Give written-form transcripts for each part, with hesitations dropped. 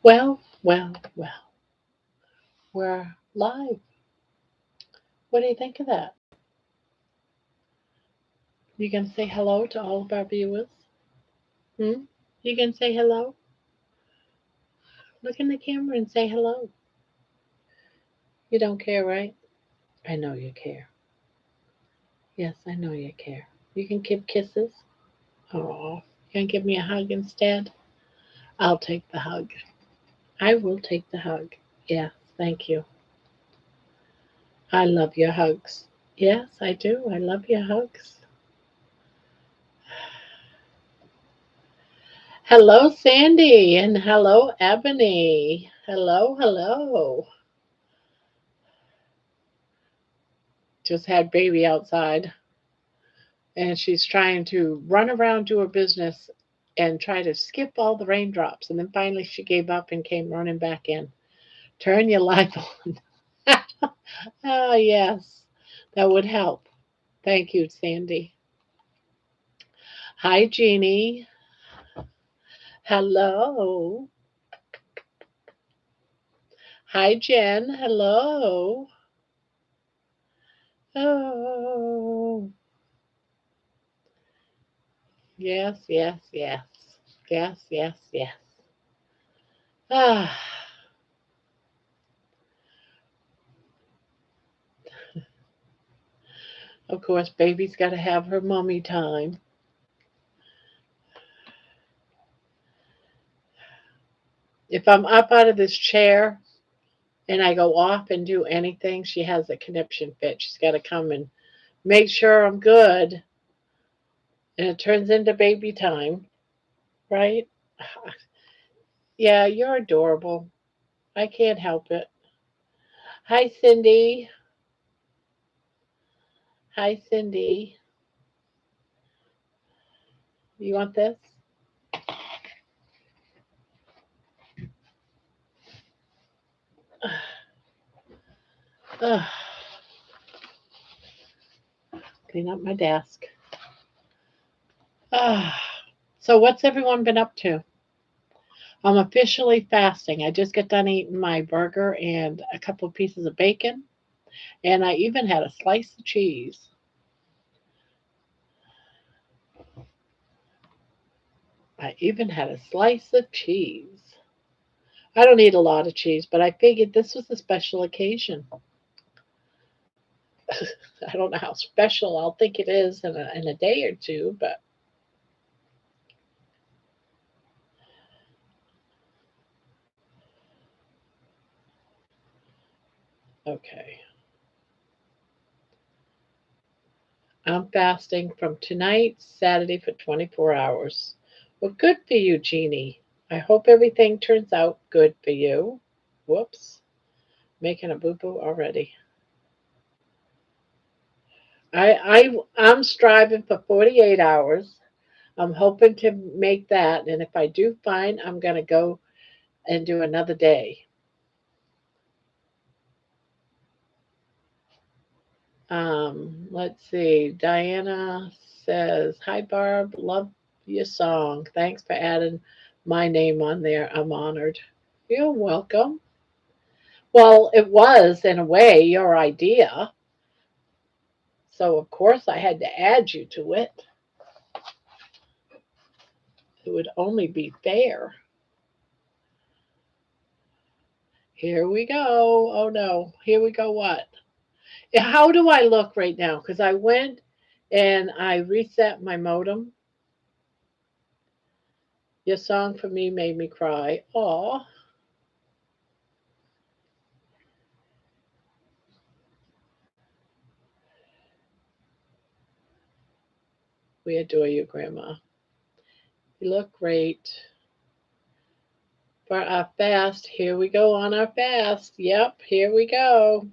Well, well, well. We're live. What do you think of that? You can say hello to all of our viewers? Hmm? You can say hello? Look in the camera and say hello. You don't care, right? I know you care. Yes, I know you care. You can give kisses. Oh, you can give me a hug instead? I'll take the hug. I will take the hug. Yes, thank you. I love your hugs. Yes, I do. I love your hugs. Hello, Sandy, and hello, Ebony. Hello, hello. Just had baby outside, and she's trying to run around do her business and try to skip all the raindrops. And then finally she gave up and came running back in. Turn your light on. Oh, yes, that would help. Thank you, Sandy. Hi, Jeannie. Hello. Hi, Jen. Hello. Oh, yes, yes, yes. Yes, yes, yes. Ah, of course, baby's got to have her mommy time. If I'm up out of this chair and I go off and do anything, she has a conniption fit. She's got to come and make sure I'm good. And it turns into baby time, right? Yeah, you're adorable. I can't help it. Hi, Cindy. Hi, Cindy. You want this? Ugh, clean up my desk. Ah, so, what's everyone been up to? I'm officially fasting. I just got done eating my burger and a couple of pieces of bacon, and I even had a slice of cheese. I even had a slice of cheese. I don't eat a lot of cheese, but I figured this was a special occasion. I don't know how special I'll think it is in a day or two, but okay. I'm fasting from tonight, Saturday, for 24 hours. Well, good for you, Jeannie. I hope everything turns out good for you. Whoops, making a boo boo already. I'm striving for 48 hours. I'm hoping to make that, and if I do fine, I'm gonna go and do another day. Let's see. Diana says, "Hi Barb, love your song. Thanks for adding my name on there. I'm honored." You're welcome. Well, it was in a way your idea, so of course I had to add you to it. It would only be fair. Here we go. Oh no. Here we go. What? How do I look right now? Because I went and I reset my modem. Your song for me made me cry. Aw, we adore you, Grandma. You look great. For our fast, here we go on our fast. Yep, here we go.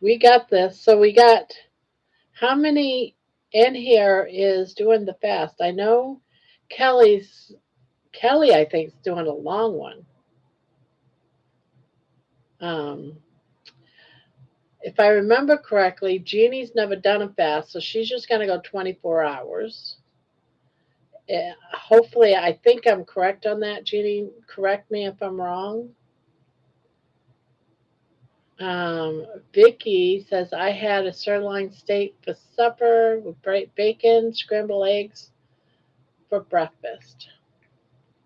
We got this. So we got how many in here is doing the fast? I know Kelly, I think, is doing a long one. Um, if I remember correctly, Jeannie's never done a fast, so she's just going to go 24 hours. Hopefully, I think I'm correct on that, Jeannie. Correct me if I'm wrong. Um, Vicky says, I had a sirloin steak for supper with bacon, scrambled eggs for breakfast.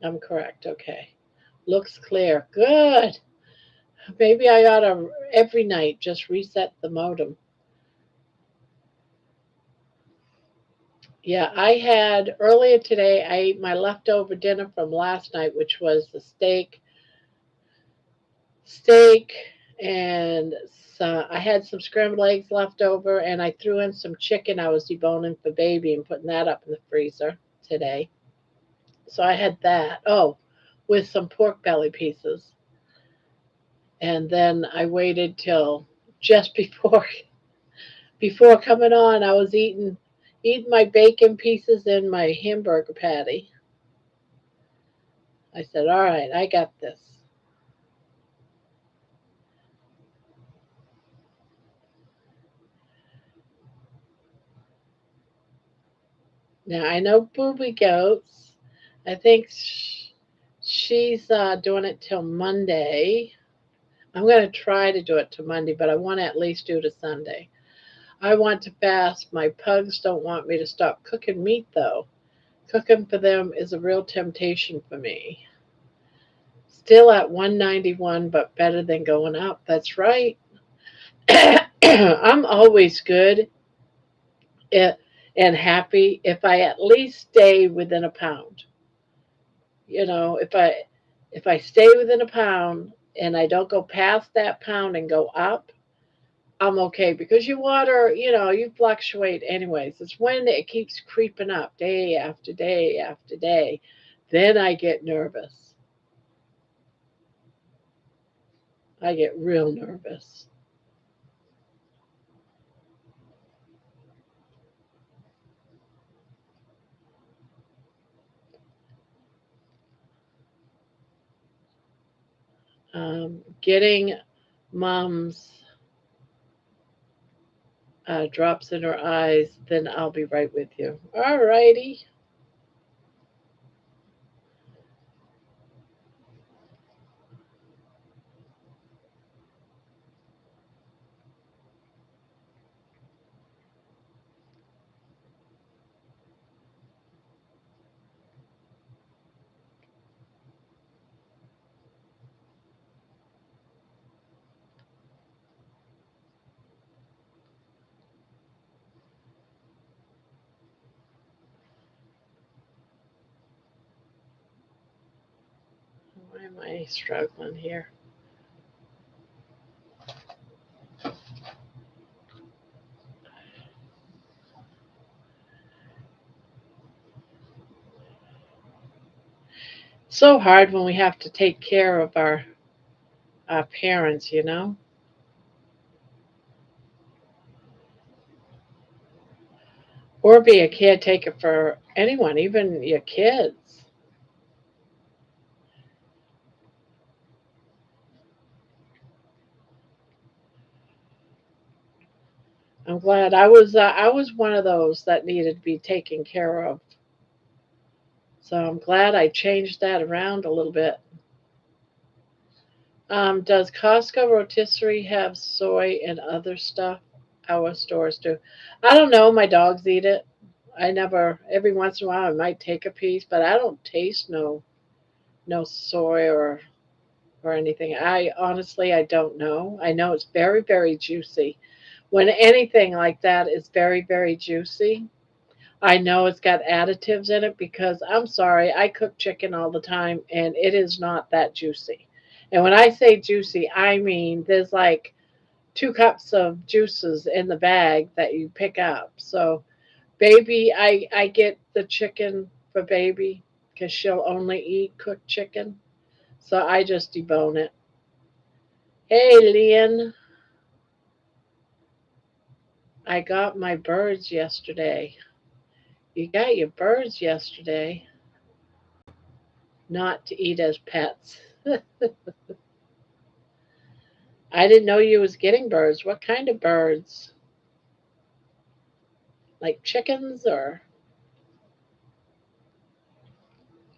I'm correct. Okay. Looks clear. Good. Maybe I ought to every night just reset the modem. Yeah, I had earlier today, I ate my leftover dinner from last night, which was the steak, and I had some scrambled eggs left over, and I threw in some chicken I was deboning for baby and putting that up in the freezer today. So I had that. Oh, with some pork belly pieces. And then I waited till just before coming on. I was eating my bacon pieces and my hamburger patty. I said, "All right, I got this." Now I know Booby Goats. I think she's doing it till Monday. I'm going to try to do it to Monday, but I want to at least do it to Sunday. I want to fast. My pugs don't want me to stop cooking meat, though. Cooking for them is a real temptation for me. Still at 191, but better than going up. That's right. I'm always good and happy if I at least stay within a pound. If I stay within a pound and I don't go past that pound and go up, I'm okay because you water, you fluctuate anyways. It's when it keeps creeping up day after day after day, then I get nervous. I get real nervous. Getting mom's drops in her eyes, then I'll be right with you. All righty. Why am I struggling here? So hard when we have to take care of our parents. Or be a caretaker for anyone, even your kids. I'm glad I was one of those that needed to be taken care of. So I'm glad I changed that around a little bit. Does Costco rotisserie have soy and other stuff? Our stores do. I don't know. My dogs eat it. I never. Every once in a while, I might take a piece, but I don't taste no soy or anything. I honestly, I don't know. I know it's very very juicy. When anything like that is very very juicy, I know it's got additives in it because I'm sorry, I cook chicken all the time and it is not that juicy. And when I say juicy, I mean there's like 2 cups of juices in the bag that you pick up. So, baby, I get the chicken for baby because she'll only eat cooked chicken. So I just debone it. Hey, Lian, I got my birds yesterday. You got your birds yesterday, not to eat as pets. I didn't know you was getting birds. What kind of birds? Like chickens or?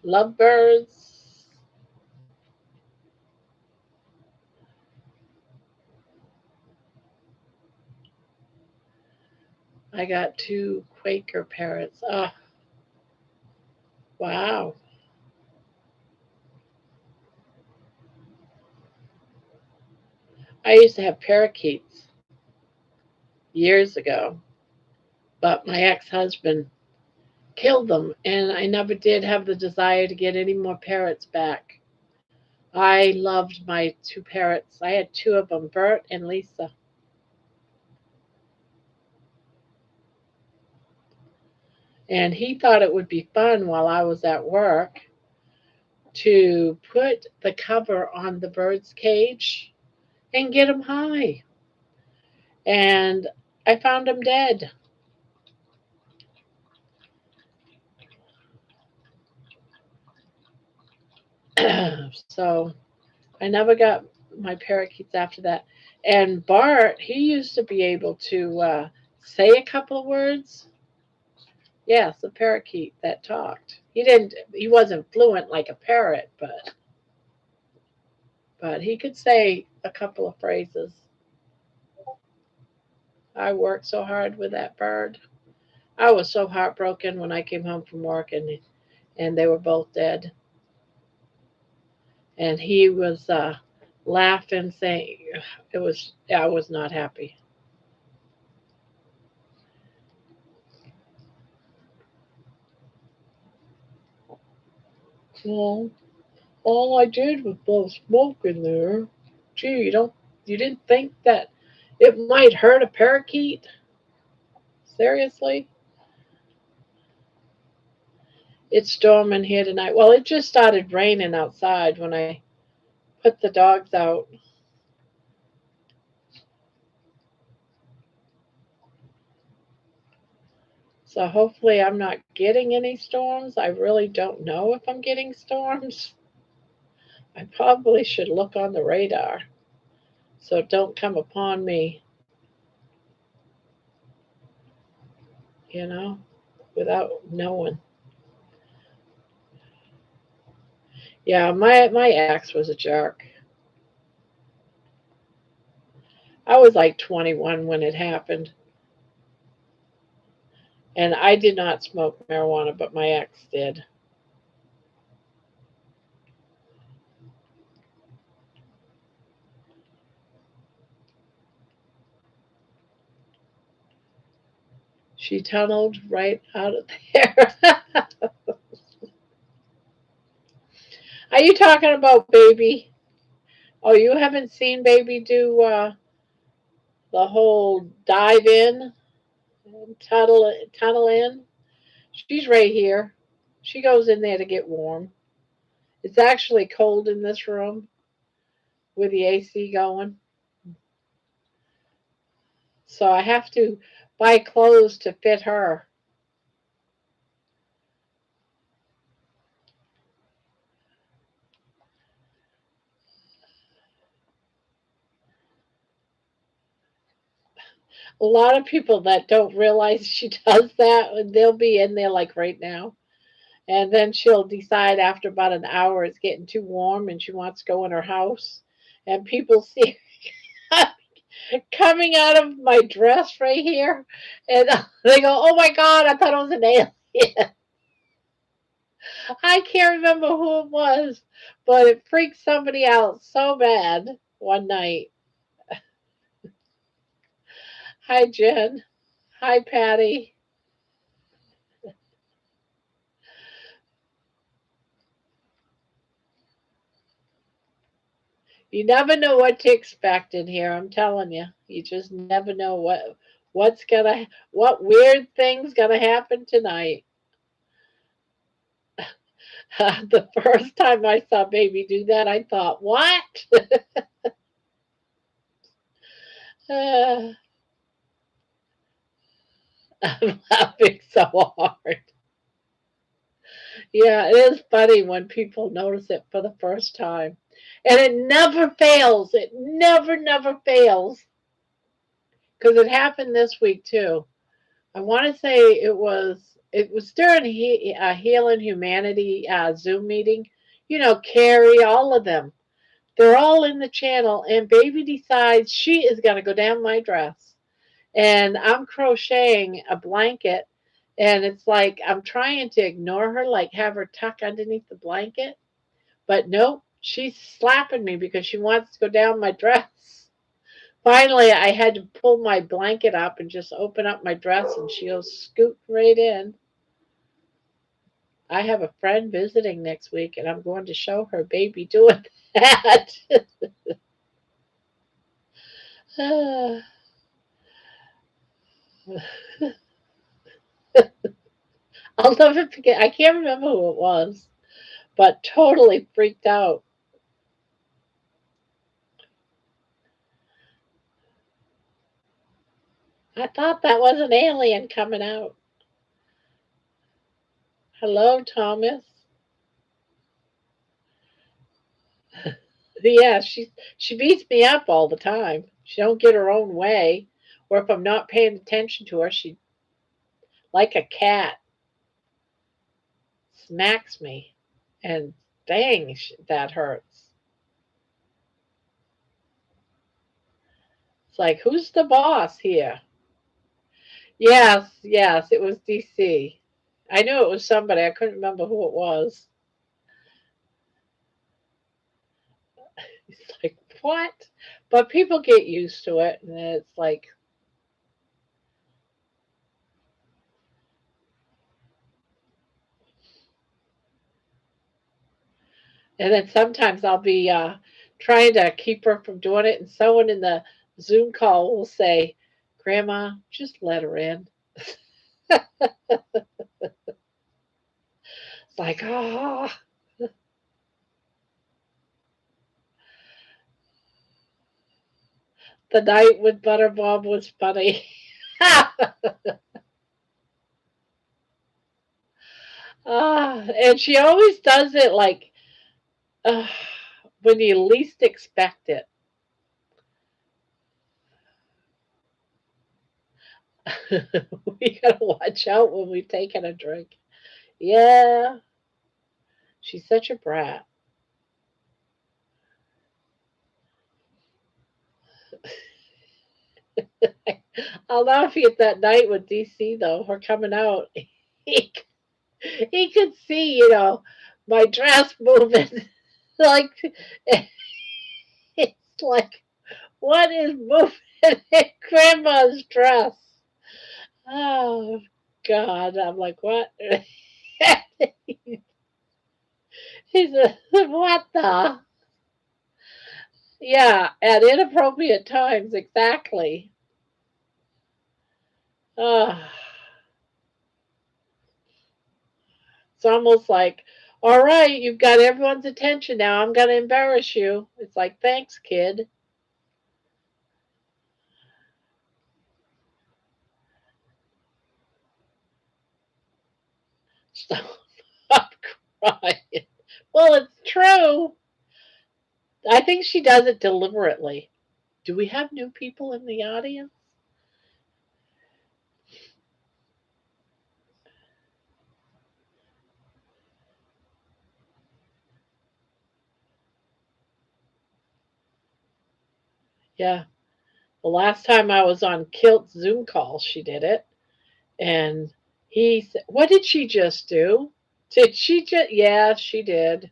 Lovebirds. I got 2 Quaker parrots. Oh, wow. I used to have parakeets years ago, but my ex-husband killed them, and I never did have the desire to get any more parrots back. I loved my 2 parrots. I had 2 of them, Bert and Lisa. And he thought it would be fun while I was at work to put the cover on the bird's cage and get them high. And I found them dead. So I never got my parakeets after that. And Bart, he used to be able to say a couple of words. Yes, a parakeet that talked. He wasn't fluent like a parrot, but he could say a couple of phrases. I worked so hard with that bird. I was so heartbroken when I came home from work and they were both dead. And he was laughing, saying I was not happy. Well, all I did was blow smoke in there. Gee, you didn't think that it might hurt a parakeet? Seriously? It's storming here tonight. Well, it just started raining outside when I put the dogs out. So hopefully I'm not getting any storms. I really don't know if I'm getting storms. I probably should look on the radar so don't come upon me, you know, without knowing. Yeah, my ex was a jerk. I was like 21 when it happened, and I did not smoke marijuana, but my ex did. She tunneled right out of there. Are you talking about baby? Oh, you haven't seen baby do the whole dive in and tunnel in? She's right here. She goes in there to get warm. It's actually cold in this room with the AC going. So I have to buy clothes to fit her. A lot of people that don't realize she does that, they'll be in there like right now. And then she'll decide after about an hour it's getting too warm and she wants to go in her house. And people see coming out of my dress right here. And they go, oh my God, I thought it was an alien. I can't remember who it was, but it freaked somebody out so bad one night. Hi, Jen. Hi, Patty. You never know what to expect in here. I'm telling you, you just never know what weird thing's gonna happen tonight. The first time I saw baby do that, I thought, what? Uh, I'm laughing so hard. Yeah, it is funny when people notice it for the first time. And it never fails. It never fails. Because it happened this week too. I want to say it was It was during Healing Humanity Zoom meeting. Carrie, all of them. They're all in the channel, and baby decides she is going to go down my dress. And I'm crocheting a blanket, and it's like I'm trying to ignore her, like have her tuck underneath the blanket. But nope, she's slapping me because she wants to go down my dress. Finally, I had to pull my blanket up and just open up my dress, and she'll scoot right in. I have a friend visiting next week, and I'm going to show her baby doing that. I'll never forget. I can't remember who it was, but totally freaked out. I thought that was an alien coming out. Hello, Thomas. Yeah, she beats me up all the time. She don't get her own way, or if I'm not paying attention to her, she like a cat smacks me, and dang, that hurts. It's like, who's the boss here? Yes, yes, it was DC. I knew it was somebody. I couldn't remember who it was. It's like, what? But people get used to it, and it's like, and then sometimes I'll be trying to keep her from doing it, and someone in the Zoom call will say, Grandma, just let her in. It's like, ah, the night with Butterbomb was funny. And she always does it like uh, when you least expect it. We gotta watch out when we're taking a drink. Yeah, she's such a brat. I'll never forget that night with DC though, her coming out. He, he could see, my dress moving. Like it's like, what is moving in grandma's dress? Oh God. I'm like, what? He's a what the? Yeah, at inappropriate times, exactly. Oh, it's almost like, all right, you've got everyone's attention now. I'm going to embarrass you. It's like, thanks, kid. Stop crying. Well, it's true. I think she does it deliberately. Do we have new people in the audience? Yeah. The last time I was on Kilt's Zoom call, she did it. And he said, what did she just do? Did she just? Yeah, she did.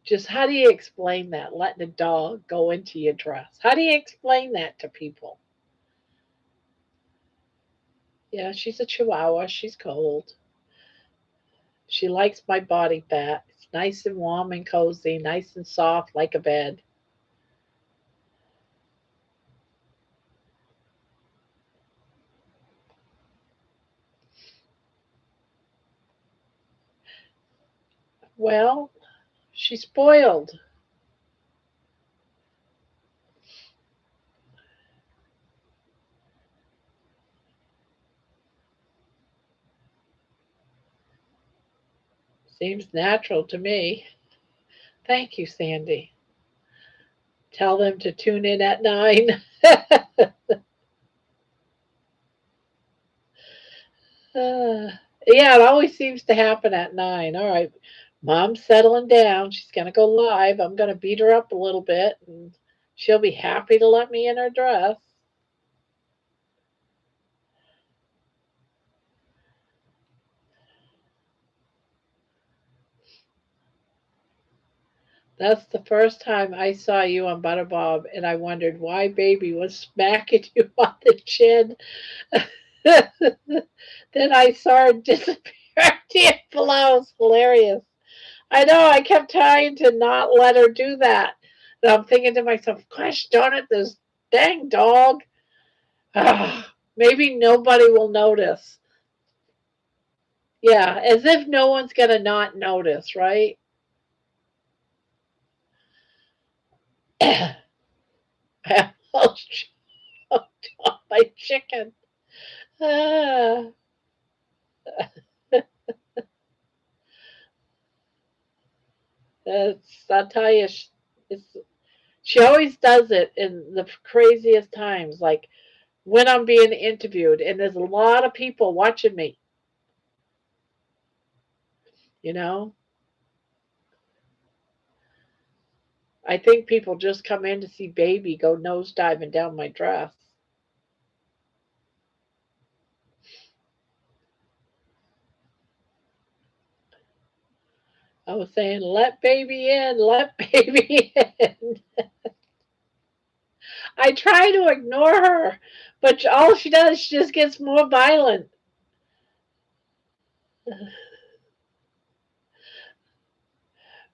Just how do you explain that? Letting a dog go into your dress. How do you explain that to people? Yeah, she's a chihuahua. She's cold. She likes my body fat. It's nice and warm and cozy, nice and soft like a bed. Well, she's spoiled. Seems natural to me. Thank you, Sandy. Tell them to tune in at 9. Uh, yeah, it always seems to happen at 9. All right, Mom's settling down. She's going to go live. I'm going to beat her up a little bit, and she'll be happy to let me in her dress. That's the first time I saw you on Butterbob, and I wondered why Baby was smacking you on the chin. Then I saw her disappear below. It's hilarious. I know, I kept trying to not let her do that. And I'm thinking to myself, gosh darn it, this dang dog. Maybe nobody will notice. Yeah, as if no one's going to not notice, right? I almost choked on my chicken. Ah, I'll tell you, it's, she always does it in the craziest times, like when I'm being interviewed, and there's a lot of people watching me, you know? I think people just come in to see Baby go nosediving down my dress. I was saying, let Baby in, let Baby in. I try to ignore her, but all she does, she just gets more violent.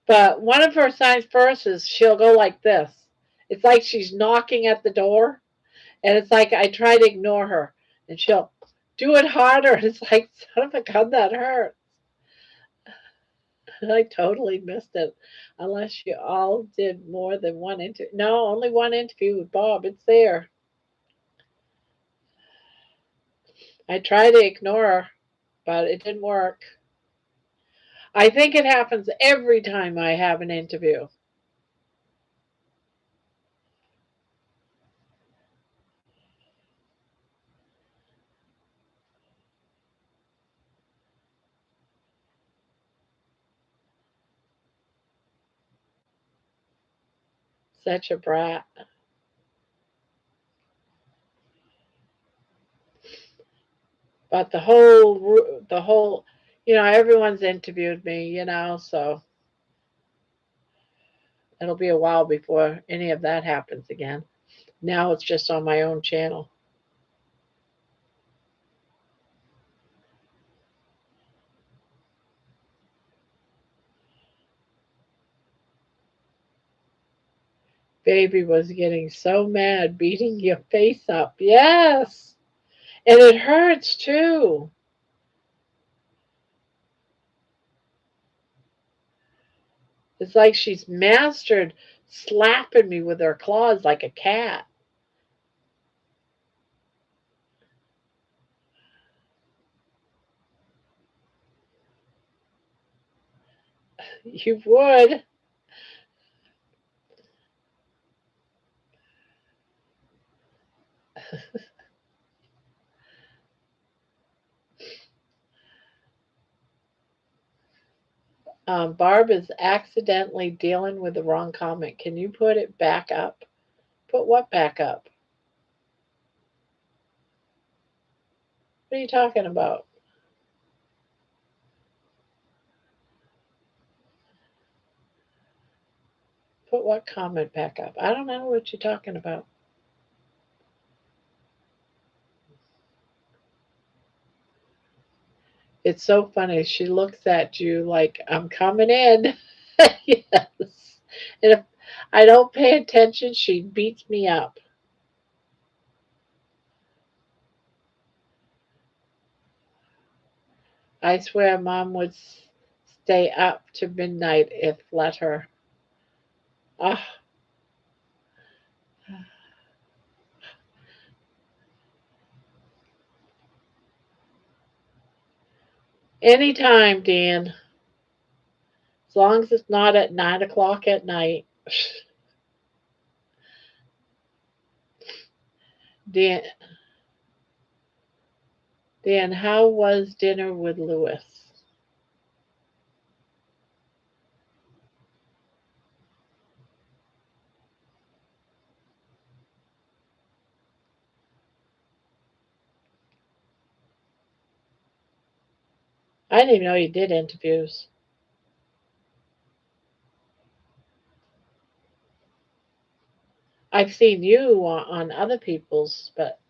But one of her signs first is she'll go like this. It's like she's knocking at the door, and it's like I try to ignore her, and she'll do it harder, and it's like, son of a gun, that hurt. I totally missed it. Unless you all did more than one interview. No, only one interview with Bob. It's there. I tried to ignore her, but it didn't work. I think it happens every time I have an interview. Such a brat. But the whole, everyone's interviewed me, so it'll be a while before any of that happens again. Now it's just on my own channel. Baby was getting so mad, beating your face up. Yes. And it hurts too. It's like she's mastered slapping me with her claws like a cat. You would. Barb is accidentally dealing with the wrong comment. Can you put it back up? Put what back up? What are you talking about? Put what comment back up? I don't know what you're talking about. It's so funny. She looks at you like, I'm coming in. Yes. And if I don't pay attention, she beats me up. I swear Mom would stay up to midnight if let her. Ah, anytime, Dan. As long as it's not at 9 o'clock at night. Dan, Dan, how was dinner with Lewis? I didn't even know you did interviews. I've seen you on other people's, but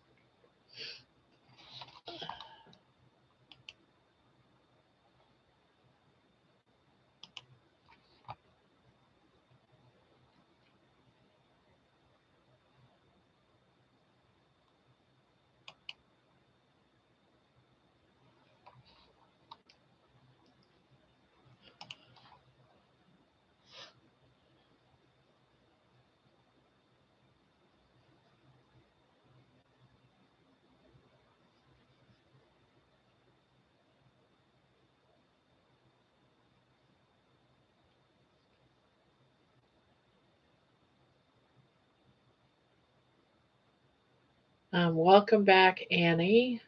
welcome back, Annie.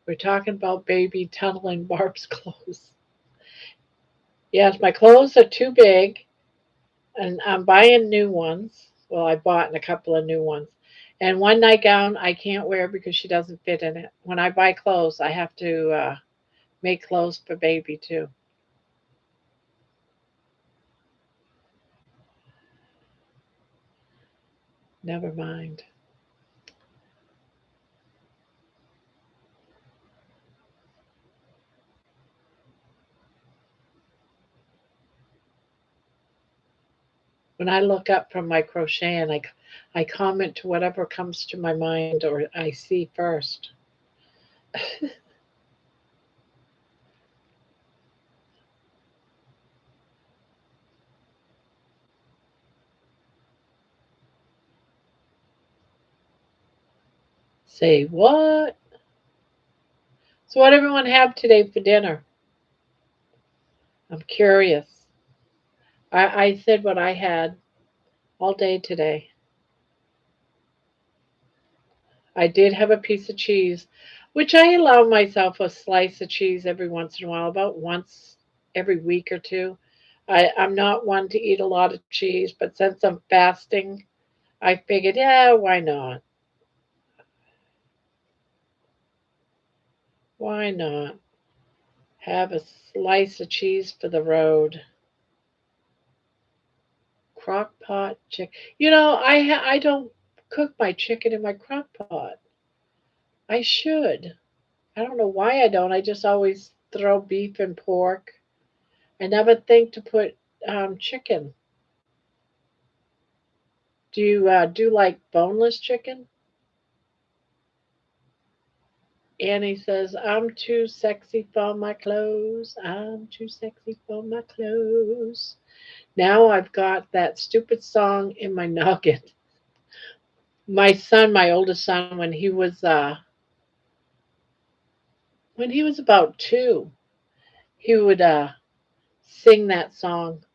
We're talking about baby tunneling Barb's clothes. Yes, my clothes are too big, and I'm buying new ones. Well, I bought a couple of new ones. And one nightgown I can't wear because she doesn't fit in it. When I buy clothes, I have to make clothes for baby too. Never mind. When I look up from my crochet and I comment to whatever comes to my mind or I see first. Say what? So what everyone have today for dinner? I'm curious. I said what I had all day today. I did have a piece of cheese, which I allow myself a slice of cheese every once in a while, about once every week or two. I'm not one to eat a lot of cheese, but since I'm fasting, I figured, yeah, why not? Why not? Have a slice of cheese for the road. Crock pot chicken. I don't cook my chicken in my crock pot. I should. I don't know why I don't. I just always throw beef and pork. I never think to put chicken. Do you do like boneless chicken? Annie says, I'm too sexy for my clothes. I'm too sexy for my clothes. Now I've got that stupid song in my noggin. My son, my oldest son, when he was about 2, he would sing that song,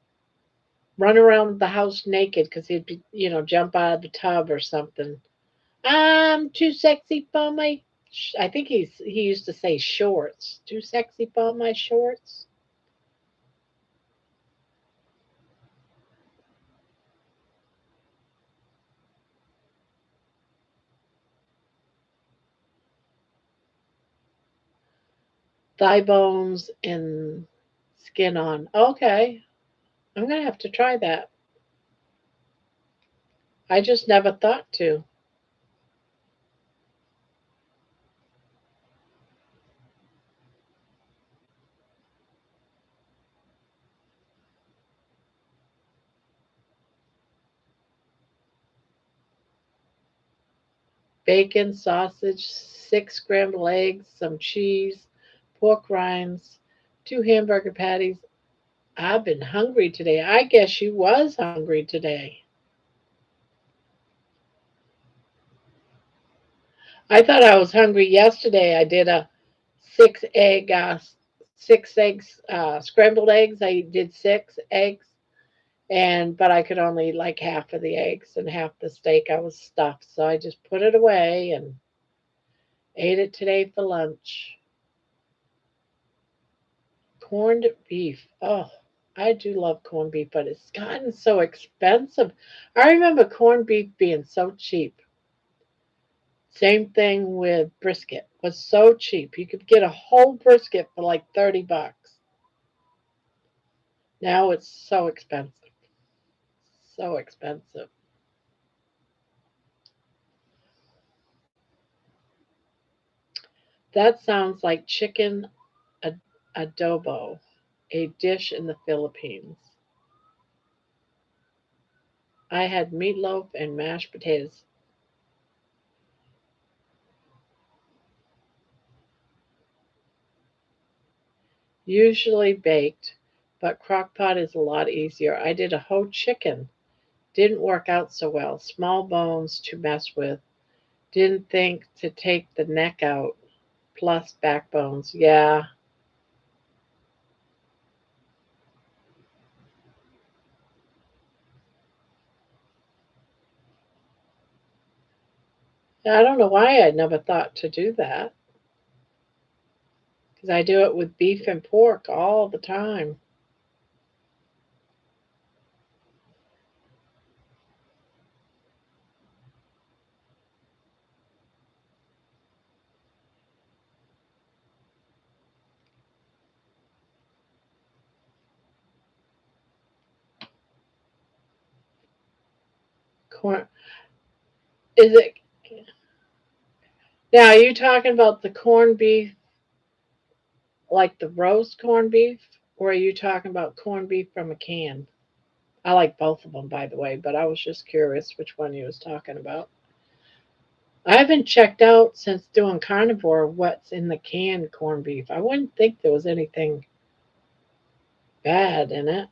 run around the house naked because he'd be, jump out of the tub or something. I'm too sexy for my. I think he used to say shorts. Too sexy for my shorts. Thigh bones and skin on. Okay, I'm gonna have to try that. I just never thought to. Bacon, sausage, 6 scrambled eggs, some cheese, pork rinds, 2 hamburger patties. I've been hungry today. I guess you was hungry today. I thought I was hungry yesterday. I did a 6 egg 6 eggs, scrambled eggs. I did 6 eggs, but I could only eat like half of the eggs and half the steak. I was stuffed, so I just put it away and ate it today for lunch. Corned beef. Oh, I do love corned beef, but it's gotten so expensive. I remember corned beef being so cheap. Same thing with brisket. Was so cheap. You could get a whole brisket for like $30. Now it's so expensive. So expensive. That sounds like chicken adobo, a dish in the Philippines. I had meatloaf and mashed potatoes, usually baked, but crock pot is a lot easier. I did a whole chicken. Didn't work out so well. Small bones to mess with. Didn't think to take the neck out, plus backbones. Yeah, I don't know why I never thought to do that because I do it with beef and pork all the time. Corn is it now? Are you talking about the corned beef, like the roast corned beef, or are you talking about corned beef from a can? I like both of them, by the way, but I was just curious which one you was talking about. I haven't checked out since doing carnivore what's in the canned corned beef. I wouldn't think there was anything bad in it,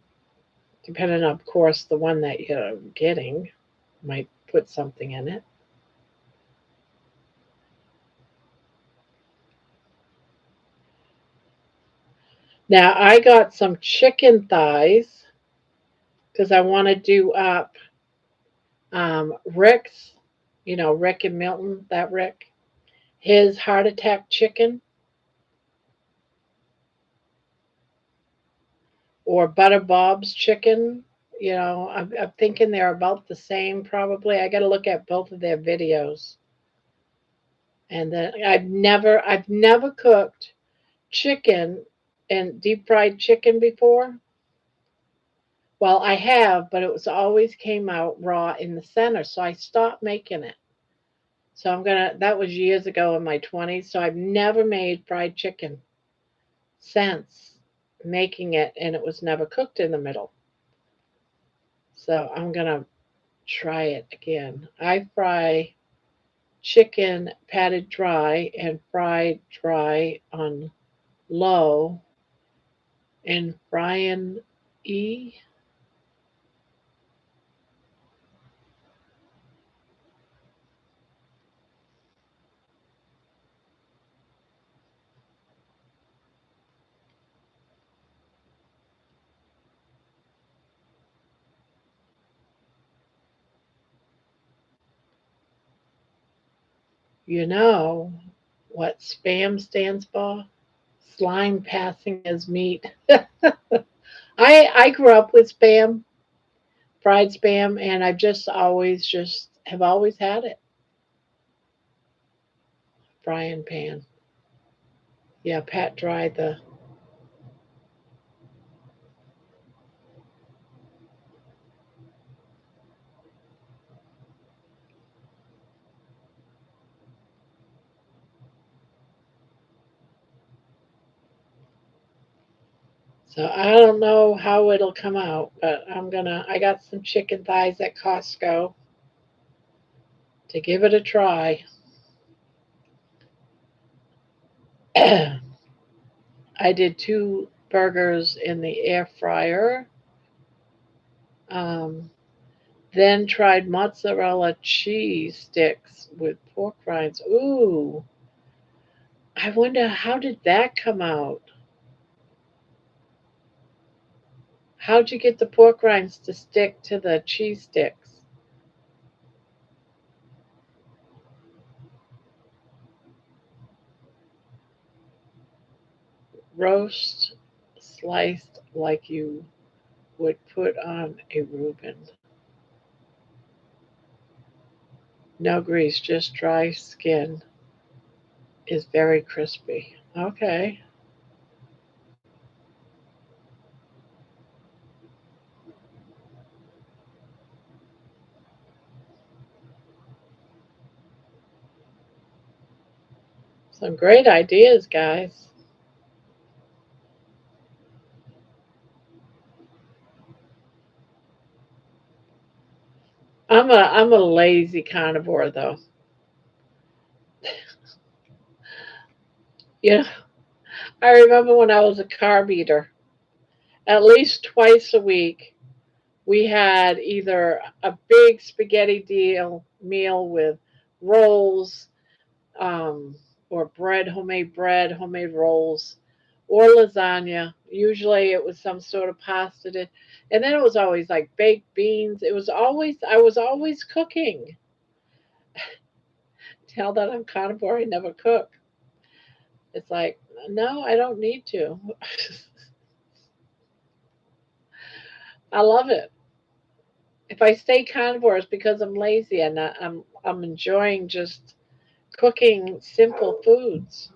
depending on, of course, the one that you're getting might put something in it. Now I got some chicken thighs because I want to do up Rick's, Rick and Milton, that Rick, his heart attack chicken or Butter Bob's chicken. I'm thinking they're about the same probably. I got to look at both of their videos. And then I've never cooked chicken and deep fried chicken before. Well, I have, but it was always came out raw in the center, so I stopped making it. So that was years ago in my 20s, so I've never made fried chicken since making it, and it was never cooked in the middle. So I'm going to try it again. I fry chicken patted dry and fried dry on low and frying E. You know what spam stands for? Slime passing as meat. I grew up with spam, fried spam, and I've just have always had it. Frying pan. Yeah, pat dry the. So I don't know how it'll come out, but I got some chicken thighs at Costco to give it a try. I did 2 burgers in the air fryer. Um, then tried mozzarella cheese sticks with pork rinds. Ooh, I wonder how did that come out? How'd you get the pork rinds to stick to the cheese sticks? Roast, sliced like you would put on a Reuben. No grease, just dry skin is very crispy. Okay. Some great ideas, guys. I'm a lazy carnivore though. You know, I remember when I was a carb eater, at least twice a week we had either a big spaghetti deal meal with rolls, um, or bread, homemade rolls, or lasagna. Usually it was some sort of pasta dish. And then it was always like baked beans. I was always cooking. Tell that I'm carnivore, I never cook. It's like, no, I don't need to. I love it. If I stay carnivore, it's because I'm lazy and I'm enjoying just cooking simple foods.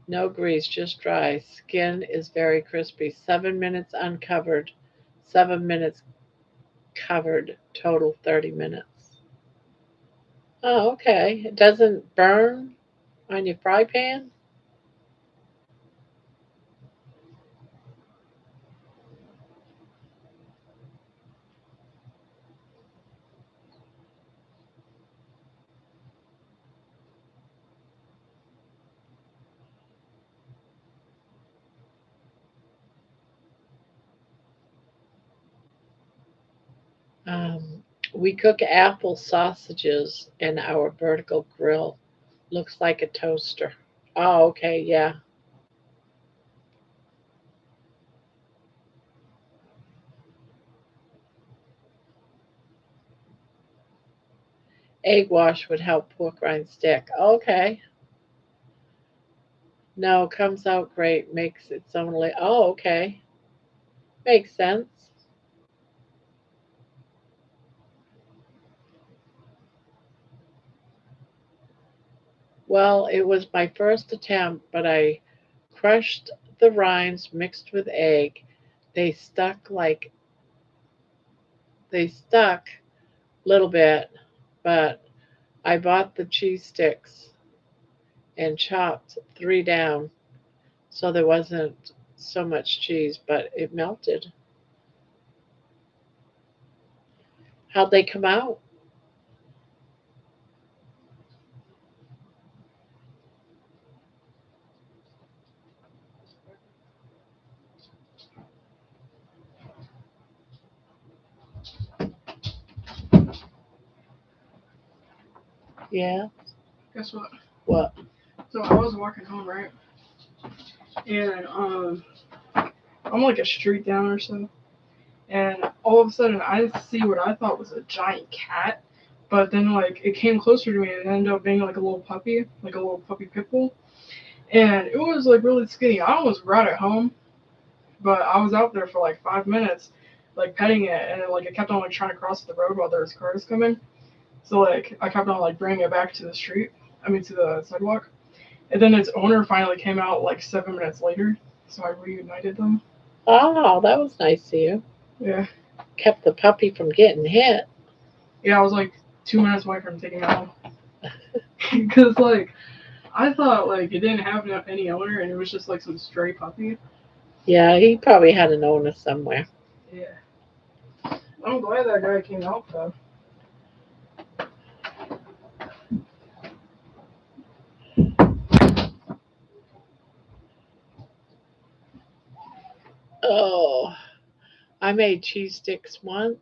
No grease, just dry. Skin is very crispy. 7 minutes uncovered, 7 minutes covered, total 30 minutes. Oh, okay. It doesn't burn on your fry pan? Um, we cook apple sausages in our vertical grill. Looks like a toaster. Oh, okay, yeah. Egg wash would help pork rind stick. Okay. No, comes out great. Makes its own. Oh, okay. Makes sense. Well, it was my first attempt, but I crushed the rinds mixed with egg. They stuck like they stuck a little bit, but I bought the cheese sticks and chopped three down so there wasn't so much cheese, but it melted. How'd they come out? Yeah. Guess what? What? So I was walking home, right? And I'm like a street down or so. And all of a sudden I see what I thought was a giant cat. But then like it came closer to me and it ended up being like a little puppy, like a little puppy pit bull. And it was like really skinny. I almost brought it home, but I was out there for like 5 minutes, like petting it, and like it kept on like trying to cross the road while there was cars coming. So like I kept on like bringing it back to the street. I mean to the sidewalk. And then its owner finally came out like 7 minutes later, so I reunited them. Oh, that was nice of you. Yeah, Kept the puppy from getting hit. yeah, I was like 2 minutes away from taking it home because like I thought like it didn't have any owner and it was just like some stray puppy. Yeah, he probably had an owner somewhere. Yeah, I'm glad that guy came out though. Oh, I made cheese sticks once.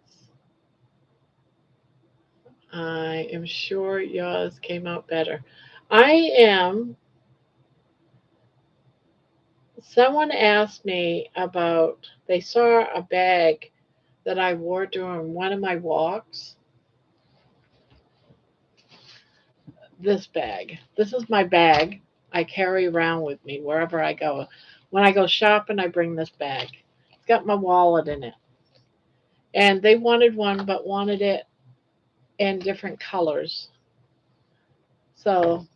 I am sure yours came out better. I am. Someone asked me about, they saw a bag that I wore during one of my walks. This bag. This is my bag I carry around with me wherever I go. When I go shopping, I bring this bag. It's got my wallet in it. And they wanted one, but wanted it in different colors. So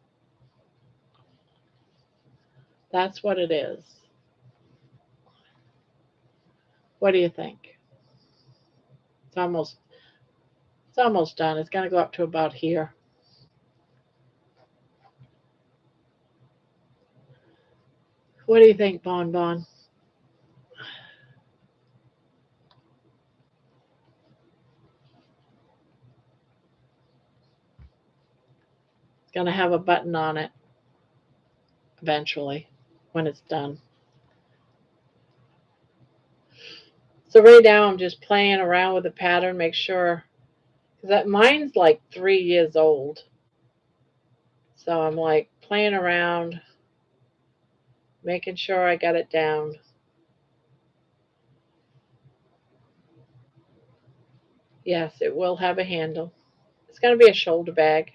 that's what it is. What do you think? It's almost it's almost done. It's gonna go up to about here. What do you think, Bon Bon? It's gonna have a button on it eventually when it's done. So right now I'm just playing around with the pattern, make sure because that mine's like 3 years old. So I'm like playing around, making sure I got it down. Yes, it will have a handle. It's going to be a shoulder bag.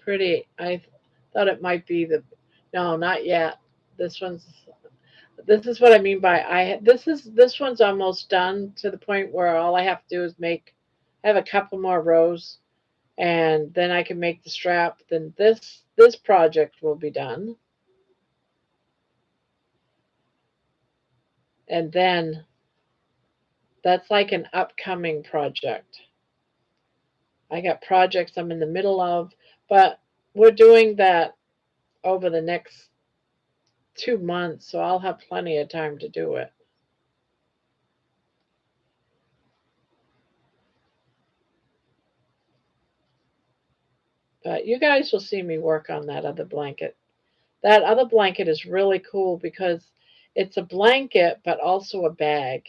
Pretty. I thought it might be the. No, not yet. This one's. This is what I mean by I. This one's almost done to the point where all I have to do is make. I have a couple more rows, and then I can make the strap. Then this project will be done, and then that's like an upcoming project. I got projects I'm in the middle of, but we're doing that over the next 2 months, so I'll have plenty of time to do it. But you guys will see me work on that other blanket. That other blanket is really cool because it's a blanket but also a bag.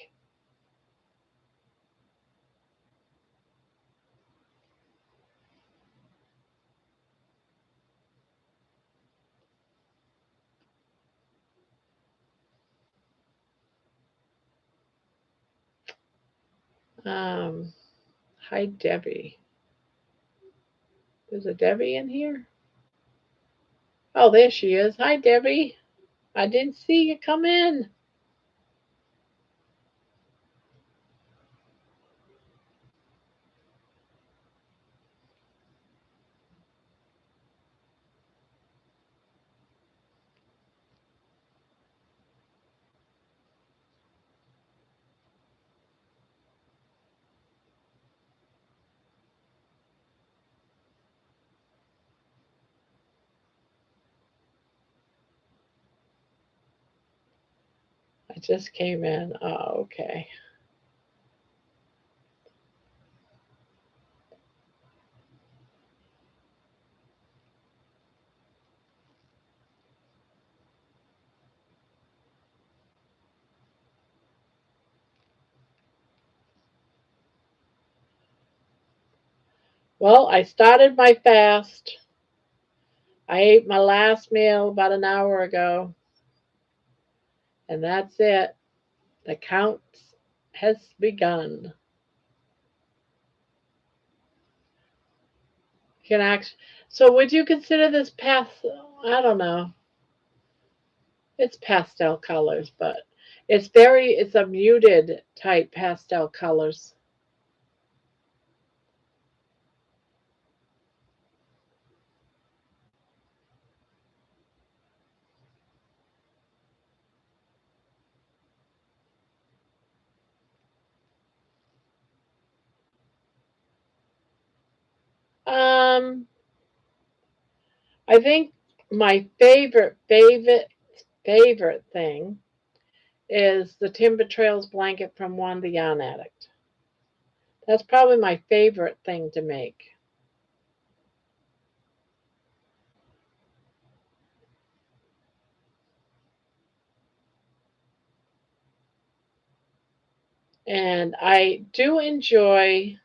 Um, Hi, Debbie. There's a Debbie in here? Oh, there she is. Hi, Debbie. I didn't see you come in. I just came in. Oh, okay. Well, I started my fast. I ate my last meal about an hour ago, and that's it. The count has begun. Can act. So, would you consider this I don't know. It's pastel colors, but it's a muted type pastel colors. Um, I think my favorite thing is the Timber Trails blanket from Juan the Yarn Addict. That's probably my favorite thing to make. And I do enjoy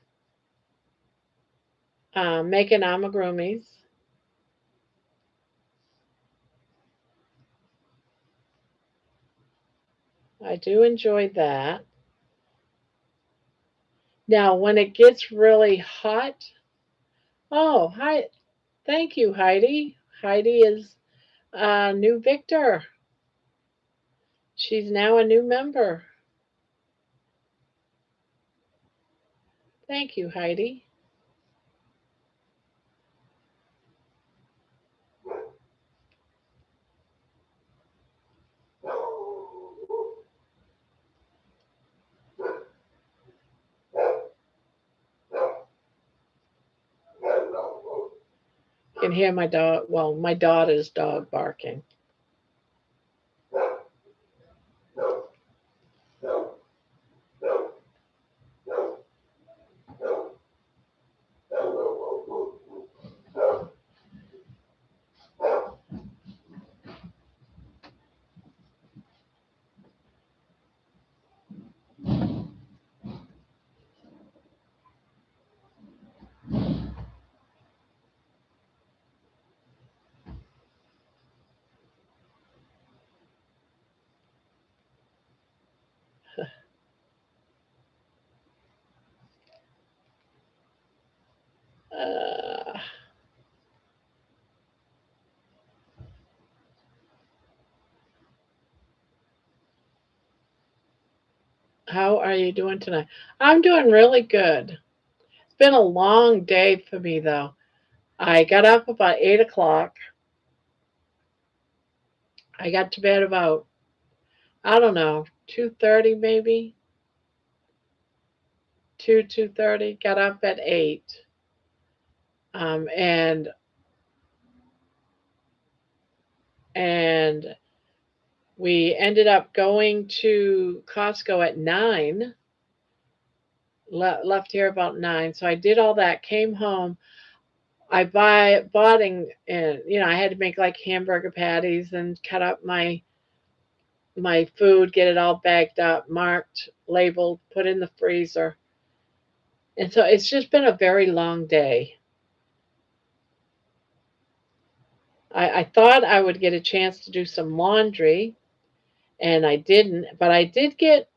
making amigurumis. I do enjoy that. Now, when it gets really hot, oh, hi, thank you, Heidi. Heidi is a new victor. She's now a new member. Thank you, Heidi. You can hear my dog, well, my daughter's dog barking. Uh, how are you doing tonight? I'm doing really good. It's been a long day for me, though. I got up about 8 o'clock. I got to bed about, I don't know, 2:30 maybe. 2:30. Got up at 8. And and we ended up going to Costco at 9. Left here about 9. So I did all that. Came home. I bought and I had to make like hamburger patties and cut up my food, get it all bagged up, marked, labeled, put in the freezer. And so it's just been a very long day. I thought I would get a chance to do some laundry, and I didn't, but I did get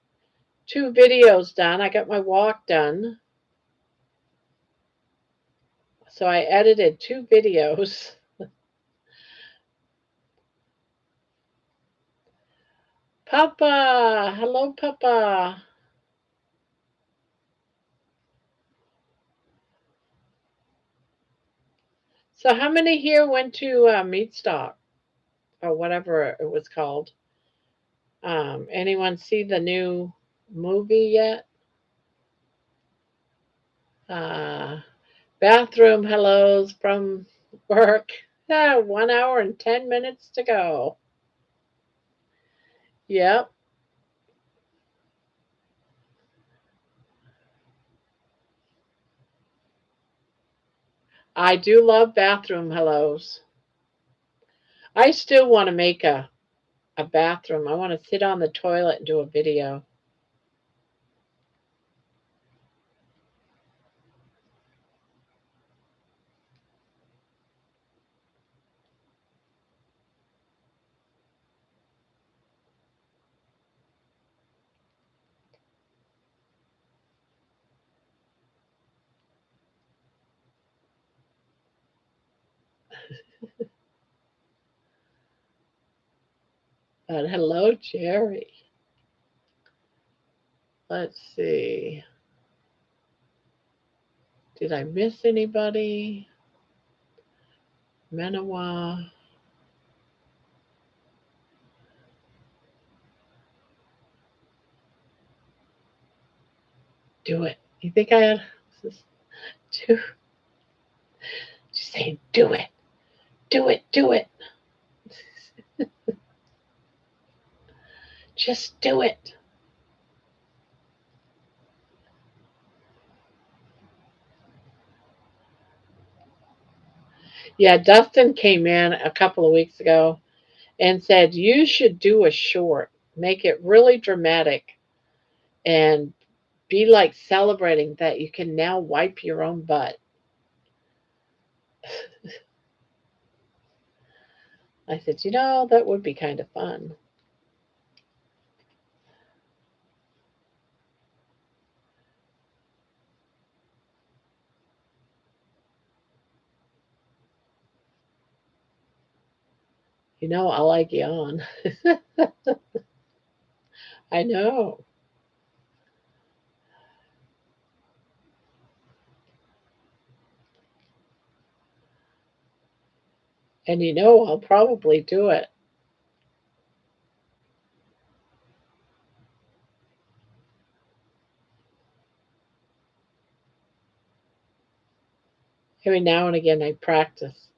2 videos done. I got my walk done. So I edited 2 videos. Papa, hello, Papa. So how many here went to Meat Stock or whatever it was called? Anyone see the new movie yet? Uh, Bathroom hellos from work. 1 hour and 10 minutes to go. Yep. I do love bathroom hellos. I still want to make a bathroom. I want to sit on the toilet and do a video. But hello, Jerry. Let's see. Did I miss anybody? Menawa. Do it. You think I had do? She's saying, do it. Do it. Do it. Just do it. Yeah, Dustin came in a couple of weeks ago and said, you should do a short, make it really dramatic, and be like celebrating that you can now wipe your own butt. I said, that would be kind of fun. I like yawn. I know. And I'll probably do it. Every now and again, I practice.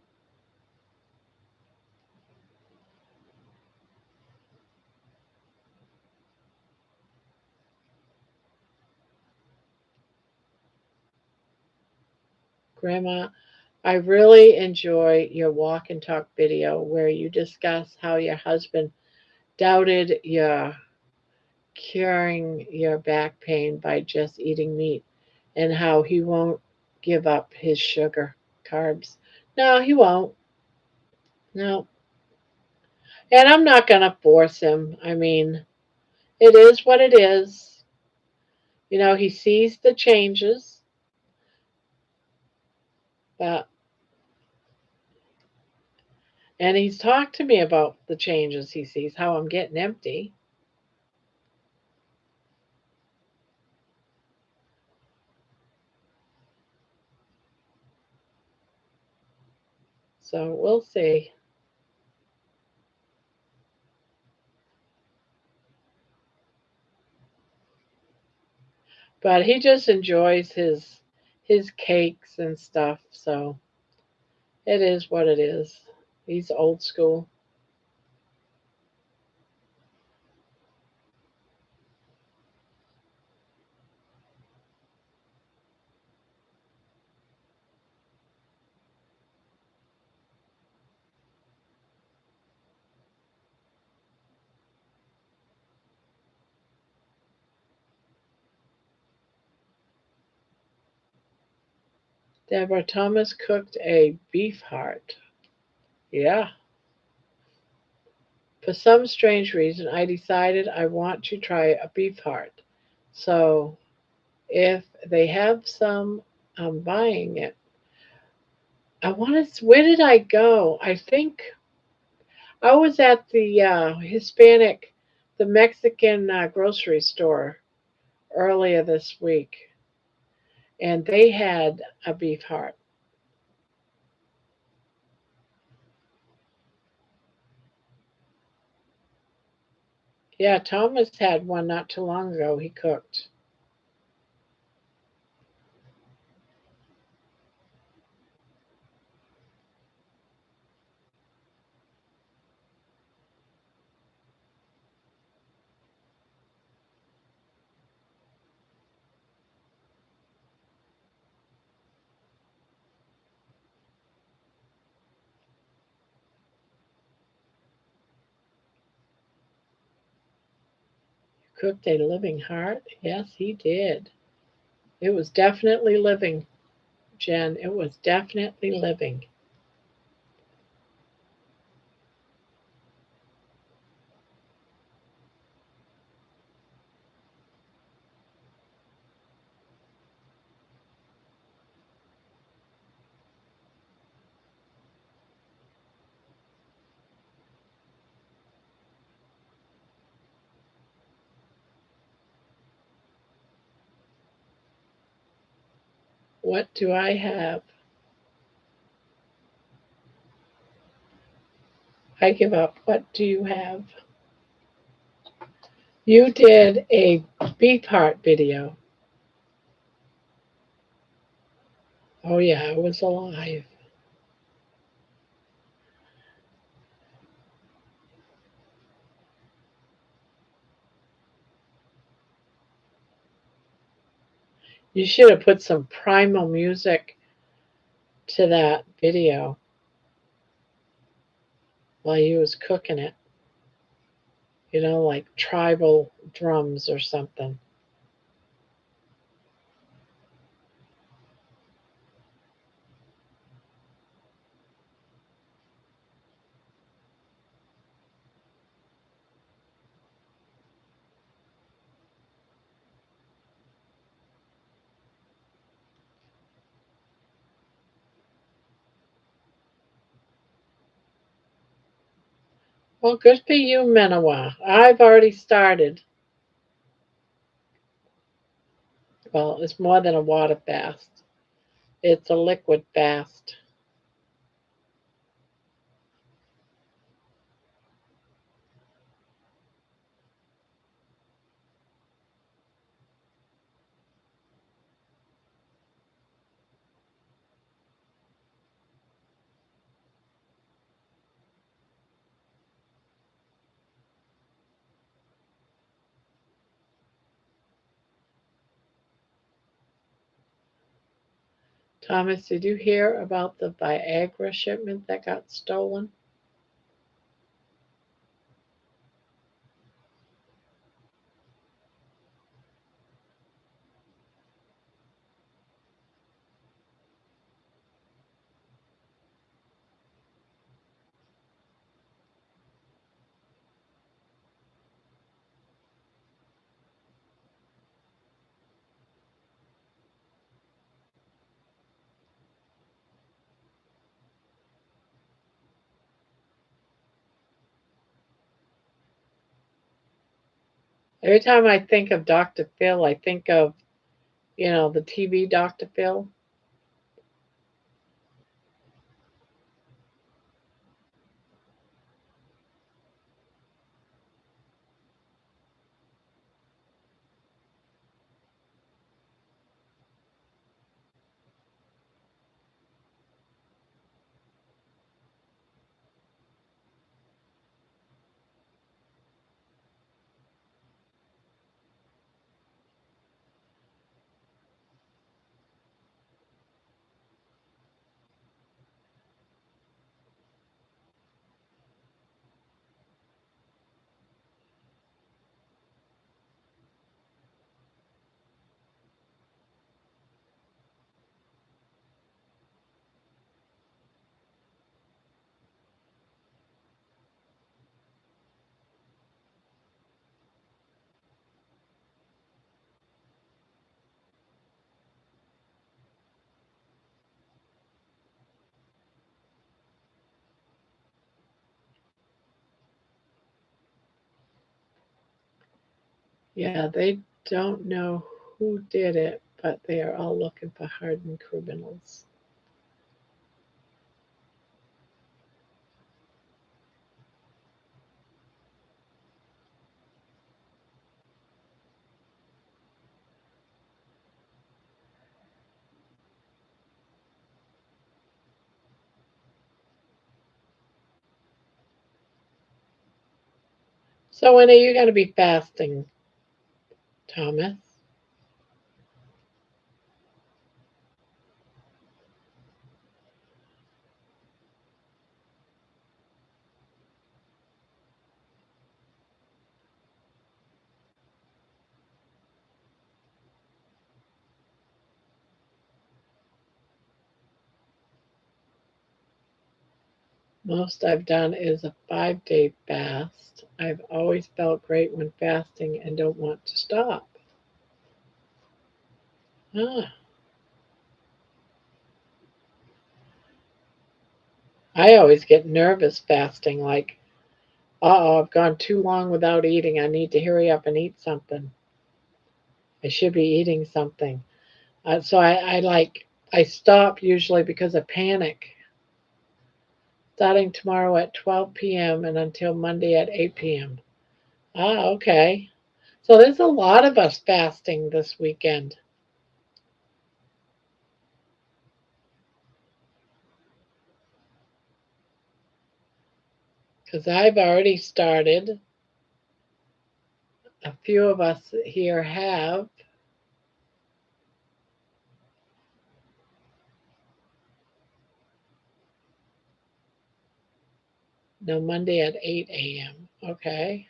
Grandma, I really enjoy your walk and talk video where you discuss how your husband doubted your curing your back pain by just eating meat and how he won't give up his sugar, carbs. No, he won't. No. And I'm not going to force him. I mean, it is what it is. He sees the changes, but and he's talked to me about the changes he sees, how I'm getting empty. So we'll see. But he just enjoys his cakes and stuff, so it is what it is. He's old school. Deborah Thomas cooked a beef heart. Yeah. For some strange reason, I decided I want to try a beef heart. So if they have some, I'm buying it. Where did I go? I think I was at the the Mexican grocery store earlier this week, and they had a beef heart. Yeah, Thomas had one not too long ago. He cooked. Cooked a living heart? Yes, he did. It was definitely living, Jen. It was definitely living. What do I have? I give up. What do you have? You did a beef heart video. Oh, yeah, I was alive. You should have put some primal music to that video while you was cooking it. Like tribal drums or something. Well, good for you, Menawa. I've already started. Well, it's more than a water fast. It's a liquid fast. Thomas, did you hear about the Viagra shipment that got stolen? Every time I think of Dr. Phil, I think of, the TV Dr. Phil. Yeah, they don't know who did it, but they are all looking for hardened criminals. So when are you going to be fasting, Thomas? Most I've done is a 5-day fast. I've always felt great when fasting and don't want to stop. Ah, I always get nervous fasting, like, uh oh, I've gone too long without eating. I need to hurry up and eat something. I should be eating something. I stop usually because of panic. Starting tomorrow at 12 p.m. and until Monday at 8 p.m. Ah, okay. So there's a lot of us fasting this weekend because I've already started. A few of us here have. No, Monday at 8 a.m. Okay.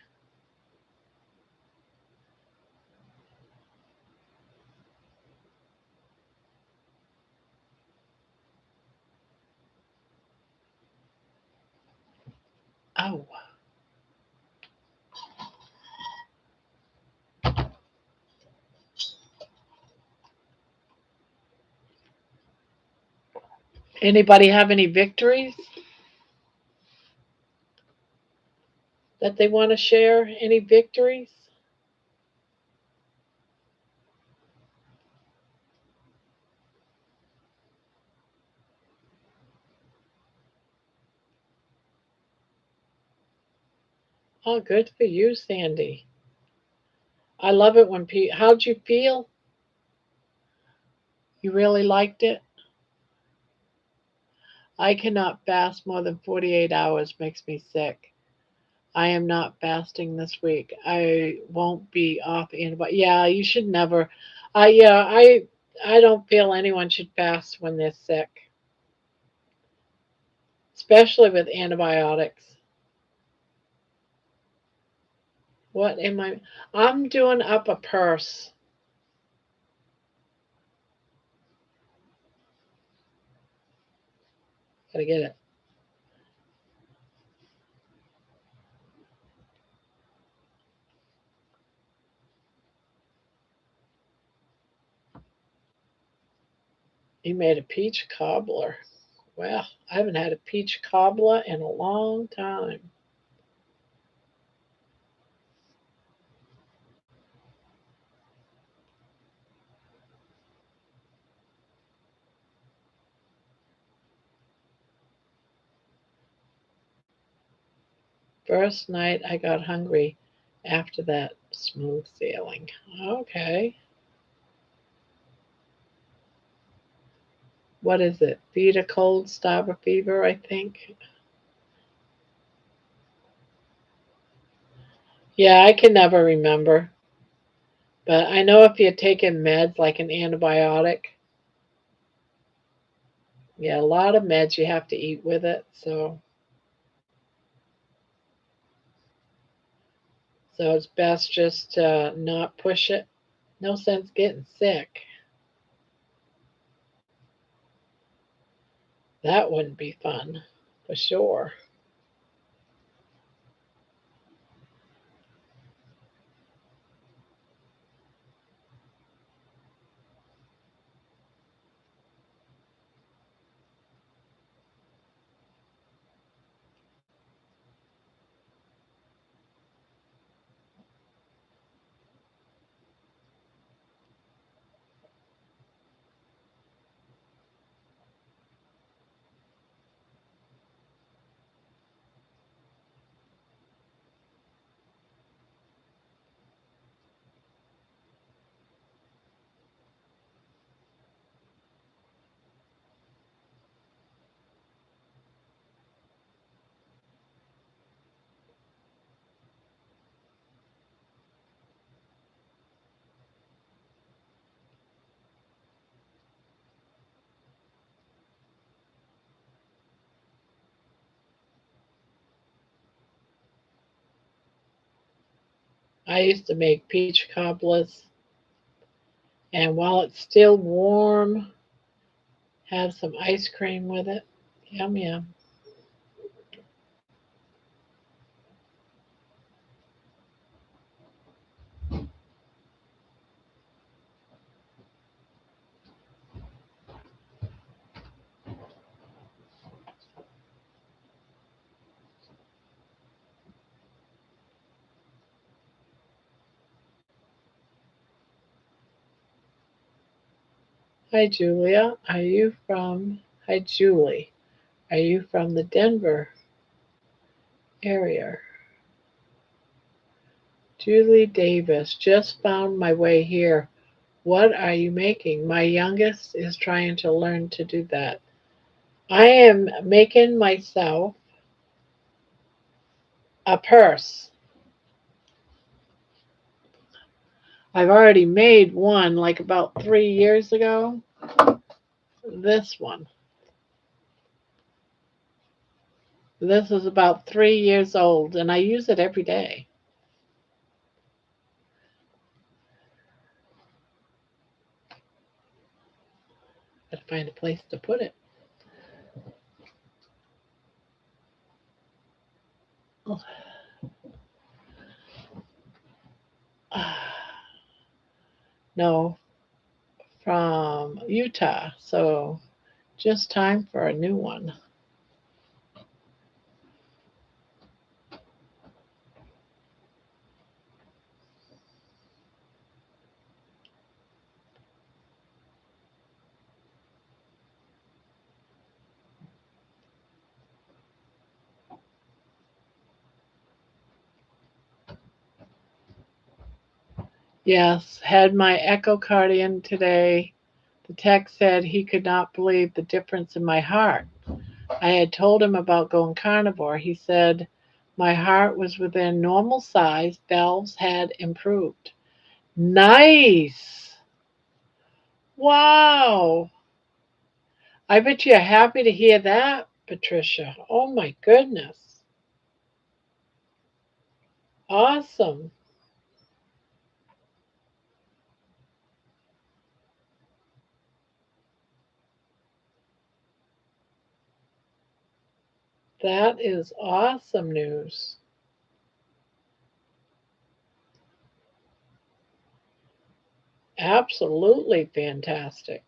Oh, anybody have any victories that they want to share? Any victories? Oh, good for you, Sandy. I love it when people. How'd you feel? You really liked it? I cannot fast more than 48 hours, makes me sick. I am not fasting this week. I won't be off antibiotics. Yeah, you should never. I don't feel anyone should fast when they're sick, especially with antibiotics. What am I? I'm doing up a purse. Gotta get it. You made a peach cobbler. Well, I haven't had a peach cobbler in a long time. First night I got hungry. After that, smooth sailing. Okay. What is it? Feed a cold, starve a fever, I think. Yeah, I can never remember. But I know if you're taking meds like an antibiotic, yeah, a lot of meds you have to eat with it. So it's best just to not push it. No sense getting sick. That wouldn't be fun, for sure. I used to make peach cobblers, and while it's still warm, have some ice cream with it. Yum yum. Hi Julia, are you from? Hi Julie, are you from the Denver area? Julie Davis, just found my way here. What are you making? My youngest is trying to learn to do that. I am making myself a purse. I've already made one like about 3 years ago. This one. This is about 3 years old, and I use it every day. Gotta find a place to put it. No, from Utah. So just time for a new one. Yes, had my echocardiogram today. The tech said he could not believe the difference in my heart. I had told him about going carnivore. He said my heart was within normal size, valves had improved. Nice! Wow! I bet you're happy to hear that, Patricia. Oh my goodness. Awesome. That is awesome news. Absolutely fantastic.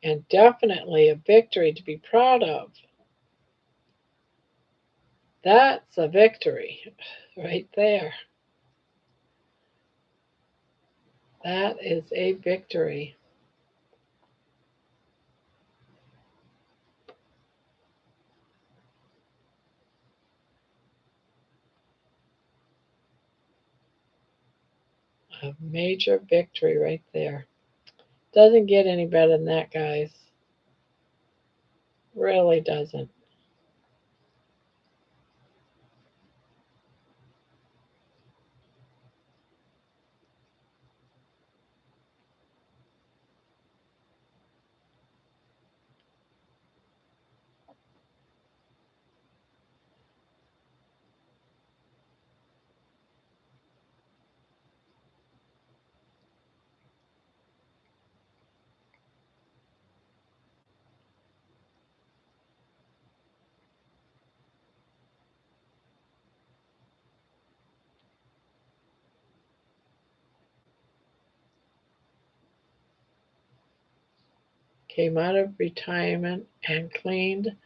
And definitely a victory to be proud of. That's a victory right there. That is a victory. A major victory right there. Doesn't get any better than that, guys. Really doesn't. Came out of retirement and cleaned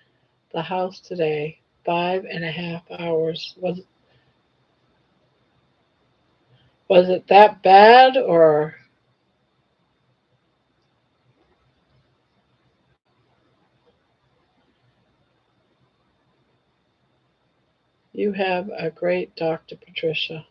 the house today. 5.5 hours. Was it that bad, or you have a great Dr. Patricia?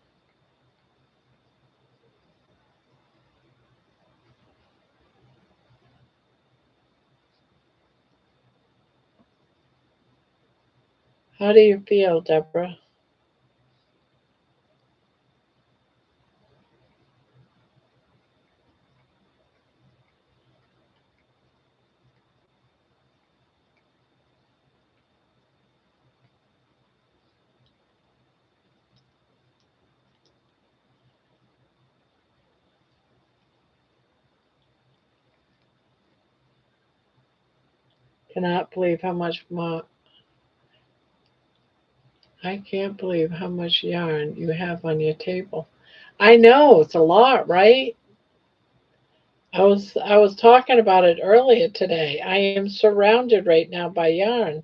How do you feel, Deborah? Cannot believe how much more. I can't believe how much yarn you have on your table. I know it's a lot, right? I was talking about it earlier today. I am surrounded right now by yarn.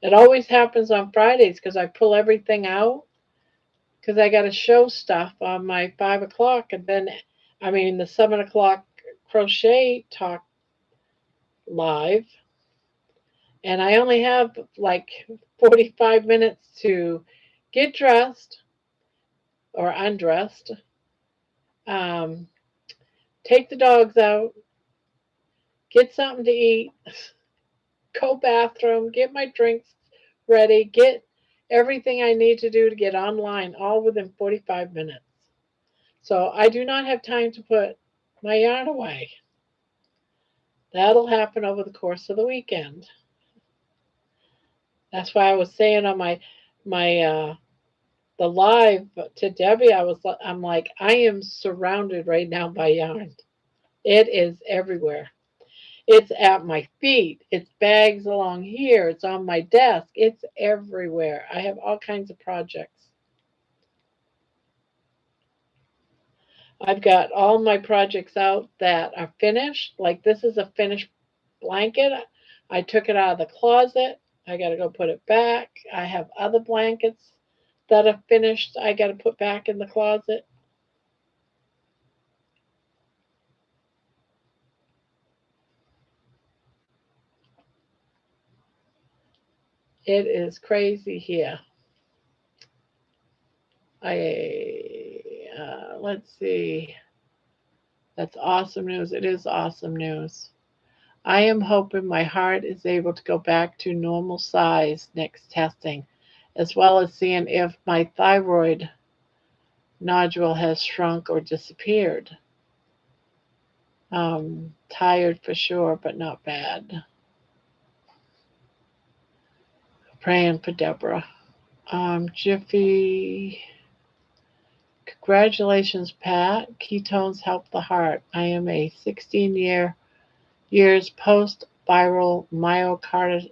It always happens on Fridays because I pull everything out because I got to show stuff on my 5 o'clock, and then I mean the 7 o'clock crochet talk live, and I only have like 45 minutes to get dressed or undressed, um, take the dogs out, get something to eat, go bathroom, get my drinks ready, get everything I need to do to get online, all within 45 minutes. So I do not have time to put my yarn away. That'll happen over the course of the weekend. That's why I was saying on my the live to Debbie, I'm like, I am surrounded right now by yarn. It is everywhere. It's at my feet. It's bags along here. It's on my desk. It's everywhere. I have all kinds of projects. I've got all my projects out that are finished. Like this is a finished blanket. I took it out of the closet. I got to go put it back. I have other blankets that are finished. I got to put back in the closet. It is crazy here. Let's see. That's awesome news. It is awesome news. I am hoping my heart is able to go back to normal size next testing, as well as seeing if my thyroid nodule has shrunk or disappeared. Tired for sure, but not bad. Praying for Deborah. Jiffy. Congratulations, Pat. Ketones help the heart. I am a 16 years post-viral myocarditis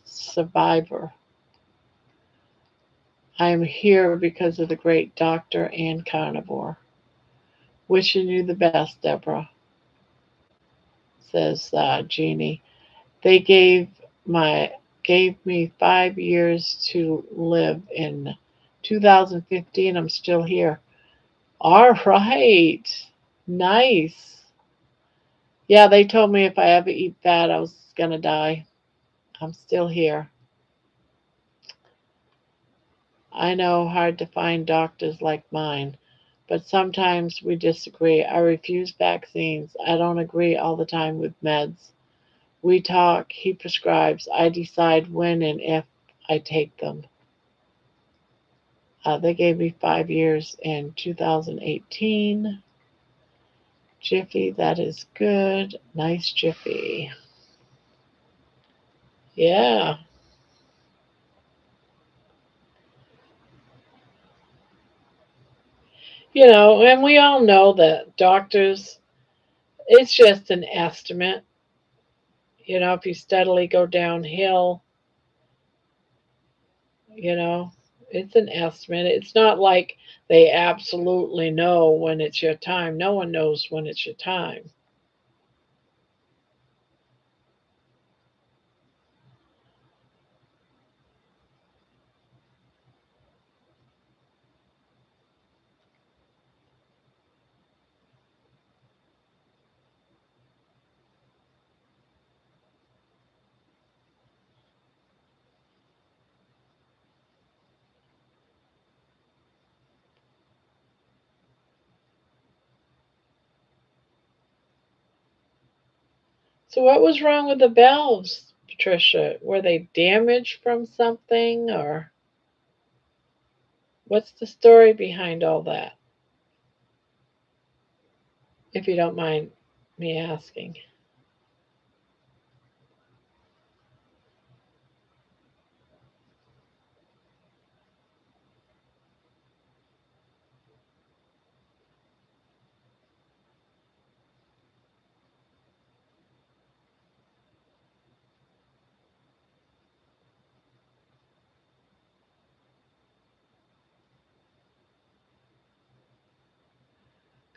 survivor. I am here because of the great doctor and carnivore. Wishing you the best, Deborah, says Jeannie. They gave me 5 years to live. In 2015, I'm still here. All right. Nice. Yeah, they told me if I ever eat fat, I was going to die. I'm still here. I know hard to find doctors like mine, but sometimes we disagree. I refuse vaccines. I don't agree all the time with meds. We talk, he prescribes. I decide when and if I take them. They gave me 5 years in 2018. Jiffy, that is good. Nice Jiffy. Yeah. And we all know that doctors, it's just an estimate. If you steadily go downhill, you know, it's an estimate. It's not like they absolutely know when it's your time. No one knows when it's your time. So, what was wrong with the valves, Patricia? Were they damaged from something, or what's the story behind all that, if you don't mind me asking?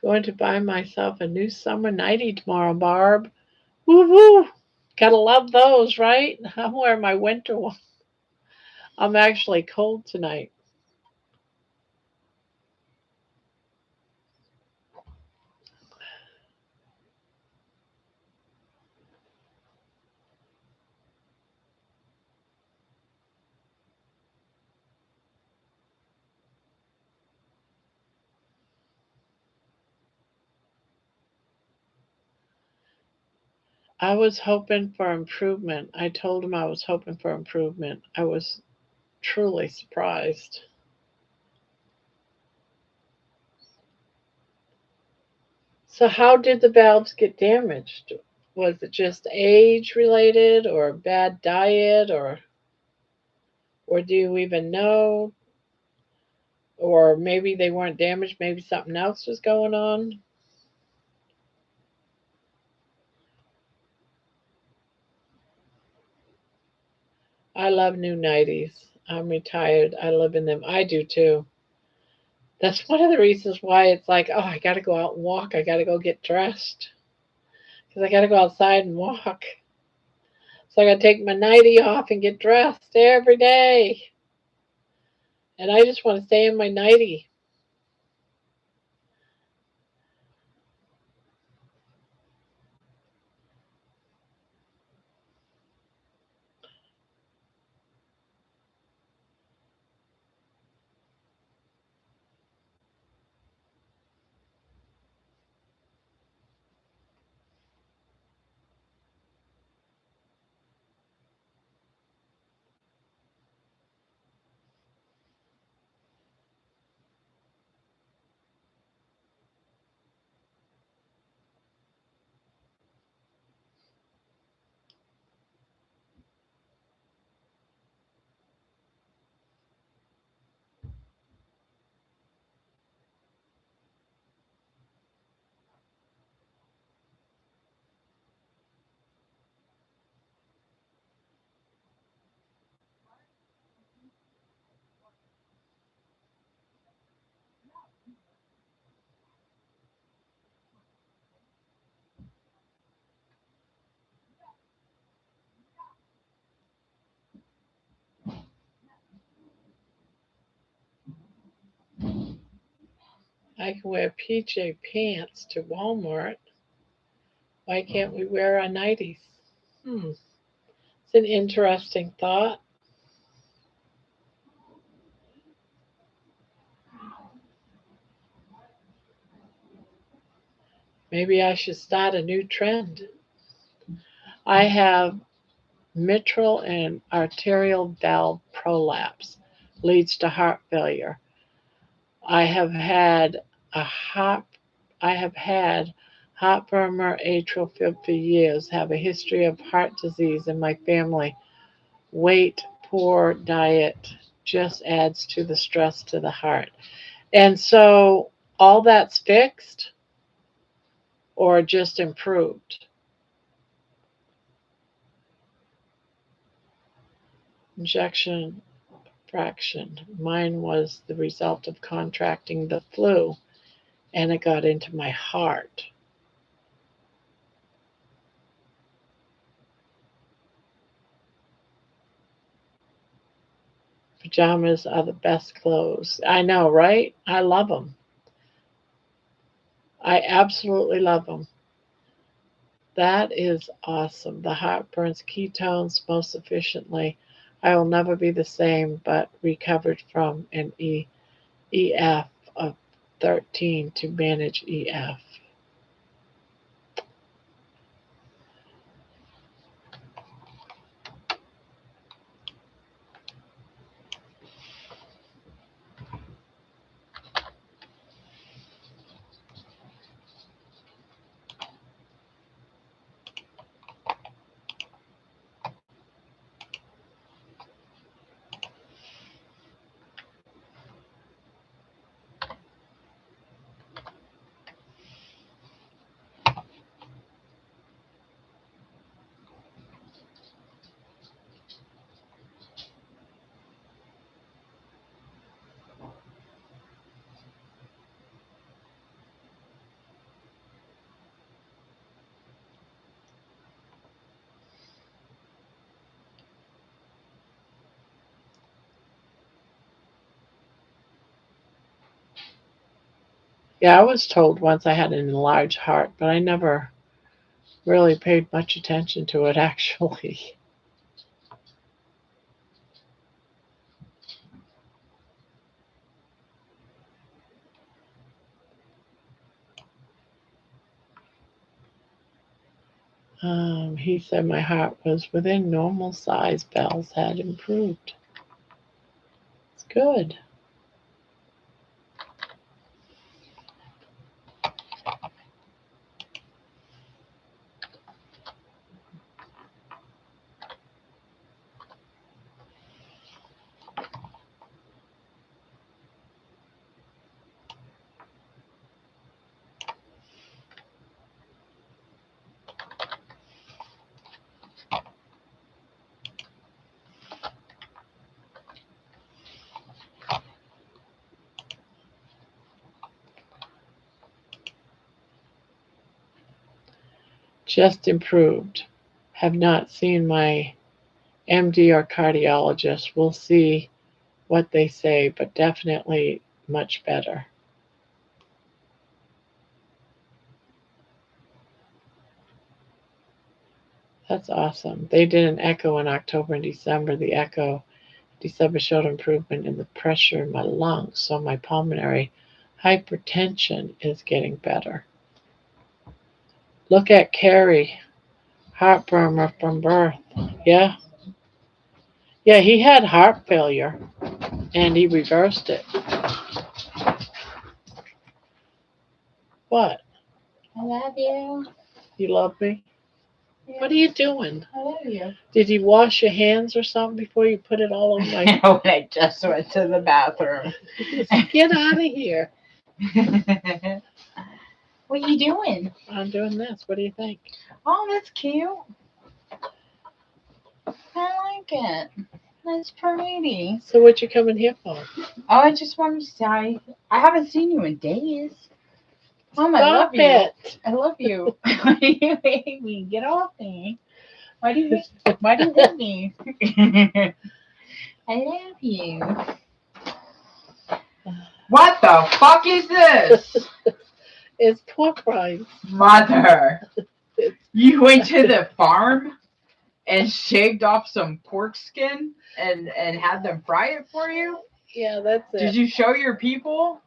Going to buy myself a new summer nightie tomorrow, Barb. Woo woo! Gotta love those, right? I'm wearing my winter one. I'm actually cold tonight. I was hoping for improvement. I told him I was hoping for improvement. I was truly surprised. So, how did the valves get damaged? Was it just age related or bad diet or do you even know? Or maybe they weren't damaged, maybe something else was going on. I love new 90s. I'm retired. I live in them. I do too. That's one of the reasons why it's like, oh, I got to go out and walk. I got to go get dressed because I got to go outside and walk. So I got to take my nightie off and get dressed every day. And I just want to stay in my nightie. I can wear PJ pants to Walmart. Why can't we wear our nighties? It's an interesting thought. Maybe I should start a new trend. I have mitral and arterial valve prolapse, leads to heart failure. I have had a heart I have had heartburn or atrial fib for years, have a history of heart disease in my family. Weight, poor diet just adds to the stress to the heart. And so all that's fixed or just improved. Injection fraction. Mine was the result of contracting the flu and it got into my heart. Pajamas are the best clothes. I know, right? I love them. I absolutely love them. That is awesome. The heart burns ketones most efficiently. I will never be the same, but recovered from an EF of 13 to manage EF. Yeah, I was told once I had an enlarged heart, but I never really paid much attention to it actually. He said my heart was within normal size. Bells had improved. It's good. Just improved. Have not seen my MD or cardiologist. We'll see what they say, but definitely much better. That's awesome. They did an echo in October and December. The echo December showed improvement in the pressure in my lungs, so my pulmonary hypertension is getting better. Look at Carrie, heartburn from birth. Yeah, yeah, he had heart failure and he reversed it. What? I love you. You love me? Yeah. What are you doing? I love you. Did you wash your hands or something before you put it all over my... When I just went to the bathroom. Get out of here. What are you doing? I'm doing this. What do you think? Oh, that's cute. I like it. That's pretty. So what you coming here for? Oh, I just wanted to say I haven't seen you in days. Mom, I love Stop you. it. I love you. Why do you hate me? Get off me. Why do you hate me? I love you. What the fuck is this? It's pork rinds. Mother. You went to the farm and shaved off some pork skin and had them fry it for you? Yeah, that's it. Did you show your people?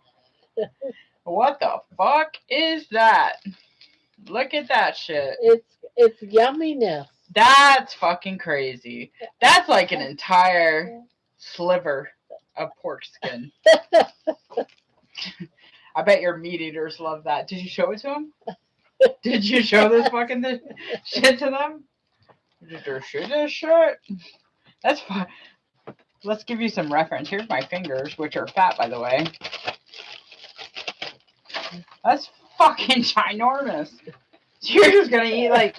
What the fuck is that? Look at that shit. It's yumminess. That's fucking crazy. That's like an entire sliver of pork skin. I bet your meat eaters love that. Did you show it to them? Did you show this fucking shit to them? Did you show this shit? That's fine. Let's give you some reference. Here's my fingers, which are fat, by the way. That's fucking ginormous. You're just gonna eat like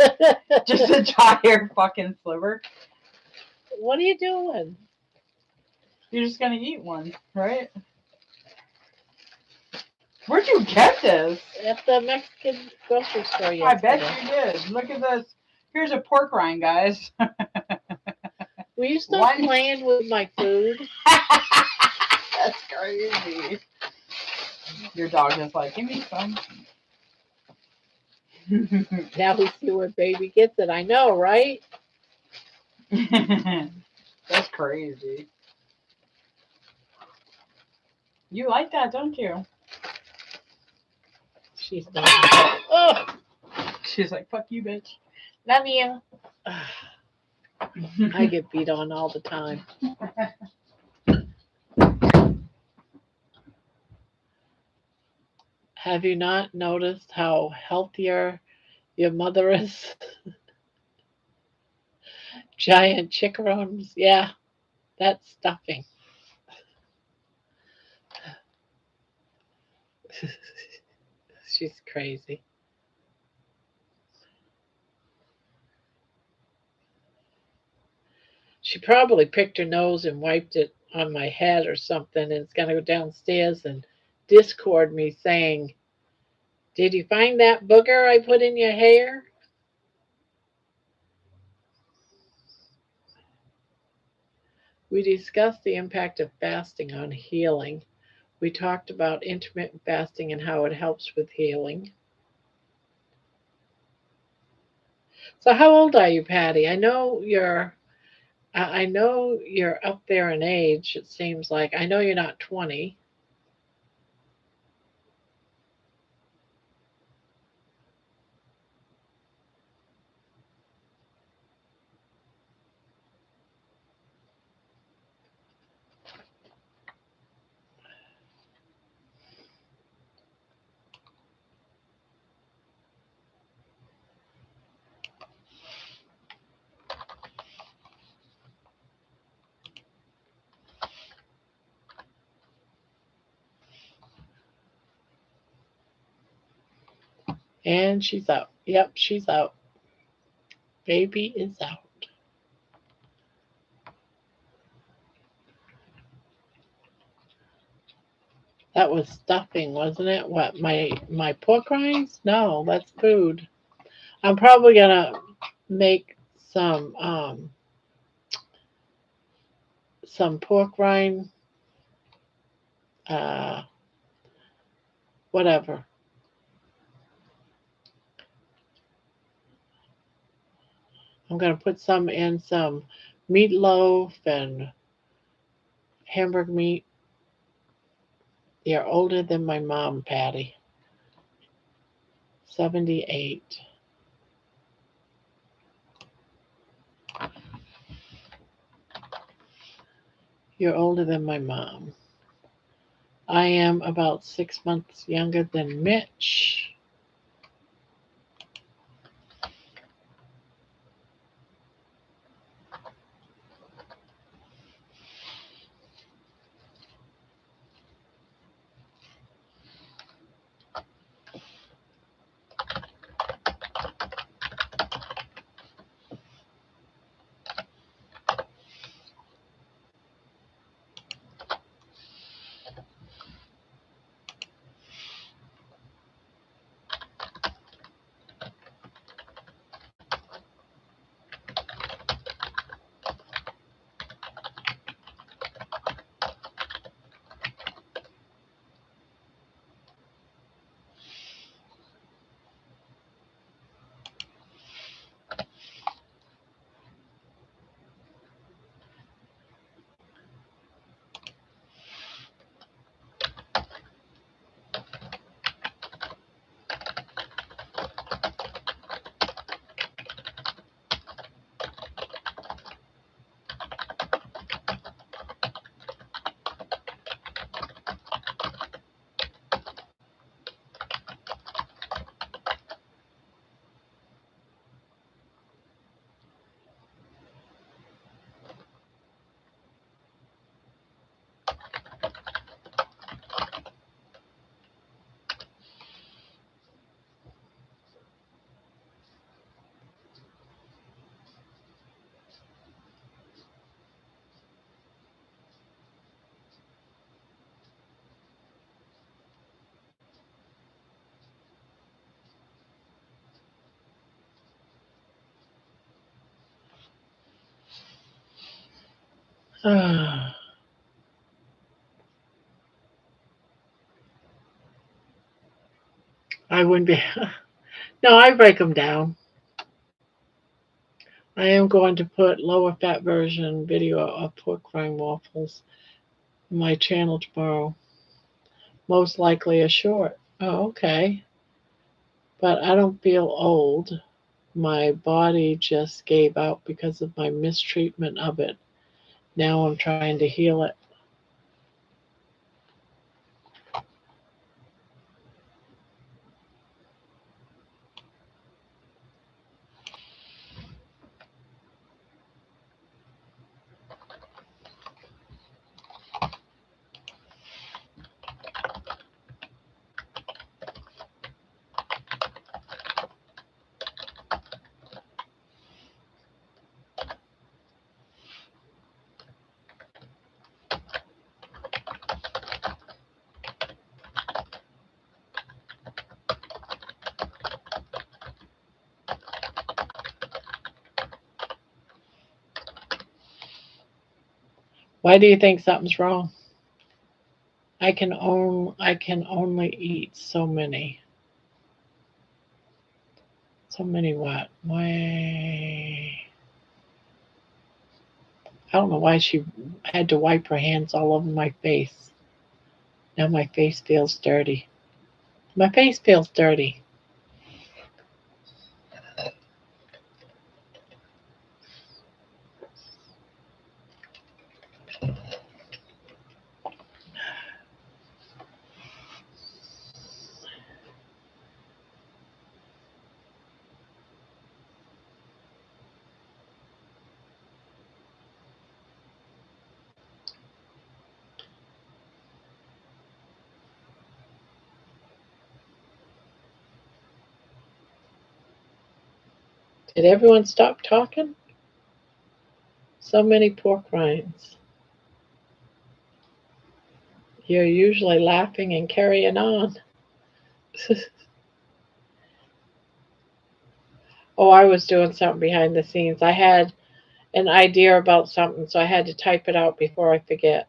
just an entire fucking sliver. What are you doing? You're just gonna eat one, right? Where'd you get this? At the Mexican grocery store yesterday. I bet you did. Look at this. Here's a pork rind, guys. Will you stop One- playing with my food? That's crazy. Your dog is like, give me some. Now we see where baby gets it. I know, right? That's crazy. You like that, don't you? She's not. Oh! She's like, fuck you, bitch. Love you. I get beat on all the time. Have you not noticed how healthier your mother is? Giant chickaroons. Yeah, that's stuffing. She's crazy. She probably picked her nose and wiped it on my head or something, and it's going to go downstairs and Discord me saying, "Did you find that booger I put in your hair?" We discussed the impact of fasting on healing. We talked about intermittent fasting and how it helps with healing. So how old are you, Patty? I know you're up there in age, it seems like. I know you're not 20. And she's out. Yep, she's out. Baby is out. That was stuffing, wasn't it? What, my pork rinds? No, that's food. I'm probably gonna make some pork rind, uh, whatever. I'm gonna put some in some meatloaf and hamburger meat. You're older than my mom, Patty. 78. You're older than my mom. I am about 6 months younger than Mitch. I wouldn't be. No, I break them down. I am going to put lower fat version video of pork rind waffles on my channel tomorrow. Most likely a short. Oh, okay. But I don't feel old. My body just gave out because of my mistreatment of it. Now I'm trying to heal it. Why do you think something's wrong? I can only eat so many. So many what? Why? I don't know why she had to wipe her hands all over my face. Now my face feels dirty. My face feels dirty. Did everyone stop talking? So many pork rinds. You're usually laughing and carrying on. Oh, I was doing something behind the scenes. I had an idea about something, so I had to type it out before I forget.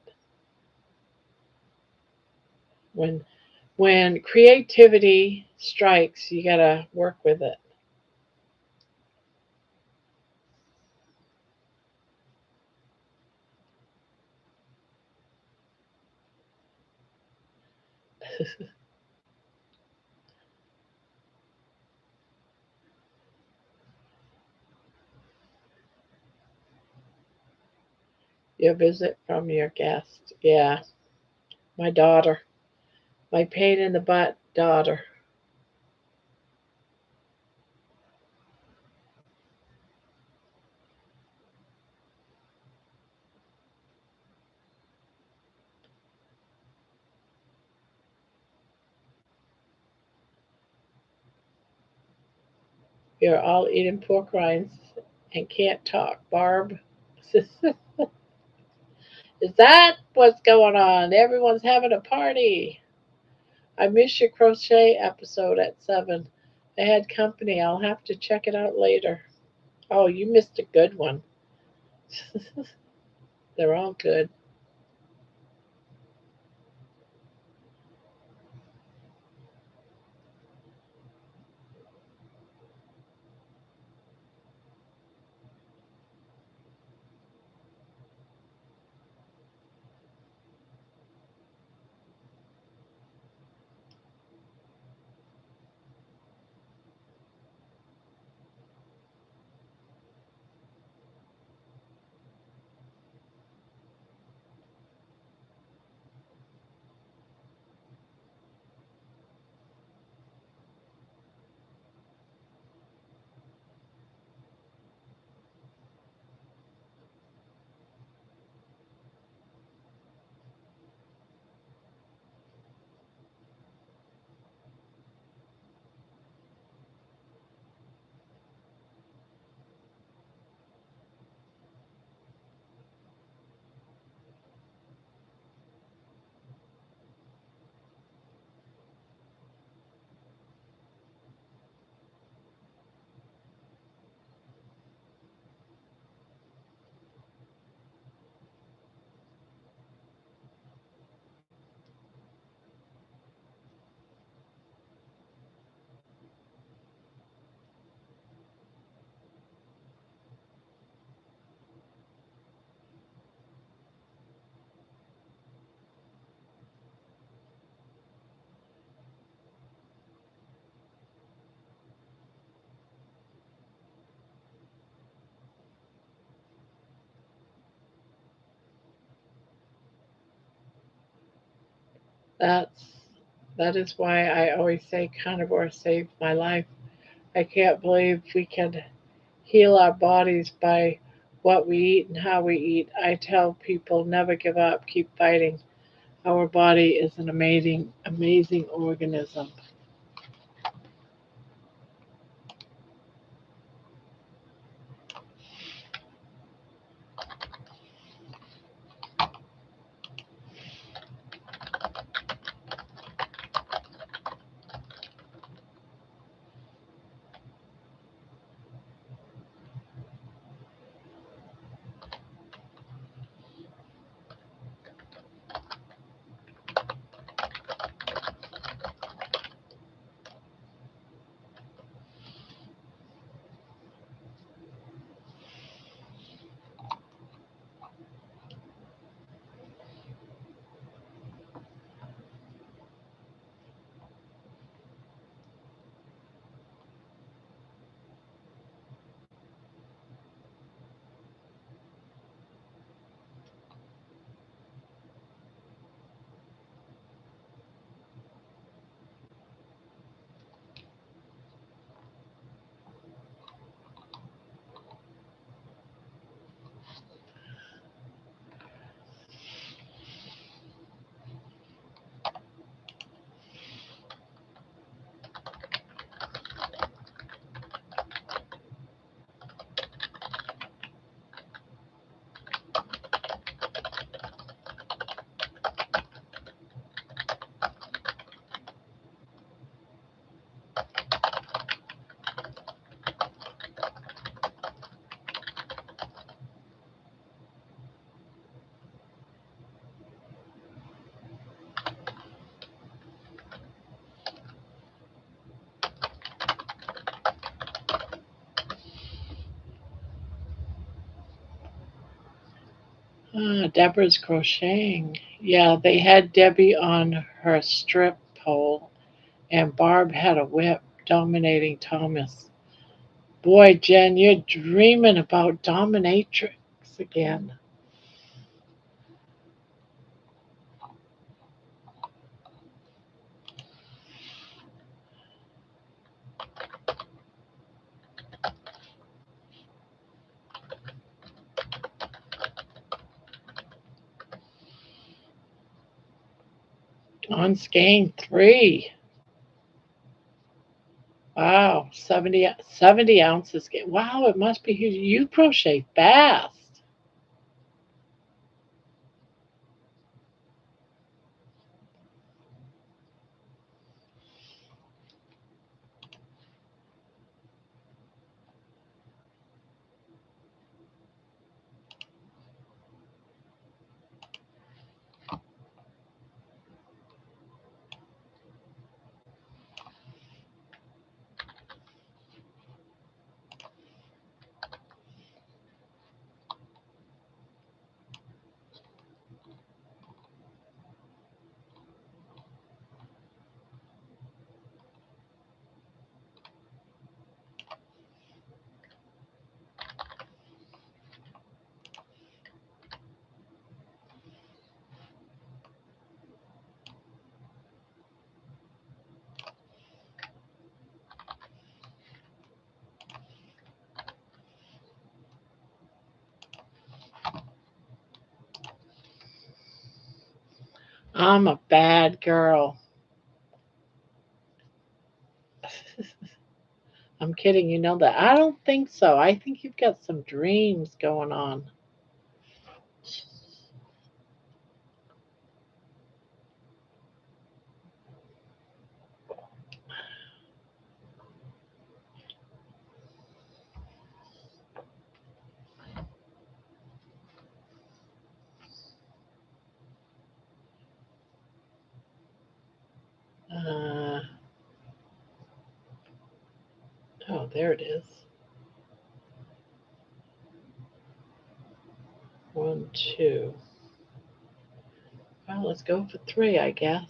When when creativity strikes, you gotta work with it. Your visit from your guest. Yeah, my daughter. My pain in the butt daughter. You're all eating pork rinds and can't talk, Barb. Is that what's going on? Everyone's having a party. I missed your crochet episode at 7. I had company. I'll have to check it out later. Oh, you missed a good one. They're all good. That's that is why I always say carnivore saved my life. I can't believe we can heal our bodies by what we eat and how we eat. I tell people never give up, keep fighting. Our body is an amazing, amazing organism. Deborah's crocheting. Yeah, they had Debbie on her strip pole, and Barb had a whip dominating Thomas. Boy, Jen, you're dreaming about dominatrix again. On skein 3. Wow, 70 ounces. Wow, it must be huge. You crochet fast. I'm a bad girl. I'm kidding, you know that. I don't think so. I think you've got some dreams going on. Uh, oh, there it is. 1, 2. Well, let's go for 3, I guess.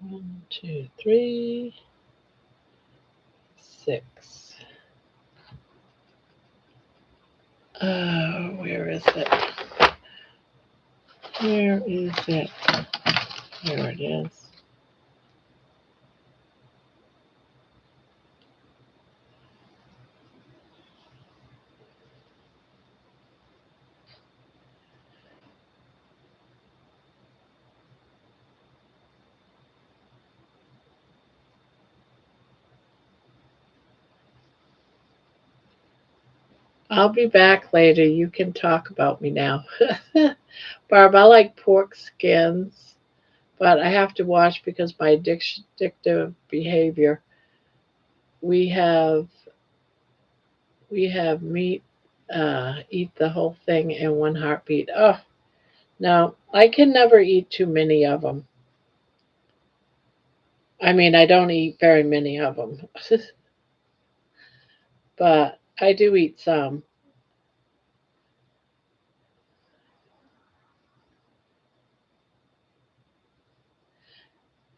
One, 2, 3, 6. Where is it? Where is it? There it is. I'll be back later. You can talk about me now. Barb, I like pork skins, but I have to watch because my addictive behavior. We have meat, eat the whole thing in one heartbeat. Oh no, I can never eat too many of them. I mean, I don't eat very many of them, but I do eat some.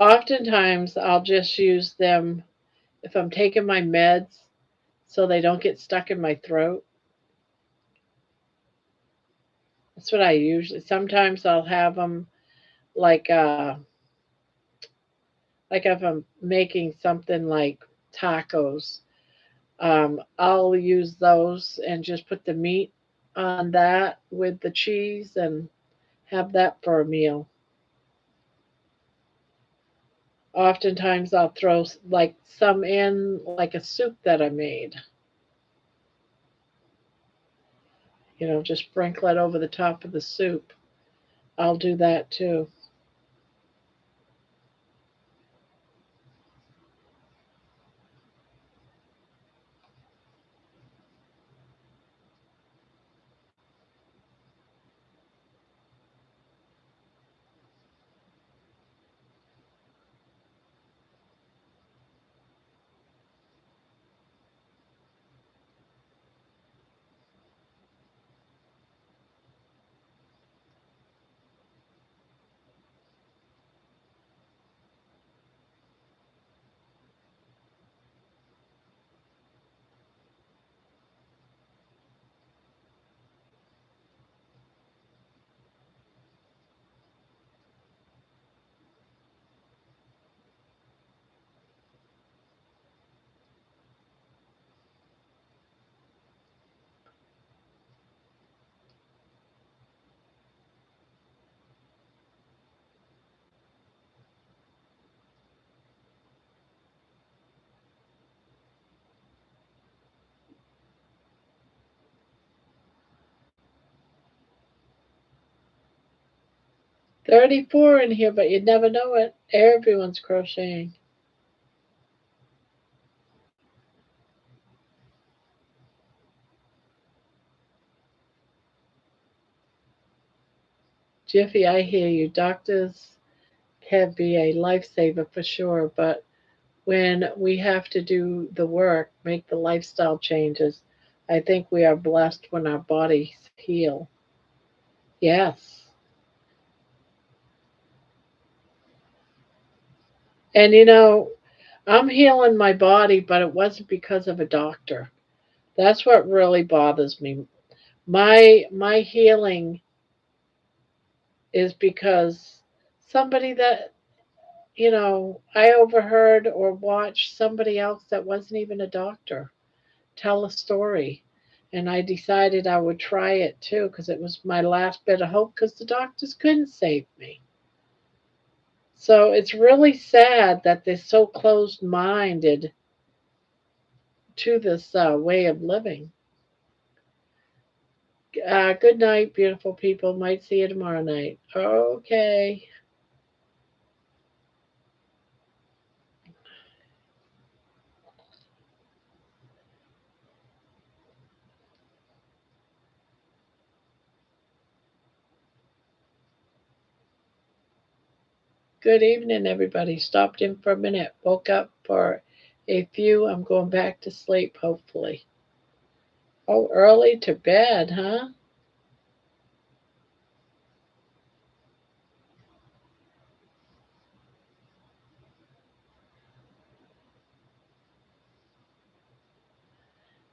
Oftentimes, I'll just use them if I'm taking my meds so they don't get stuck in my throat. That's what I usually. Sometimes I'll have them like like if I'm making something like tacos. I'll use those and just put the meat on that with the cheese and have that for a meal. Oftentimes I'll throw like some in like a soup that I made. Just sprinkle it over the top of the soup. I'll do that too. 34 in here, but you'd never know it. Everyone's crocheting. Jiffy, I hear you. Doctors can be a lifesaver for sure, but when we have to do the work, make the lifestyle changes, I think we are blessed when our bodies heal. Yes. And I'm healing my body, but it wasn't because of a doctor. That's what really bothers me. My healing is because somebody that I overheard or watched somebody else that wasn't even a doctor tell a story. And I decided I would try it too because it was my last bit of hope because the doctors couldn't save me. So it's really sad that they're so closed minded to this way of living. Good night, beautiful people. Might see you tomorrow night. Okay. Good evening, everybody. Stopped in for a minute. Woke up for a few. I'm going back to sleep, hopefully. Oh, early to bed, huh?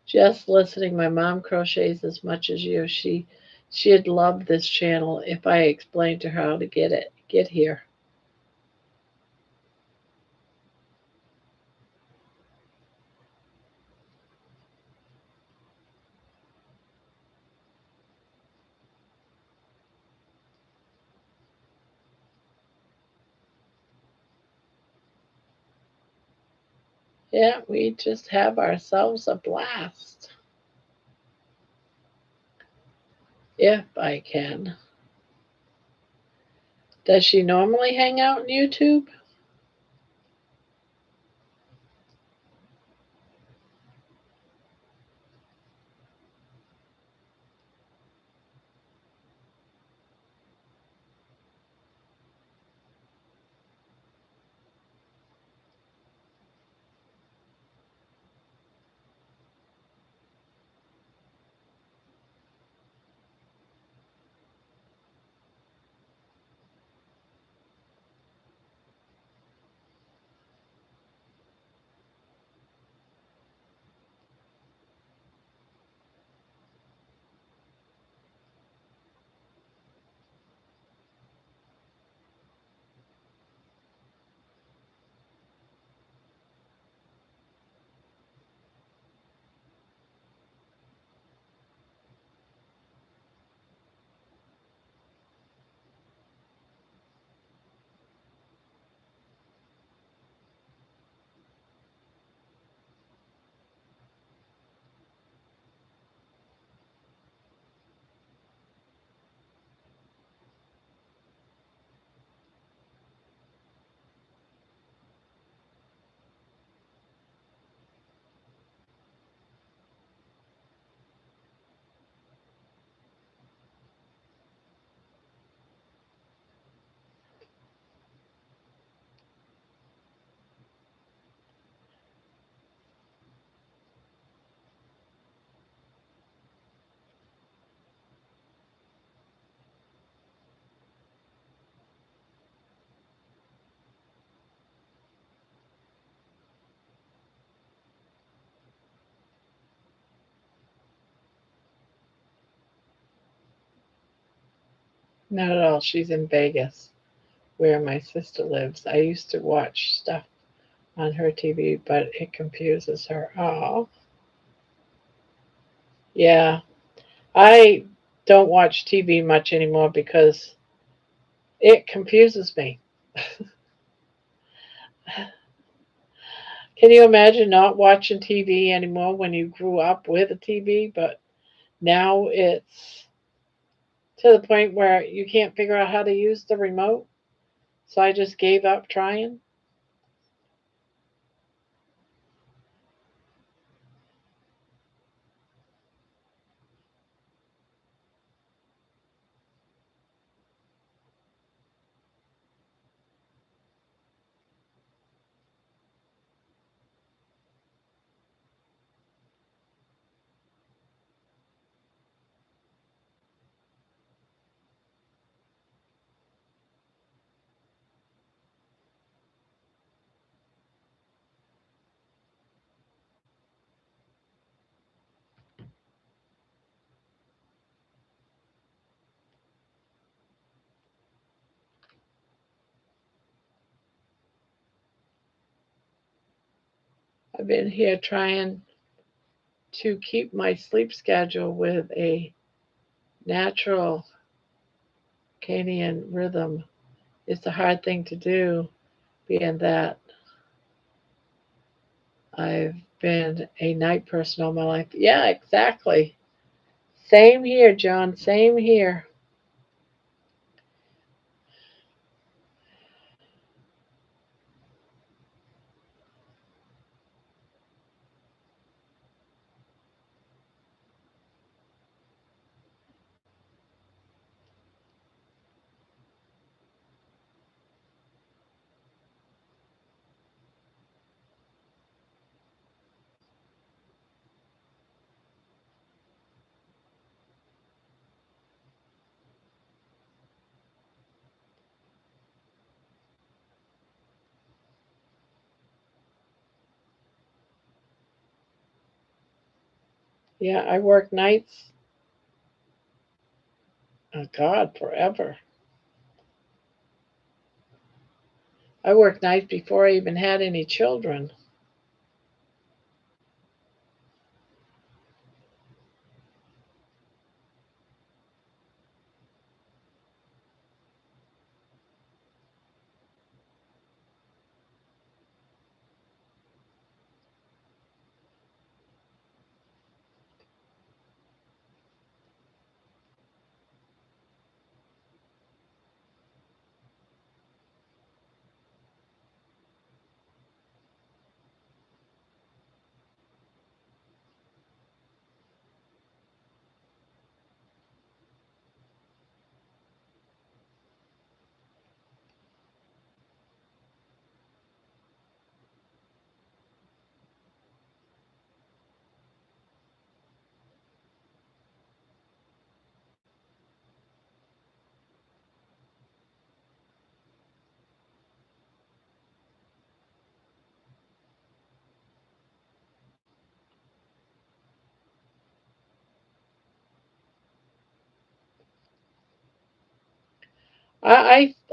Just listening. My mom crochets as much as you. She'd love this channel if I explained to her how to get here. Yeah, we just have ourselves a blast. If I can. Does she normally hang out on YouTube? Not at all. She's in Vegas, where my sister lives. I used to watch stuff on her TV, but it confuses her. Oh, yeah. I don't watch TV much anymore because it confuses me. Can you imagine not watching TV anymore when you grew up with a TV, but now it's to the point where you can't figure out how to use the remote? So I just gave up trying. I've been here trying to keep my sleep schedule with a natural circadian rhythm. It's a hard thing to do, being that I've been a night person all my life. Yeah, exactly. Same here, John. Same here. Yeah, I work nights. Oh, God, forever. I worked nights before I even had any children.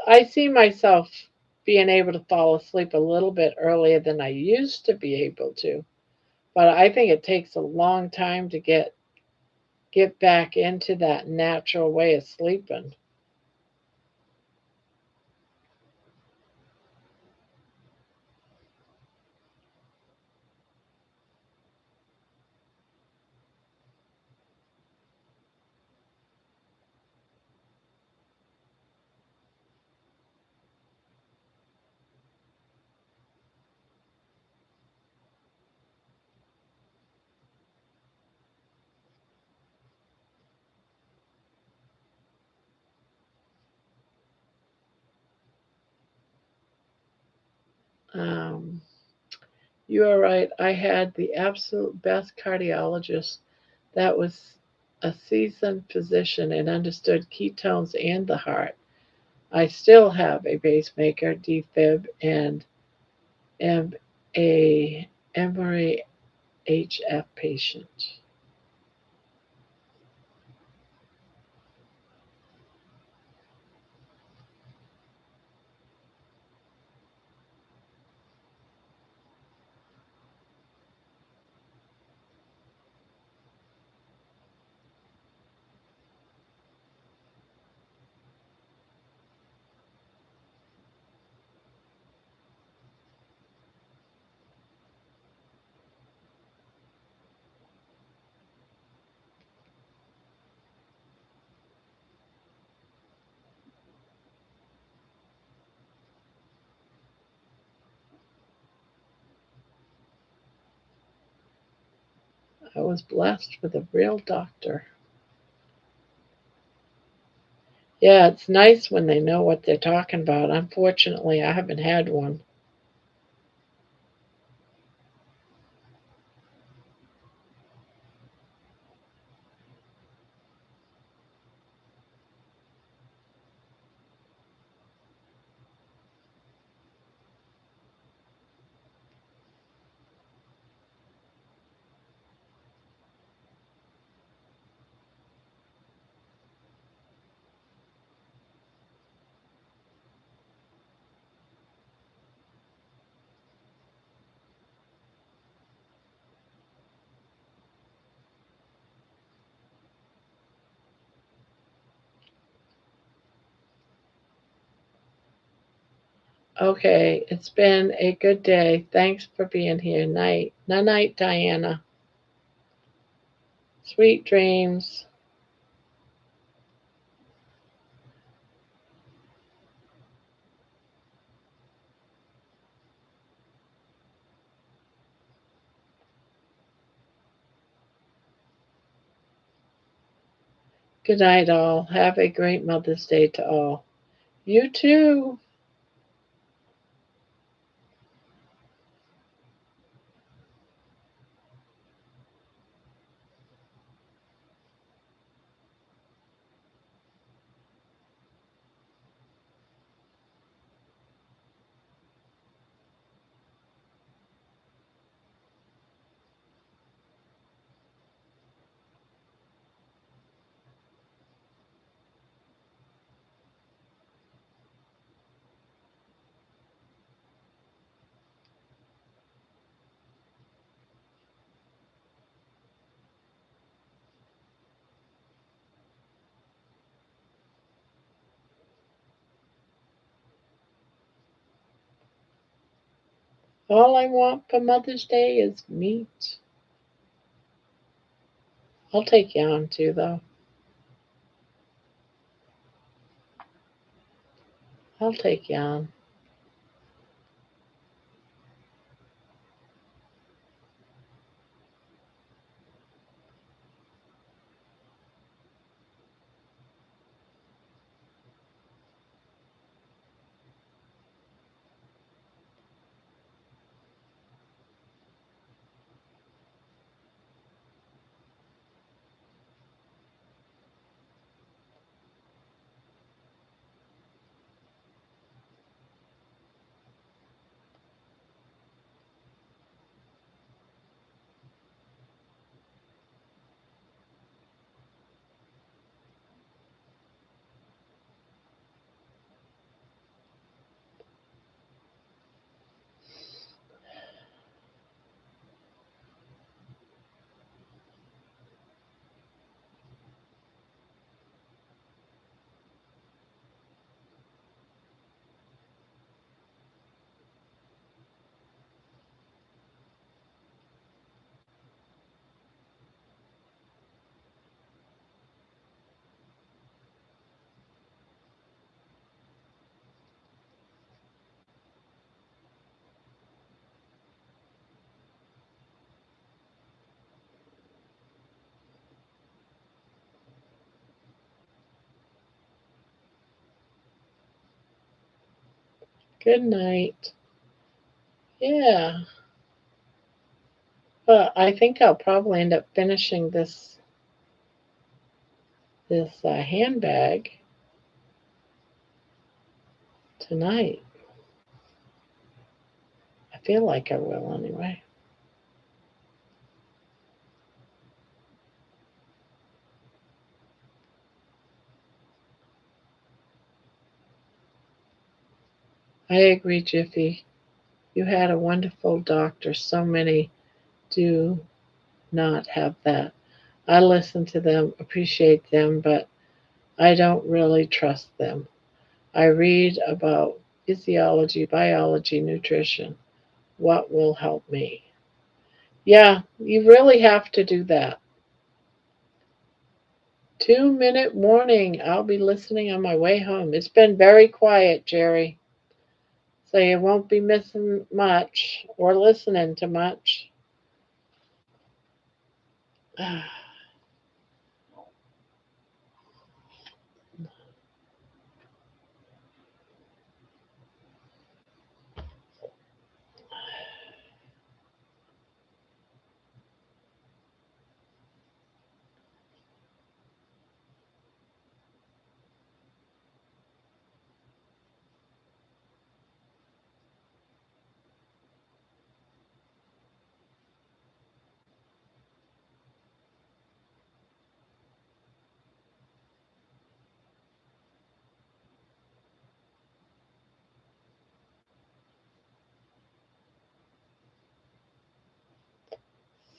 I see myself being able to fall asleep a little bit earlier than I used to be able to, but I think it takes a long time to get back into that natural way of sleeping. Um, you are right. I had the absolute best cardiologist that was a seasoned physician and understood ketones and the heart. I still have a pacemaker, defib, and am a Emory HF patient. I was blessed with a real doctor. Yeah, it's nice when they know what they're talking about. Unfortunately, I haven't had one. Okay, it's been a good day. Thanks for being here. Night. Night, night, Diana. Sweet dreams. Good night, all. Have a great Mother's Day to all. You too. All I want for Mother's Day is meat. I'll take you on too, though. I'll take you on. Good night. Yeah. But I think I'll probably end up finishing this handbag tonight. I feel like I will anyway. I agree, Jiffy. You had a wonderful doctor. So many do not have that. I listen to them, appreciate them, but I don't really trust them. I read about physiology, biology, nutrition. What will help me? Yeah, you really have to do that. 2-minute warning. I'll be listening on my way home. It's been very quiet, Jerry, so you won't be missing much or listening to much.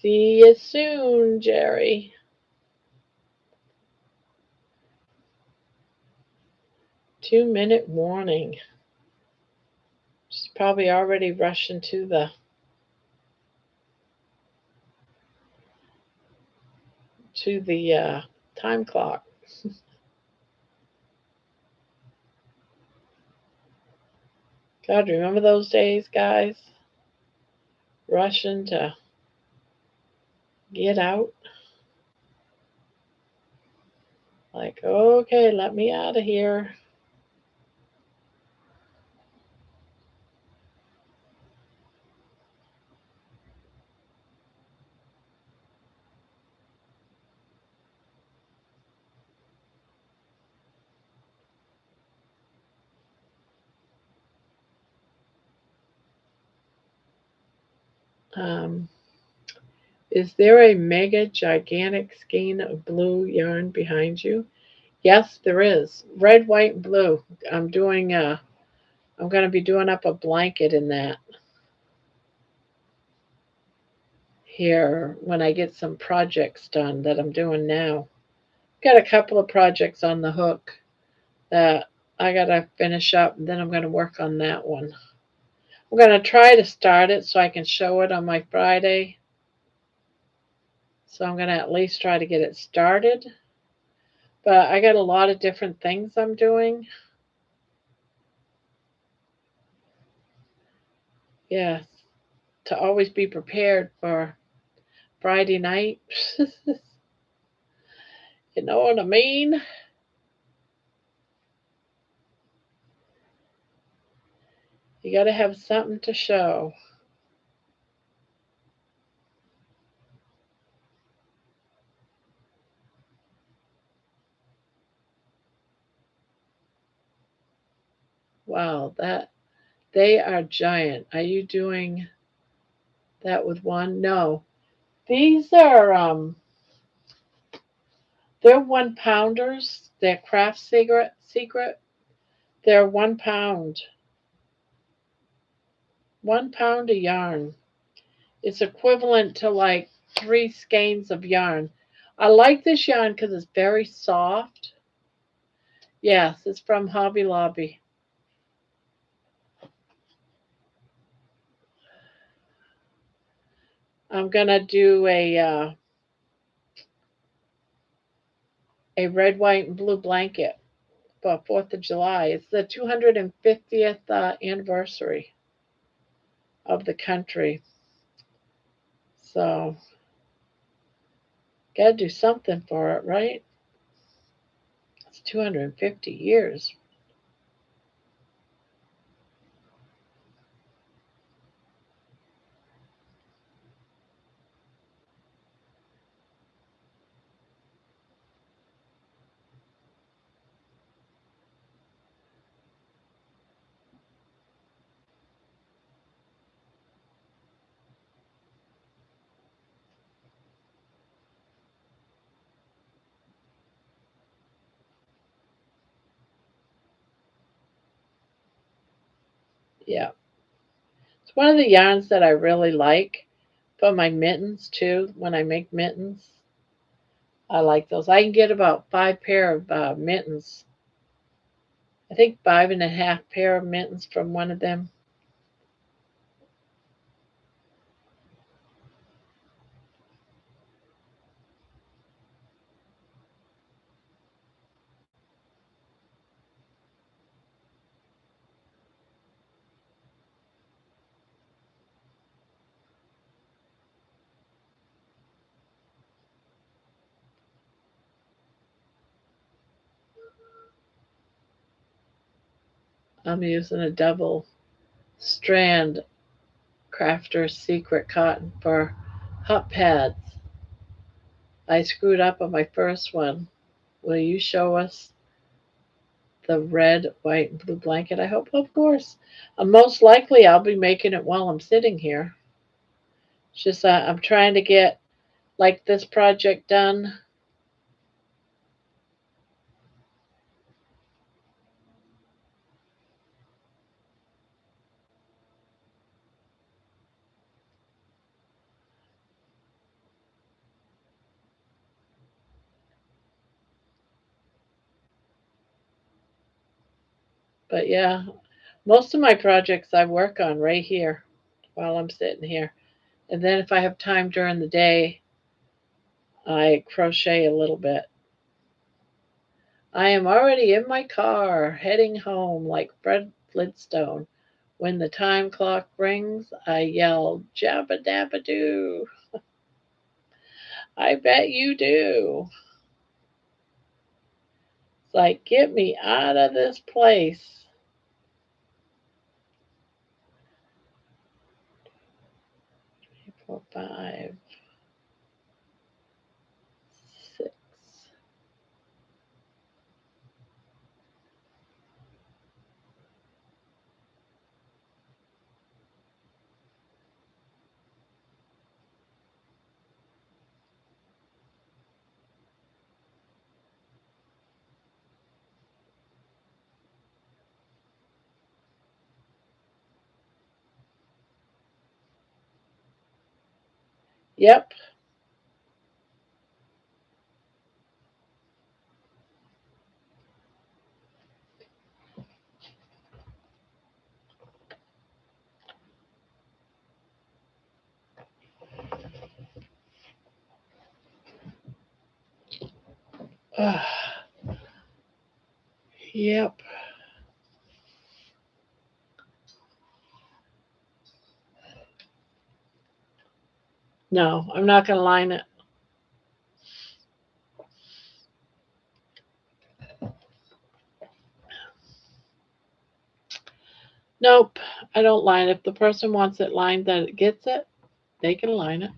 See you soon, Jerry. 2-minute warning. She's probably already rushing to the time clock. God, remember those days, guys? Rushing to get out. Like, okay, let me out of here. Um, is there a mega gigantic skein of blue yarn behind you? Yes, there is. Red, white, and blue. I'm doing I'm going to be doing up a blanket in that here when I get some projects done that I'm doing now. Got a couple of projects on the hook that I got to finish up, and then I'm going to work on that one. I'm going to try to start it so I can show it on my Friday. So I'm going to at least try to get it started. But I got a lot of different things I'm doing. Yes, to always be prepared for Friday night. You know what I mean? You got to have something to show. Wow, that they are giant. Are you doing that with one? No. These are they're 1 pounders. They're craft secret. They're 1 pound. 1 pound of yarn. It's equivalent to like 3 skeins of yarn. I like this yarn because it's very soft. Yes, it's from Hobby Lobby. I'm gonna do a red, white, and blue blanket for 4th of July. It's the 250th anniversary of the country. So, gotta do something for it, right? It's 250 years. Yeah. It's one of the yarns that I really like for my mittens, too. When I make mittens, I like those. I can get about 5 pair of mittens. I think 5.5 pair of mittens from one of them. I'm using a double strand Crafter's Secret cotton for hot pads. I screwed up on my first one. Will you show us the red, white, and blue blanket? I hope, of course. Most likely, I'll be making it while I'm sitting here. It's just I'm trying to get like this project done. But yeah, most of my projects I work on right here while I'm sitting here. And then if I have time during the day, I crochet a little bit. I am already in my car, heading home like Fred Flintstone. When the time clock rings, I yell, Jabba Dabba Doo. I bet you do. It's like, get me out of this place. 4, 5, 6. Yep. Yep. No, I'm not going to line it. Nope, I don't line. If the person wants it lined that it gets it, they can line it.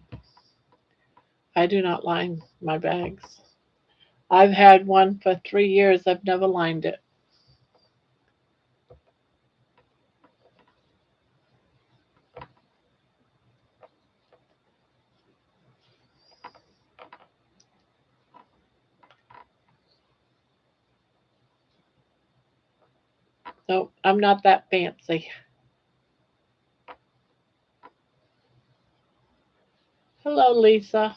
I do not line my bags. I've had one for 3 years. I've never lined it. Nope, I'm not that fancy. Hello, Lisa.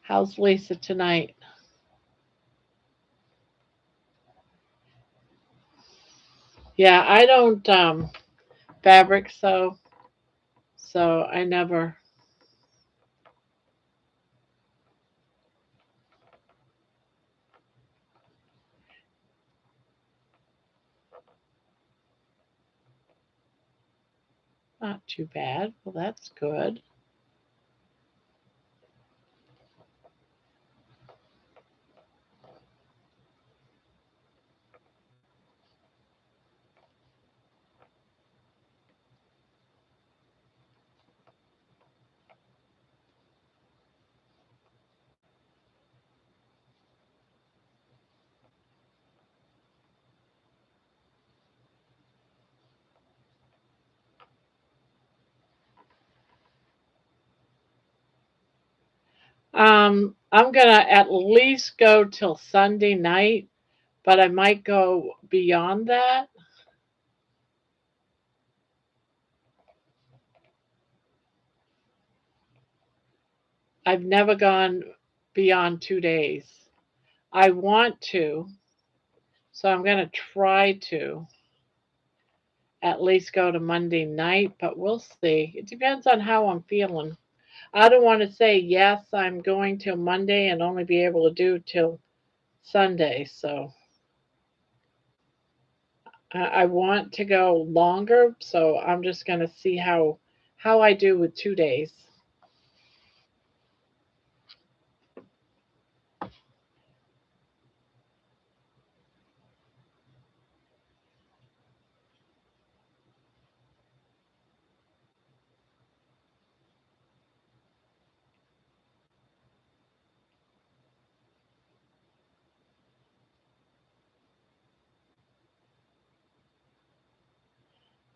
How's Lisa tonight? Yeah, I don't fabric so I never. Not too bad. Well, that's good. I'm gonna at least go till Sunday night, but I might go beyond that. I've never gone beyond 2 days. I want to, so I'm gonna try to at least go to Monday night, but we'll see. It depends on how I'm feeling. I don't want to say yes, I'm going till Monday and only be able to do till Sunday. So I want to go longer. So I'm just going to see how how I do with 2 days.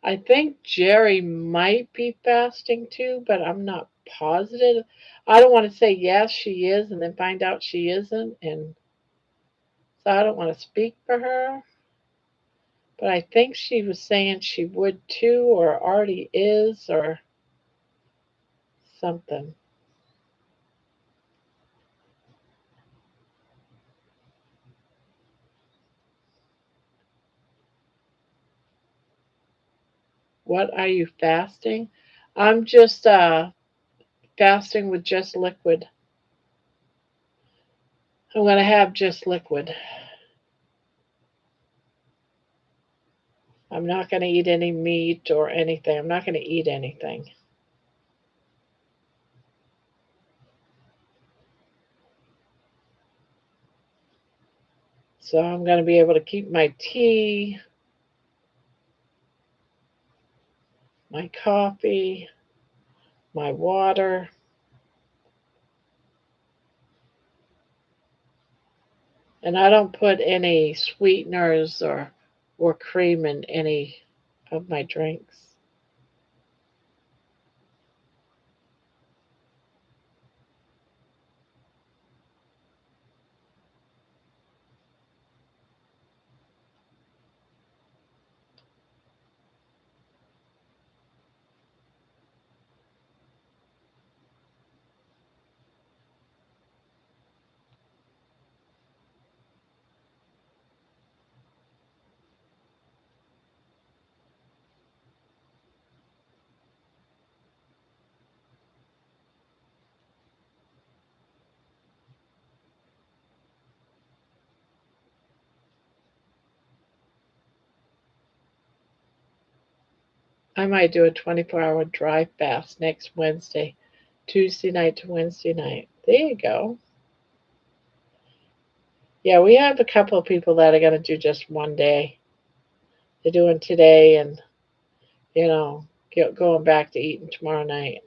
I think Jerry might be fasting too, but I'm not positive. I don't want to say yes, she is, and then find out she isn't, and so I don't want to speak for her. But I think she was saying she would too, or already is, or something. What are you fasting? I'm just fasting with just liquid. I'm going to have just liquid. I'm not going to eat any meat or anything. I'm not going to eat anything. So I'm going to be able to keep my tea, my coffee, my water, and I don't put any sweeteners or cream in any of my drinks. I might do a 24-hour dry fast next Wednesday, Tuesday night to Wednesday night. There you go. Yeah, we have a couple of people that are going to do just one day. They're doing today and, you know, going back to eating tomorrow night.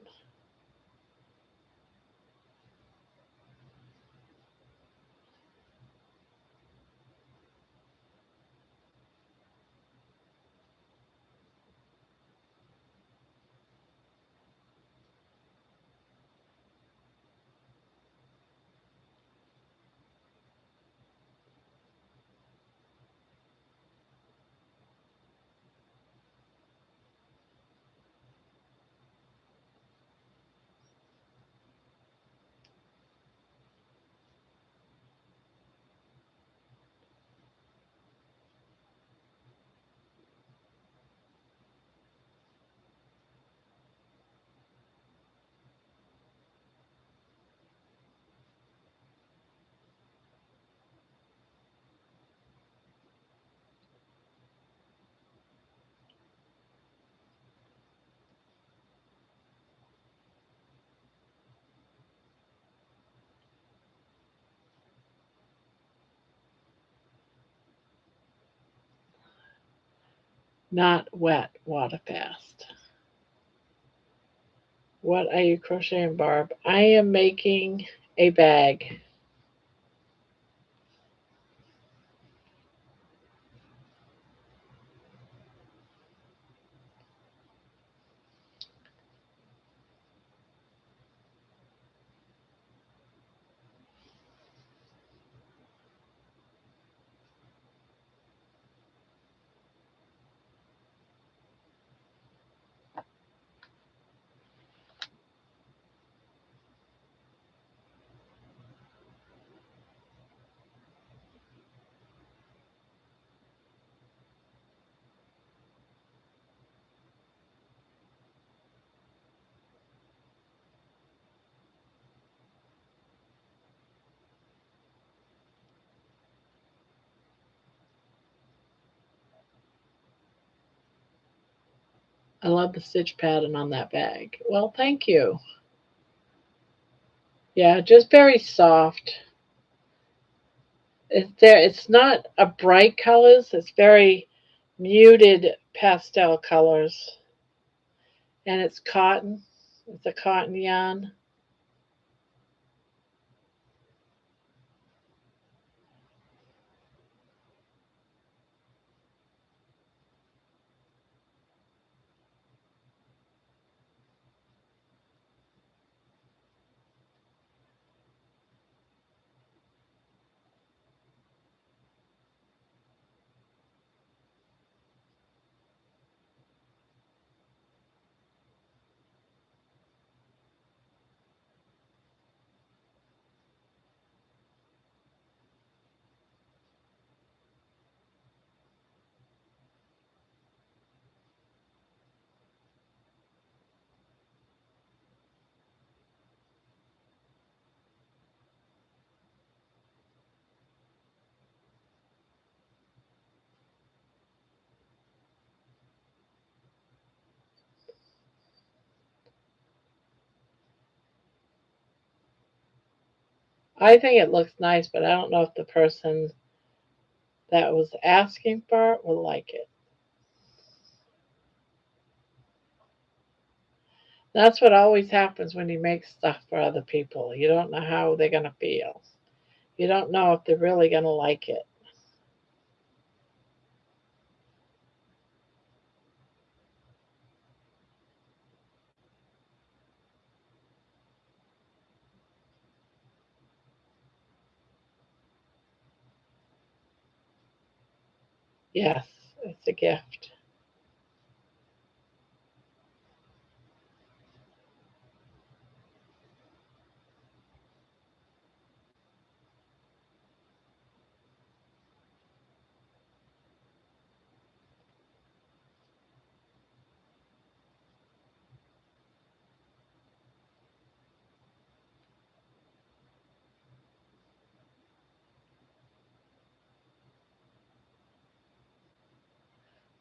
Not wet water fast. What are you crocheting, Barb? I am making a bag. I love the stitch pattern on that bag. Well, thank you. Yeah, just very soft. It's not a bright colors. It's very muted pastel colors, and it's cotton. It's a cotton yarn. I think it looks nice, but I don't know if the person that was asking for it will like it. That's what always happens when you make stuff for other people. You don't know how they're going to feel. You don't know if they're really going to like it. Yes, it's a gift.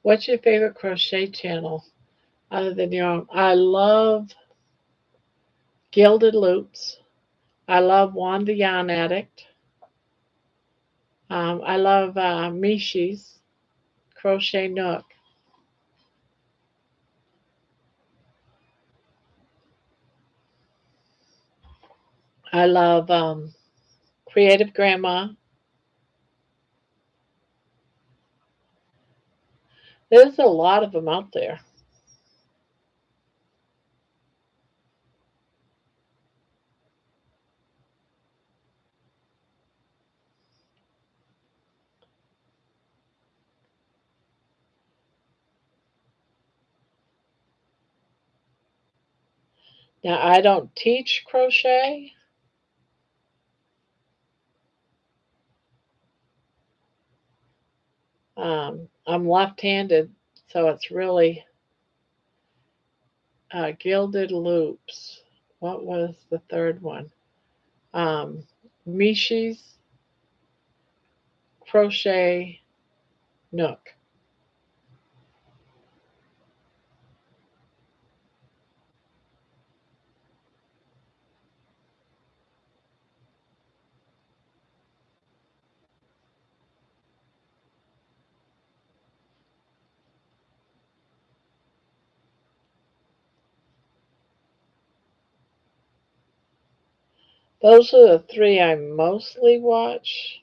What's your favorite crochet channel other than your own? I love Gilded Loops. I love Wanda Yarn Addict. I love Mishi's Crochet Nook. I love Creative Grandma. There's a lot of them out there. Now, I don't teach crochet. I'm left handed, so it's really Gilded Loops. What was the third one? Um, Mishi's Crochet Nook. Those are the three I mostly watch.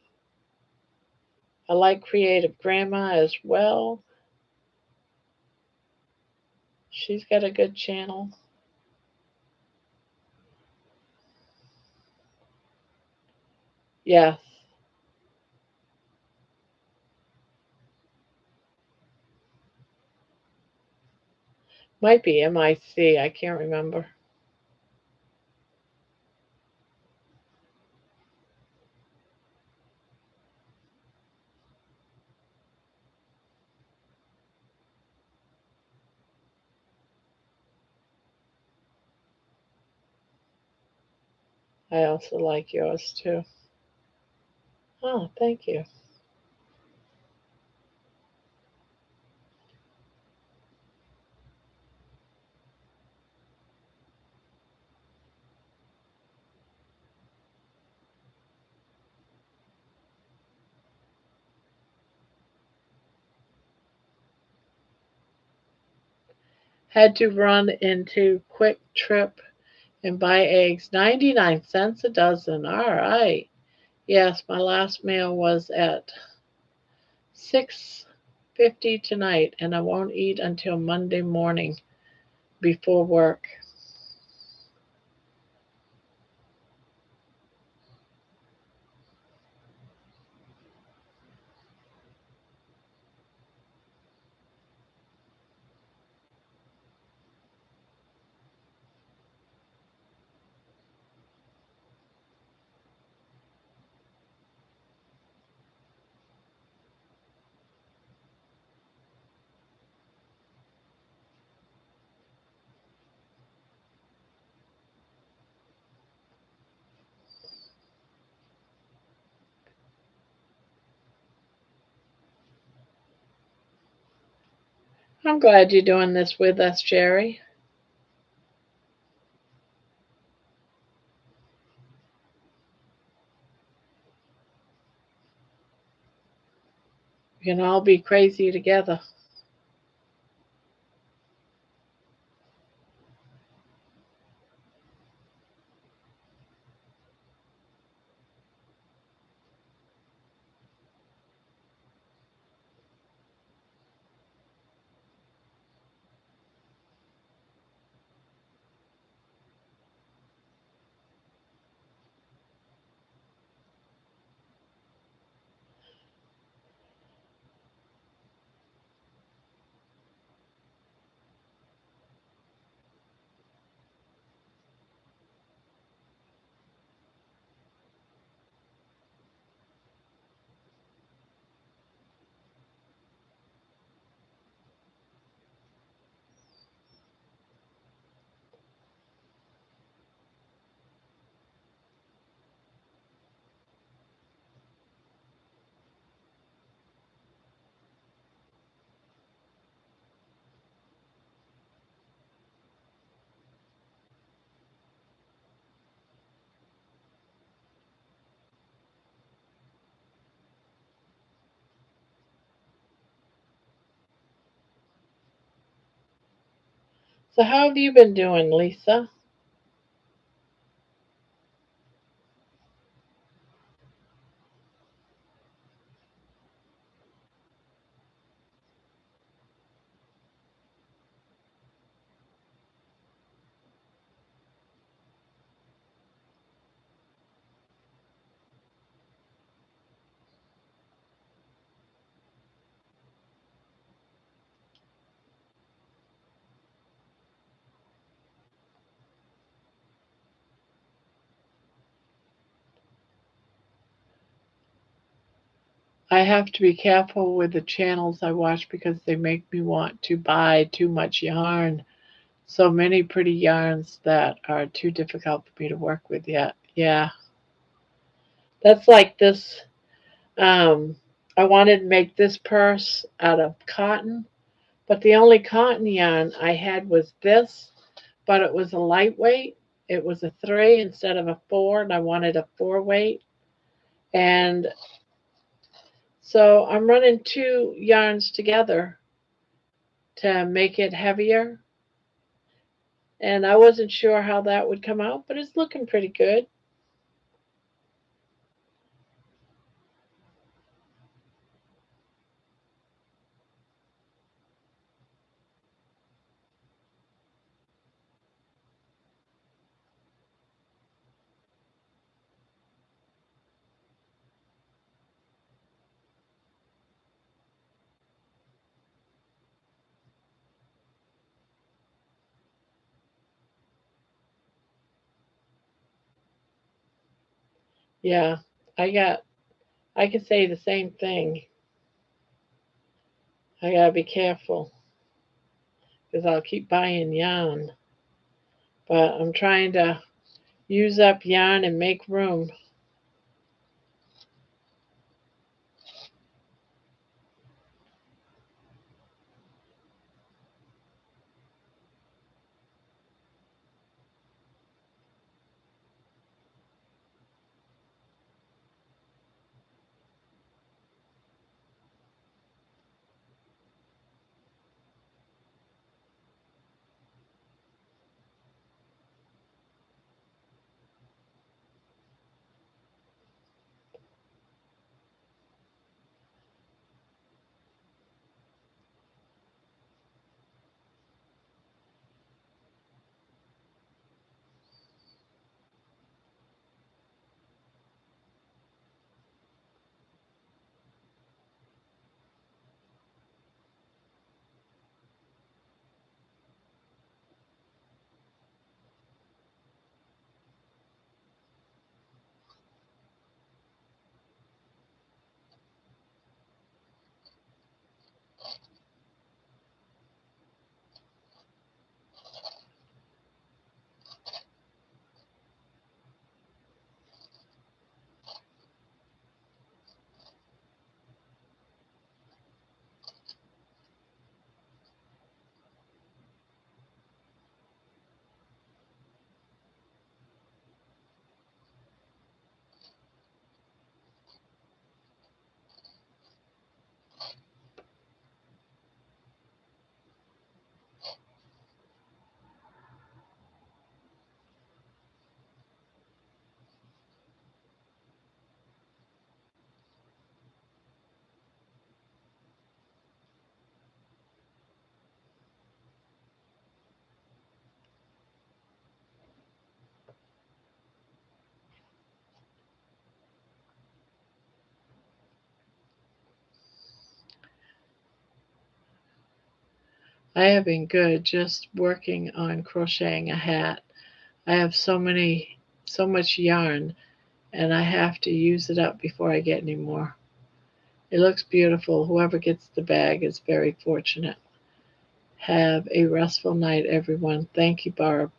I like Creative Grandma as well. She's got a good channel. Yes, might be MIC. I can't remember. I also like yours too. Oh, thank you. Had to run into Quick Trip and buy eggs, 99 cents a dozen. All right. Yes, my last meal was at 6:50 tonight, and I won't eat until Monday morning before work. I'm glad you're doing this with us, Jerry. We can all be crazy together. So, how have you been doing, Lisa? I have to be careful with the channels I watch because they make me want to buy too much yarn. So many pretty yarns that are too difficult for me to work with yet. Yeah, that's like this. Um, I wanted to make this purse out of cotton, but the only cotton yarn I had was this, but it was a lightweight. It was a 3 instead of a 4, and I wanted a 4 weight. And so I'm running two yarns together to make it heavier. And I wasn't sure how that would come out, but it's looking pretty good. Yeah, I got, I can say the same thing. I gotta be careful because I'll keep buying yarn. But I'm trying to use up yarn and make room. I have been good just working on crocheting a hat. I have so much yarn, and I have to use it up before I get any more. It looks beautiful. Whoever gets the bag is very fortunate. Have a restful night, everyone. Thank you, Barb.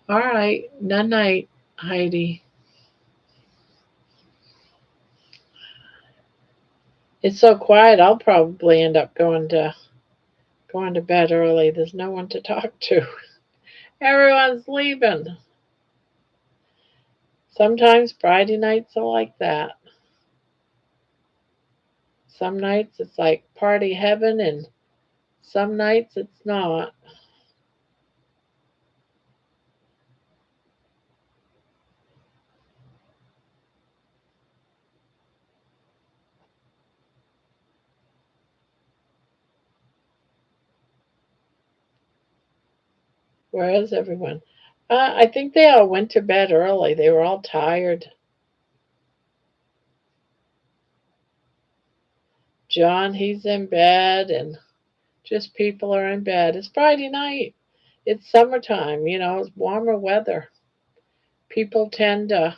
All right. Night night, Heidi. It's so quiet. I'll probably end up going to bed early. There's no one to talk to. Everyone's leaving. Sometimes Friday nights are like that. Some nights it's like party heaven, and some nights it's not. Where is everyone? I think they all went to bed early. They were all tired. John, he's in bed, and just people are in bed. It's Friday night. It's summertime, it's warmer weather. People tend to,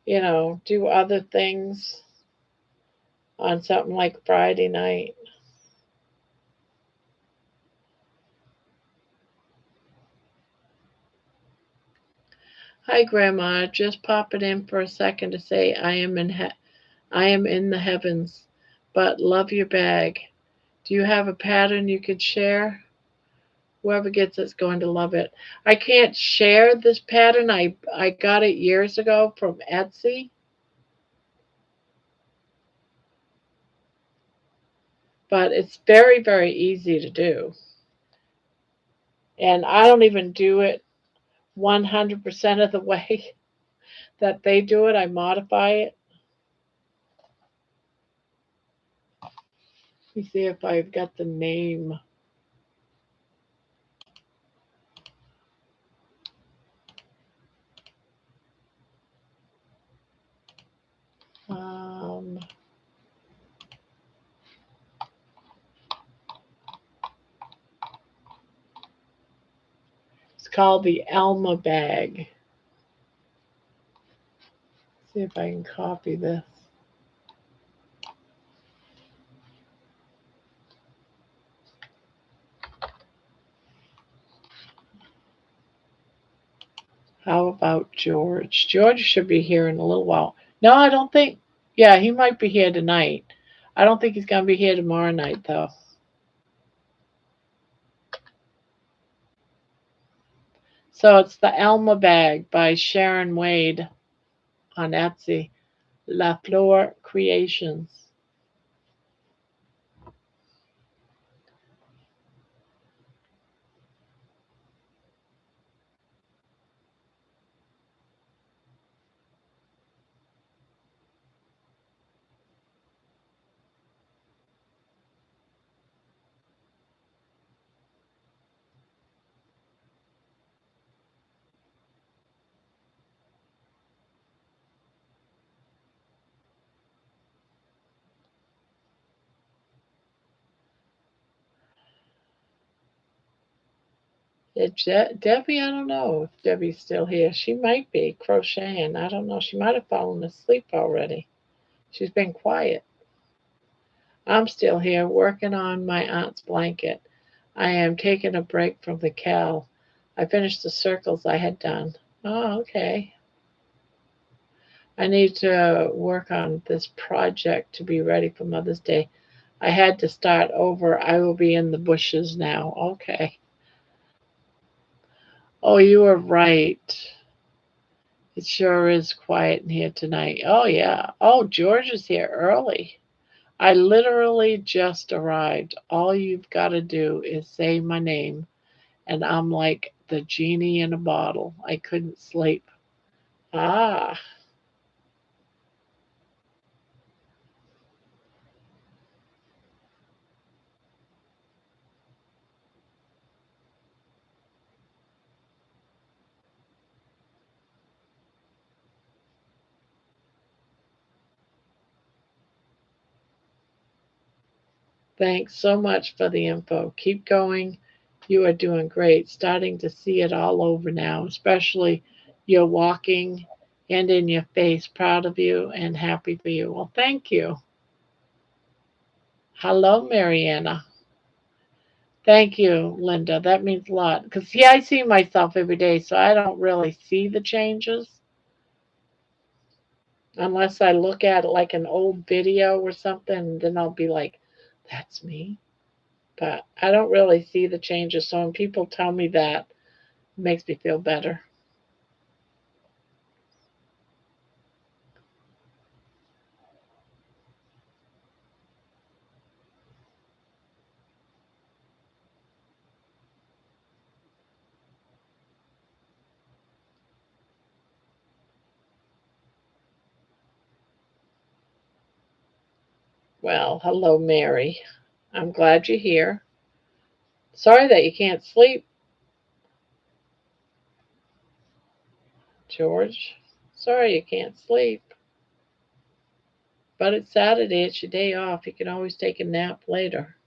do other things on something like Friday night. Hi, Grandma. Just popping in for a second to say I am in the heavens, but love your bag. Do you have a pattern you could share? Whoever gets it's going to love it. I can't share this pattern. I got it years ago from Etsy, but it's very, very easy to do. And I don't even do it 100% of the way that they do it. I modify it. Let me see if I've got the name. Um, it's called the Alma bag. See if I can copy this. How about George? George should be here in a little while. No, I don't think. Yeah, he might be here tonight. I don't think he's going to be here tomorrow night, though. So it's the Alma bag by Sharon Wade on Etsy. La Flor Creations. Debbie, I don't know if Debbie's still here. She might be crocheting. I don't know. She might have fallen asleep already. She's been quiet. I'm still here working on my aunt's blanket. I am taking a break from the cowl. I finished the circles I had done. Oh, okay. I need to work on this project to be ready for Mother's Day. I had to start over. I will be in the bushes now. Okay. Oh, you were right. It sure is quiet in here tonight. Oh, yeah. Oh, George is here early. I literally just arrived. All you've got to do is say my name, and I'm like the genie in a bottle. I couldn't sleep. Ah, thanks so much for the info. Keep going. You are doing great. Starting to see it all over now, especially your walking and in your face. Proud of you and happy for you. Well, thank you. Hello, Mariana. Thank you, Linda. That means a lot. Because, see, I see myself every day, so I don't really see the changes unless I look at like an old video or something. And then I'll be like, that's me. But I don't really see the changes. So when people tell me that, it makes me feel better. Well, hello, Mary. I'm glad you're here. Sorry that you can't sleep, George. Sorry you can't sleep. But it's Saturday, it's your day off. You can always take a nap later.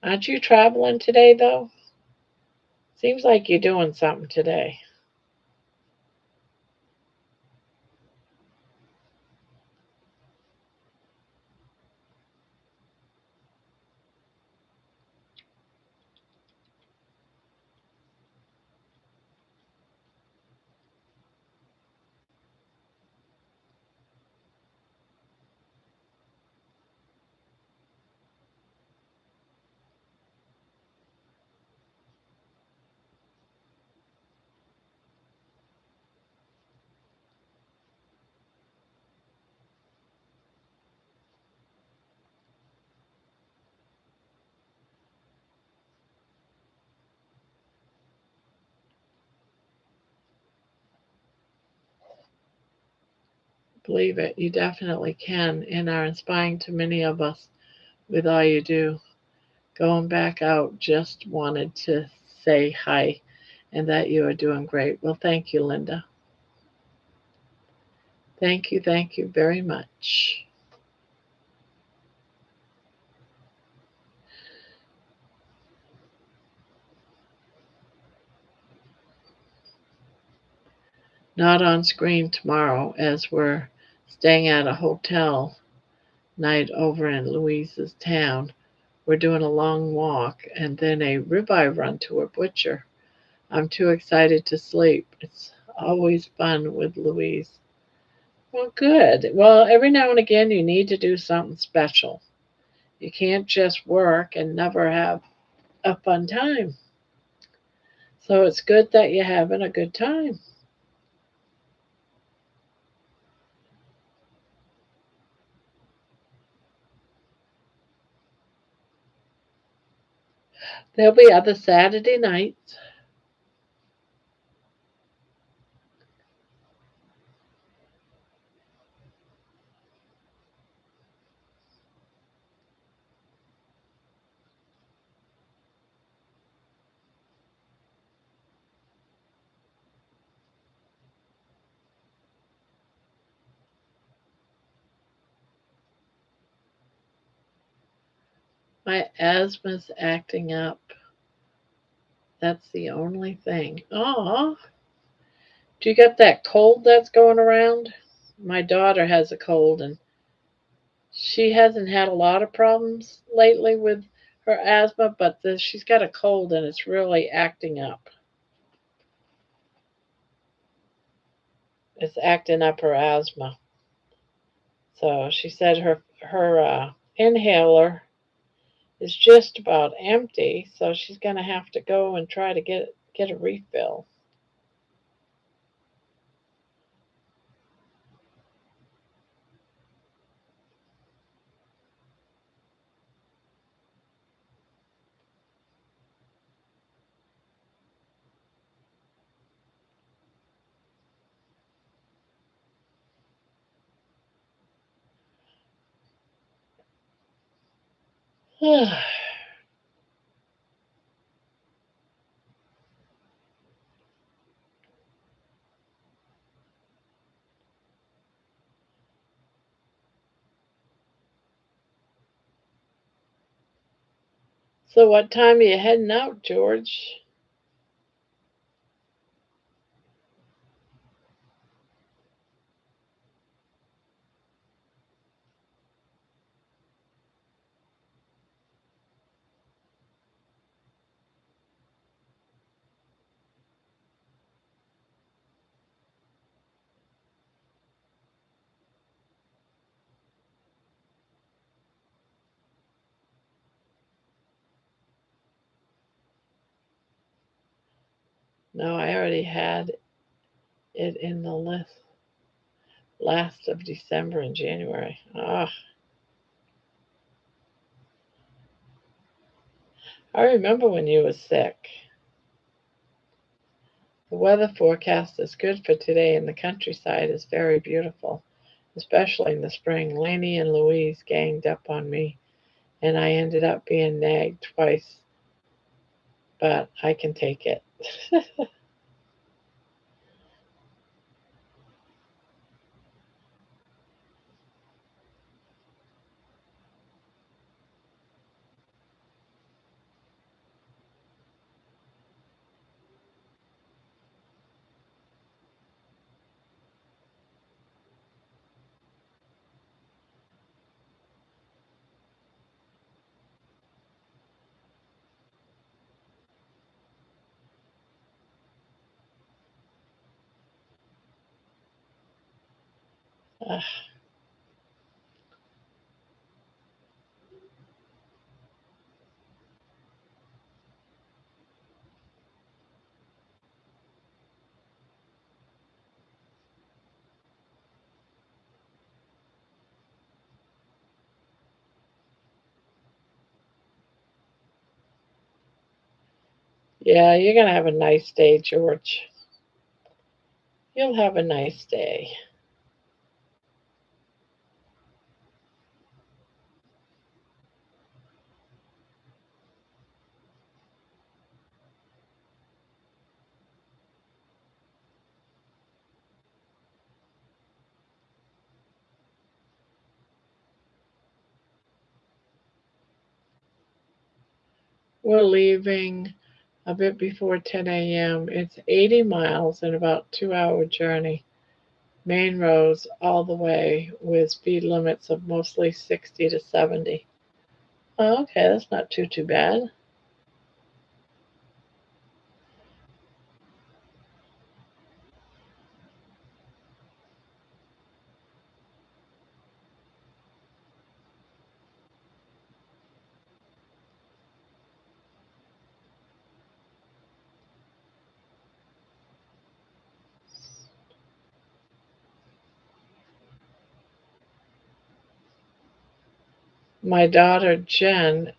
Aren't you traveling today, though? Seems like you're doing something today. Believe it, you definitely can and are inspiring to many of us with all you do. Going back out, just wanted to say hi and that you are doing great. Well, thank you, Linda. Thank you very much. Not on screen tomorrow as we're staying at a hotel night over in Louise's town. We're doing a long walk and then a ribeye run to a butcher. I'm too excited to sleep. It's always fun with Louise. Well, good. Well, every now and again, you need to do something special. You can't just work and never have a fun time. So it's good that you're having a good time. There'll be other Saturday nights. My asthma's acting up. That's the only thing. Oh, do you get that cold that's going around? My daughter has a cold and she hasn't had a lot of problems lately with her asthma, but she's got a cold and it's really acting up. It's acting up her asthma. So she said her inhaler is just about empty, so she's going to have to go and try to get a refill. So what time are you heading out, George? No, I already had it in the last of December and January. Ah, I remember when you was sick. The weather forecast is good for today, and the countryside is very beautiful, especially in the spring. Lainey and Louise ganged up on me, and I ended up being nagged twice, but I can take it. Ah, yeah, you're going to have a nice day, George. You'll have a nice day. We're leaving a bit before 10 a.m. It's 80 miles and about 2 hour journey. Main roads all the way with speed limits of mostly 60 to 70. Oh, okay, that's not too bad. My daughter Jen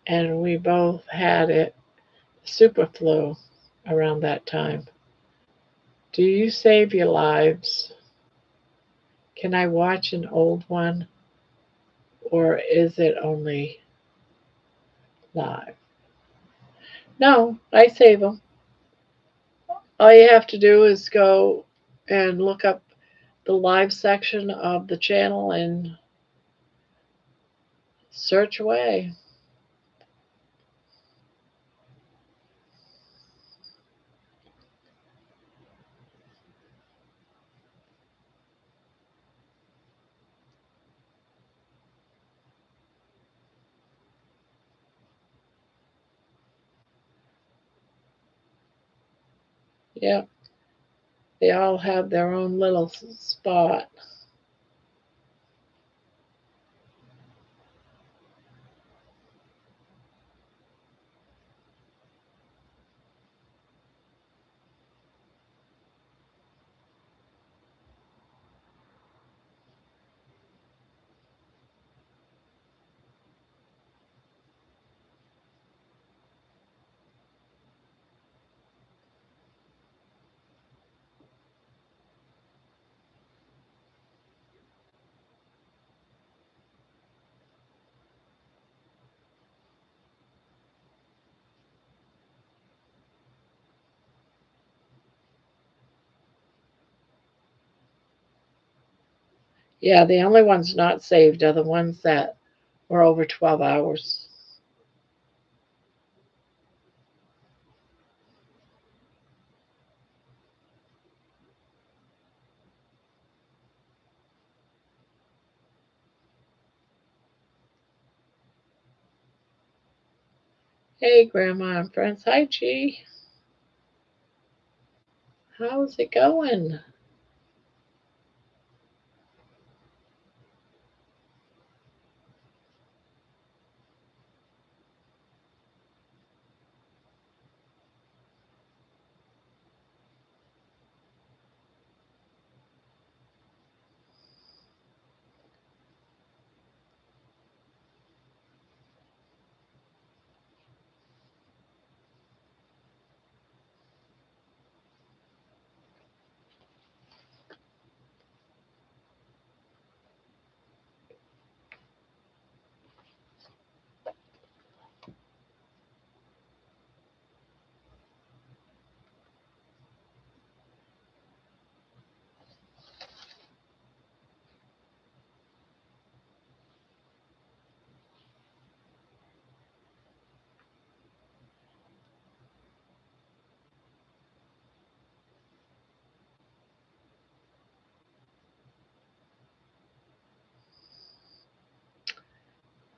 and we both had it super flu around that time. Do you save your lives? Can I watch an old one or is it only live? No, I save them. All you have to do is go and look up the live section of the channel and search away. Yep, they all have their own little spot. Yeah, the only ones not saved are the ones that were over 12 hours. Hey, Grandma and friends. Hi, G. How's it going?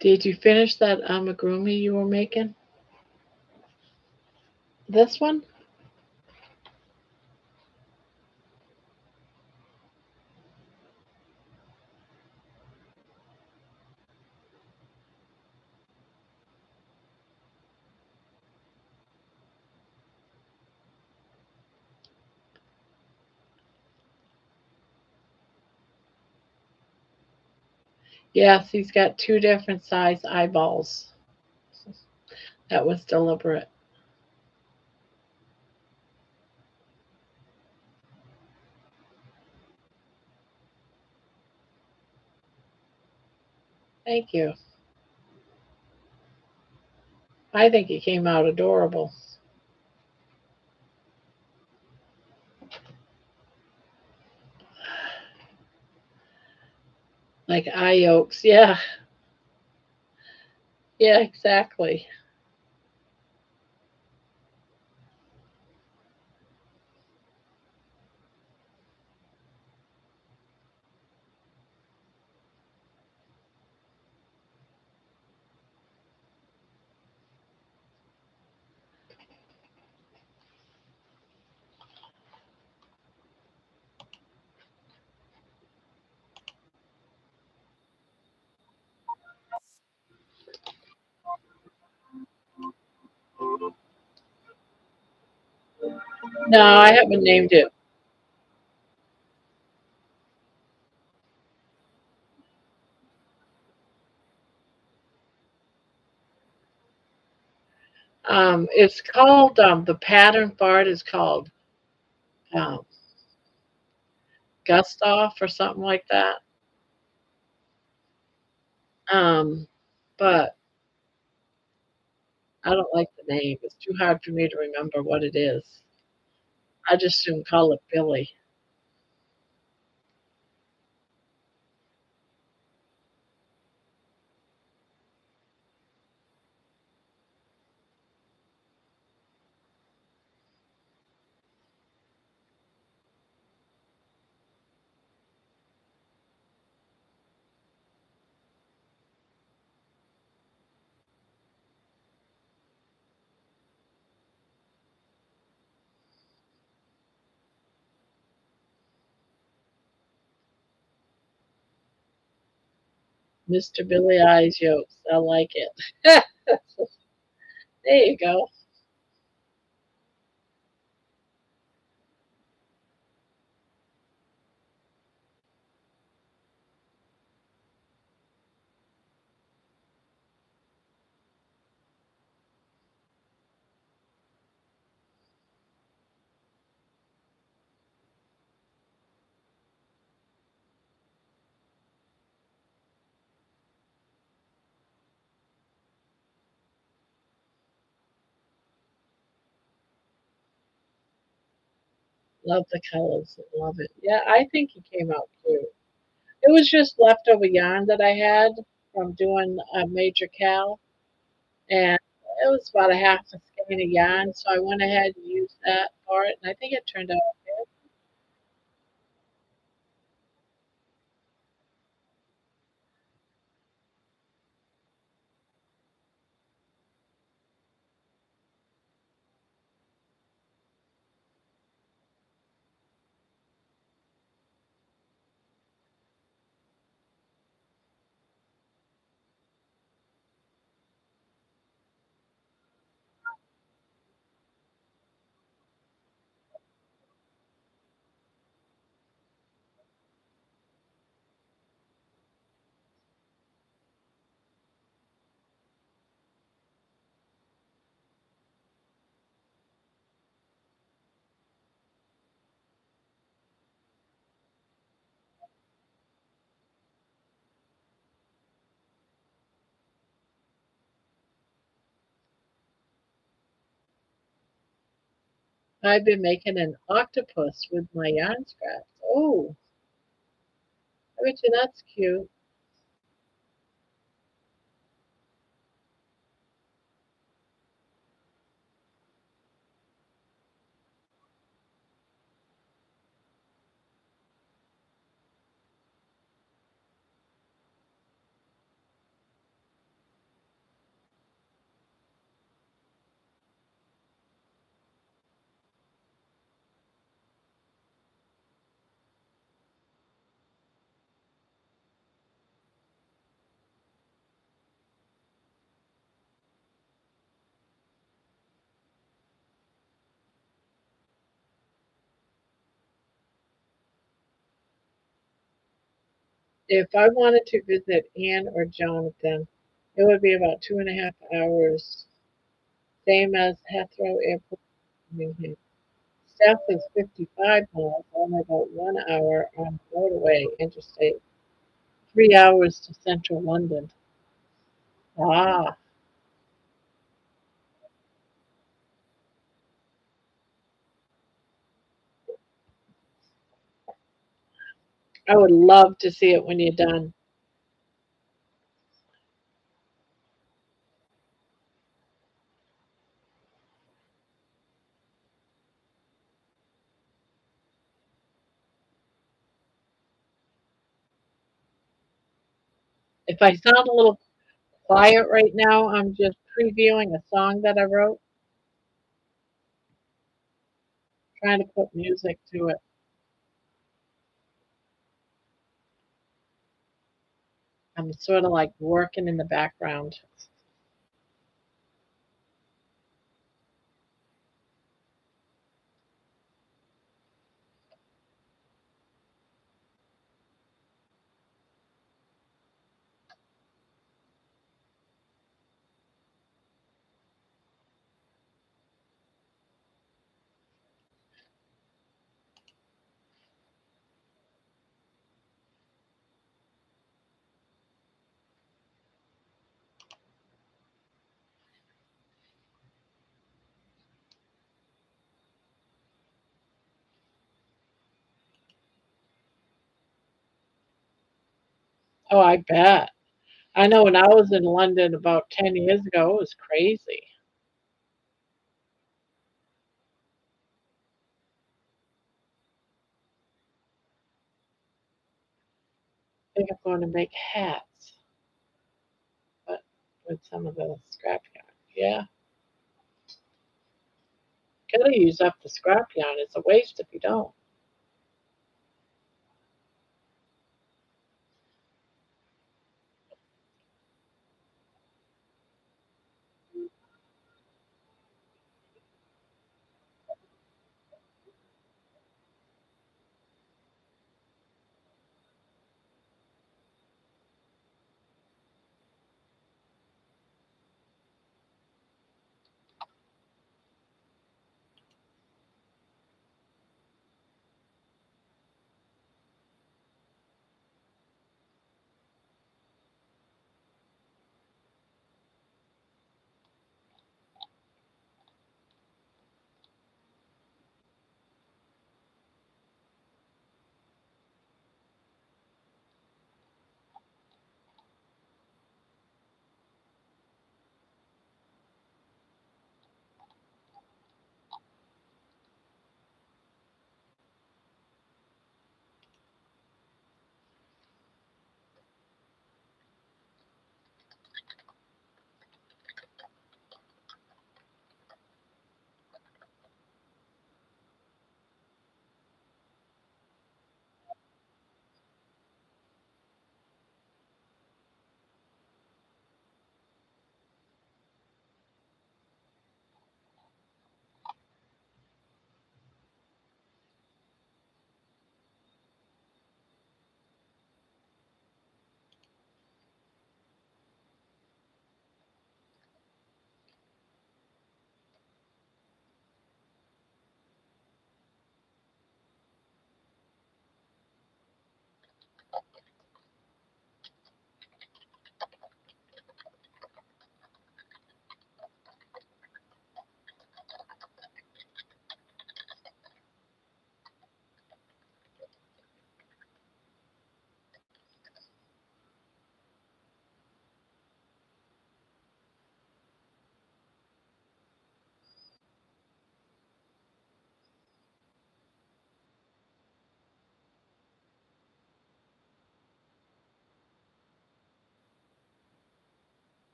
Did you finish that amigurumi you were making? This one? Yes, he's got two different size eyeballs. That was deliberate. Thank you. I think he came out adorable. Like eye yolks. Yeah, yeah, exactly. No, I haven't named it. It's called the pattern part is called um, Gustav or something like that. Um, but I don't like the name. It's too hard for me to remember what it is. I just soon call it Billy. Mr. Billy Eyes Yokes. I like it. There you go. Love the colors. Love it. Yeah, I think he came out cute. It was just leftover yarn that I had from doing a major cal, and it was about a half a skein of yarn, so I went ahead and used that for it, and I think it turned out good. I've been making an octopus with my yarn scraps. Oh, I bet you that's cute. If I wanted to visit Anne or Jonathan, it would be about 2.5 hours, same as Heathrow Airport in New Hampshire. Steph is 55 miles, only about 1 hour on the motorway interstate, 3 hours to central London. Ah, I would love to see it when you're done. If I sound a little quiet right now, I'm just previewing a song that I wrote, trying to put music to it. I'm sort of like working in the background. Oh, I bet. I know when I was in London about 10 years ago, it was crazy. I think I'm going to make hats, but with some of the scrap yarn. Yeah, gotta use up the scrap yarn. It's a waste if you don't.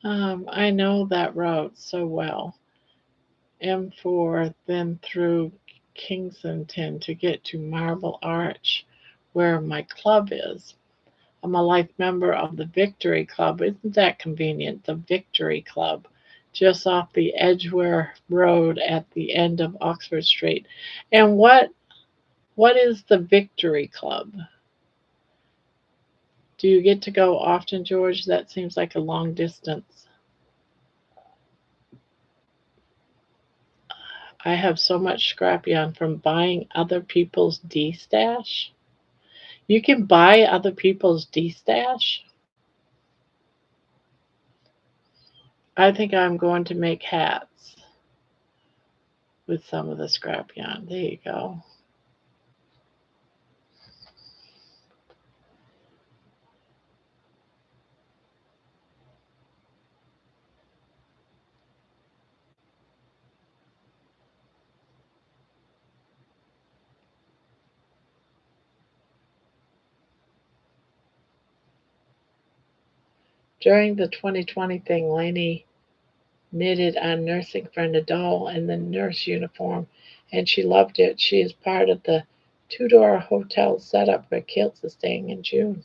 I know that route so well. M4, then through Kensington to get to Marble Arch, where my club is. I'm a life member of the Victory Club. Isn't that convenient? The Victory Club, just off the Edgware Road at the end of Oxford Street. And what is the Victory Club? Do you get to go often, George? That seems like a long distance. I have so much scrap yarn from buying other people's D-stash. You can buy other people's D-stash? I think I'm going to make hats with some of the scrap yarn. There you go. During the 2020 thing, Lainey knitted on nursing friend a doll in the nurse uniform, and she loved it. She is part of the Tudor hotel setup where Kilts is staying in June.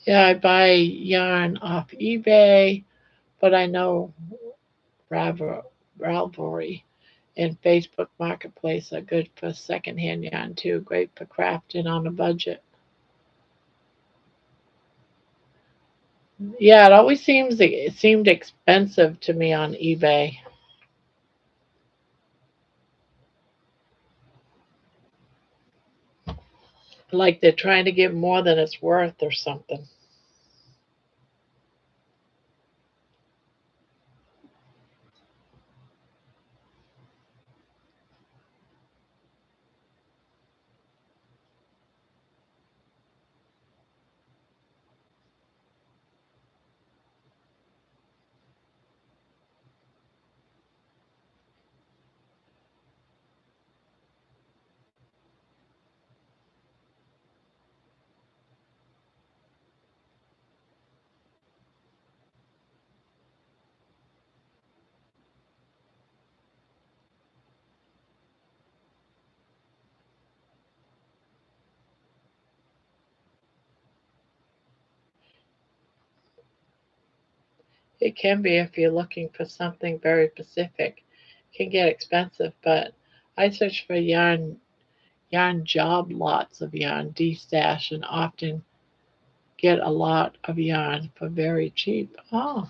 Yeah, I buy yarn off eBay, but I know Ravelry and Facebook Marketplace are good for secondhand yarn too. Great for crafting on a budget. Yeah, it seemed expensive to me on eBay. Like they're trying to get more than it's worth or something. It can be if you're looking for something very specific. It can get expensive, but I search for yarn job lots of yarn D-stash and often get a lot of yarn for very cheap. Oh,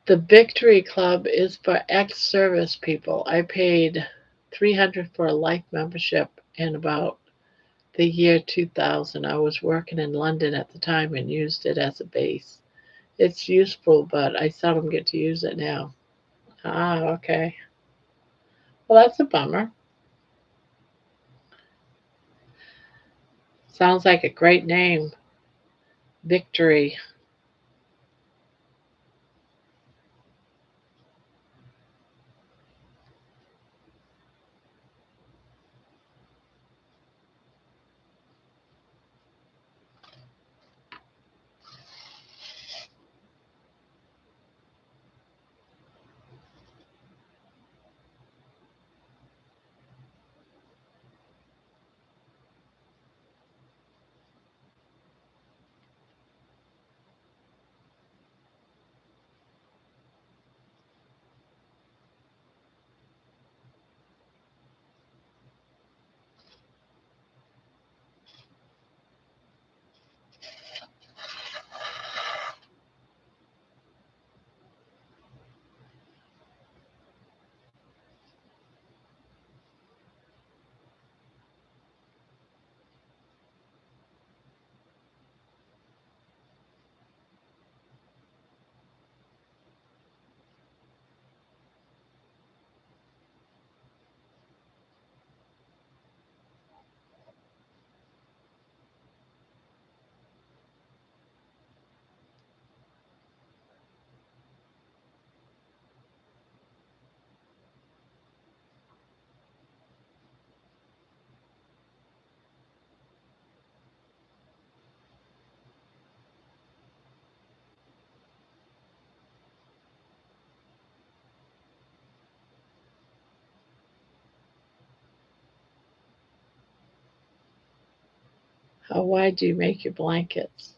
the Victory Club is for ex-service people. I paid 300 for a life membership in about the year 2000. I was working in London at the time and used it as a base. It's useful, but I seldom get to use it now. Ah, okay. Well, that's a bummer. Sounds like a great name. Victory. How wide do you make your blankets?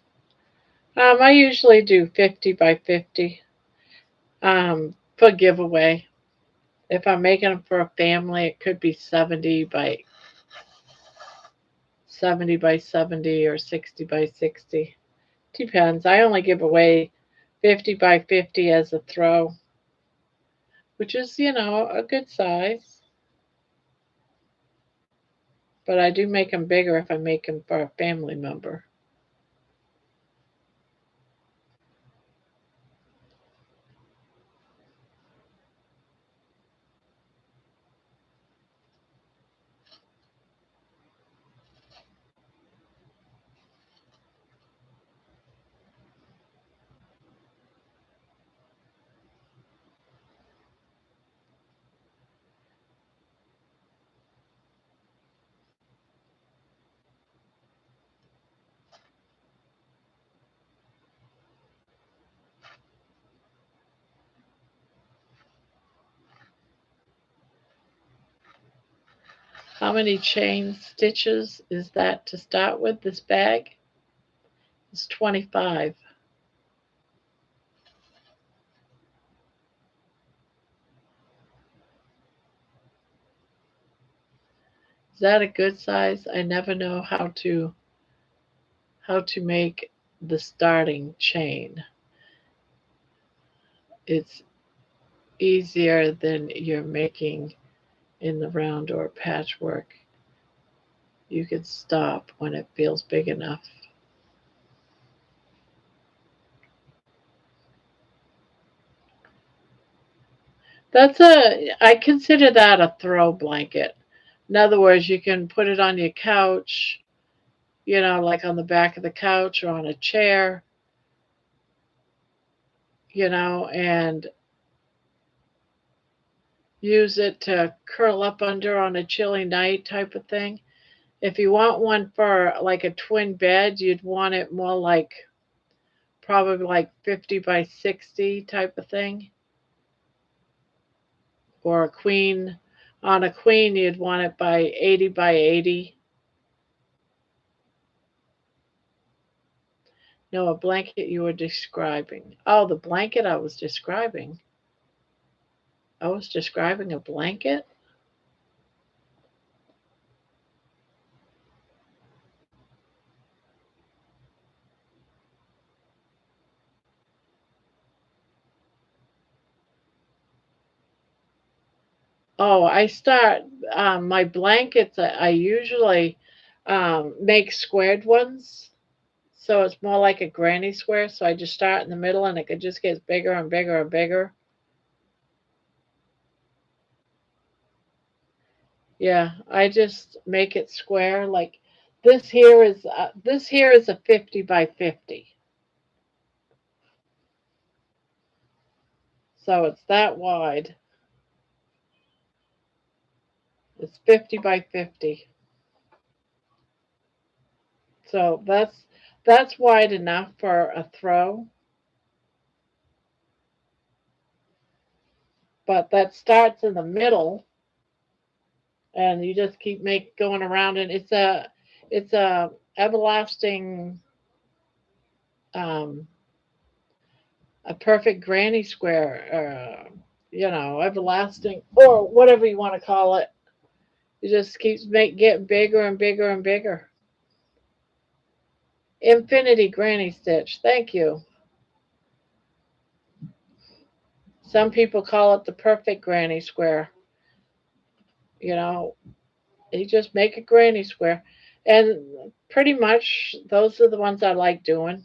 I usually do 50 by 50 for giveaway. If I'm making them for a family, it could be 70 by 70 or 60 by 60. Depends. I only give away 50 by 50 as a throw, which is, a good size. But I do make them bigger if I make them for a family member. How many chain stitches is that to start with? This bag is 25. Is that a good size? I never know how to make the starting chain. It's easier than you're making in the round or patchwork. You can stop when it feels big enough. I consider that a throw blanket. In other words, you can put it on your couch, like on the back of the couch or on a chair, and use it to curl up under on a chilly night type of thing. If you want one for like a twin bed, you'd want it more like probably like 50 by 60 type of thing. Or a queen. On a queen, you'd want it by 80 by 80. No, a blanket you were describing. Oh, the blanket I was describing. I was describing a blanket? Oh, I start my blankets. I usually make squared ones, so it's more like a granny square. So I just start in the middle, and it just gets bigger and bigger and bigger. Yeah, I just make it square. Like this here is a 50 by 50, so it's that wide. It's 50 by 50, so that's wide enough for a throw. But that starts in the middle, and you just keep make going around, and it's a everlasting um, a perfect granny square, everlasting or whatever you want to call it. It just keeps getting bigger and bigger and bigger. Infinity granny stitch. Thank you. Some people call it the perfect granny square. You know, you just make a granny square, and pretty much those are the ones I like doing.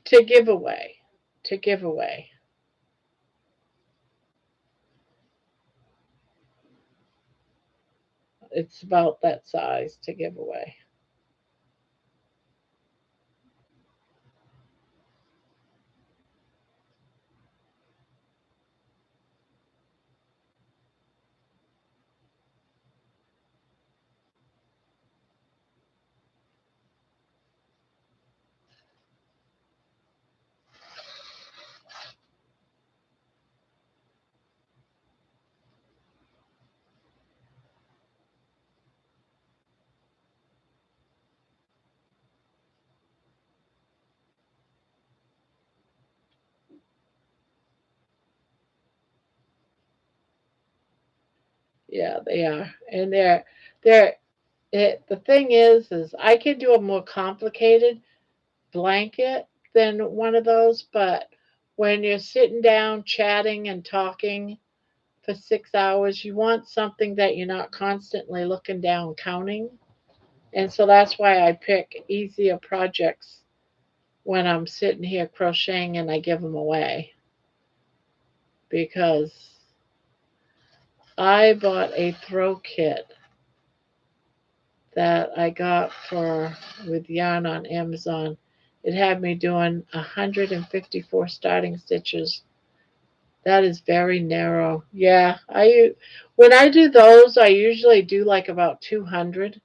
To give away. To give away. It's about that size to give away. Yeah, they are, and the thing is I can do a more complicated blanket than one of those, but when you're sitting down chatting and talking for 6 hours, you want something that you're not constantly looking down counting. And so that's why I pick easier projects when I'm sitting here crocheting and I give them away. Because I bought a throw kit that I got for with yarn on Amazon. It had me doing 154 starting stitches. That is very narrow. Yeah, I when I do those, I usually do like about 200.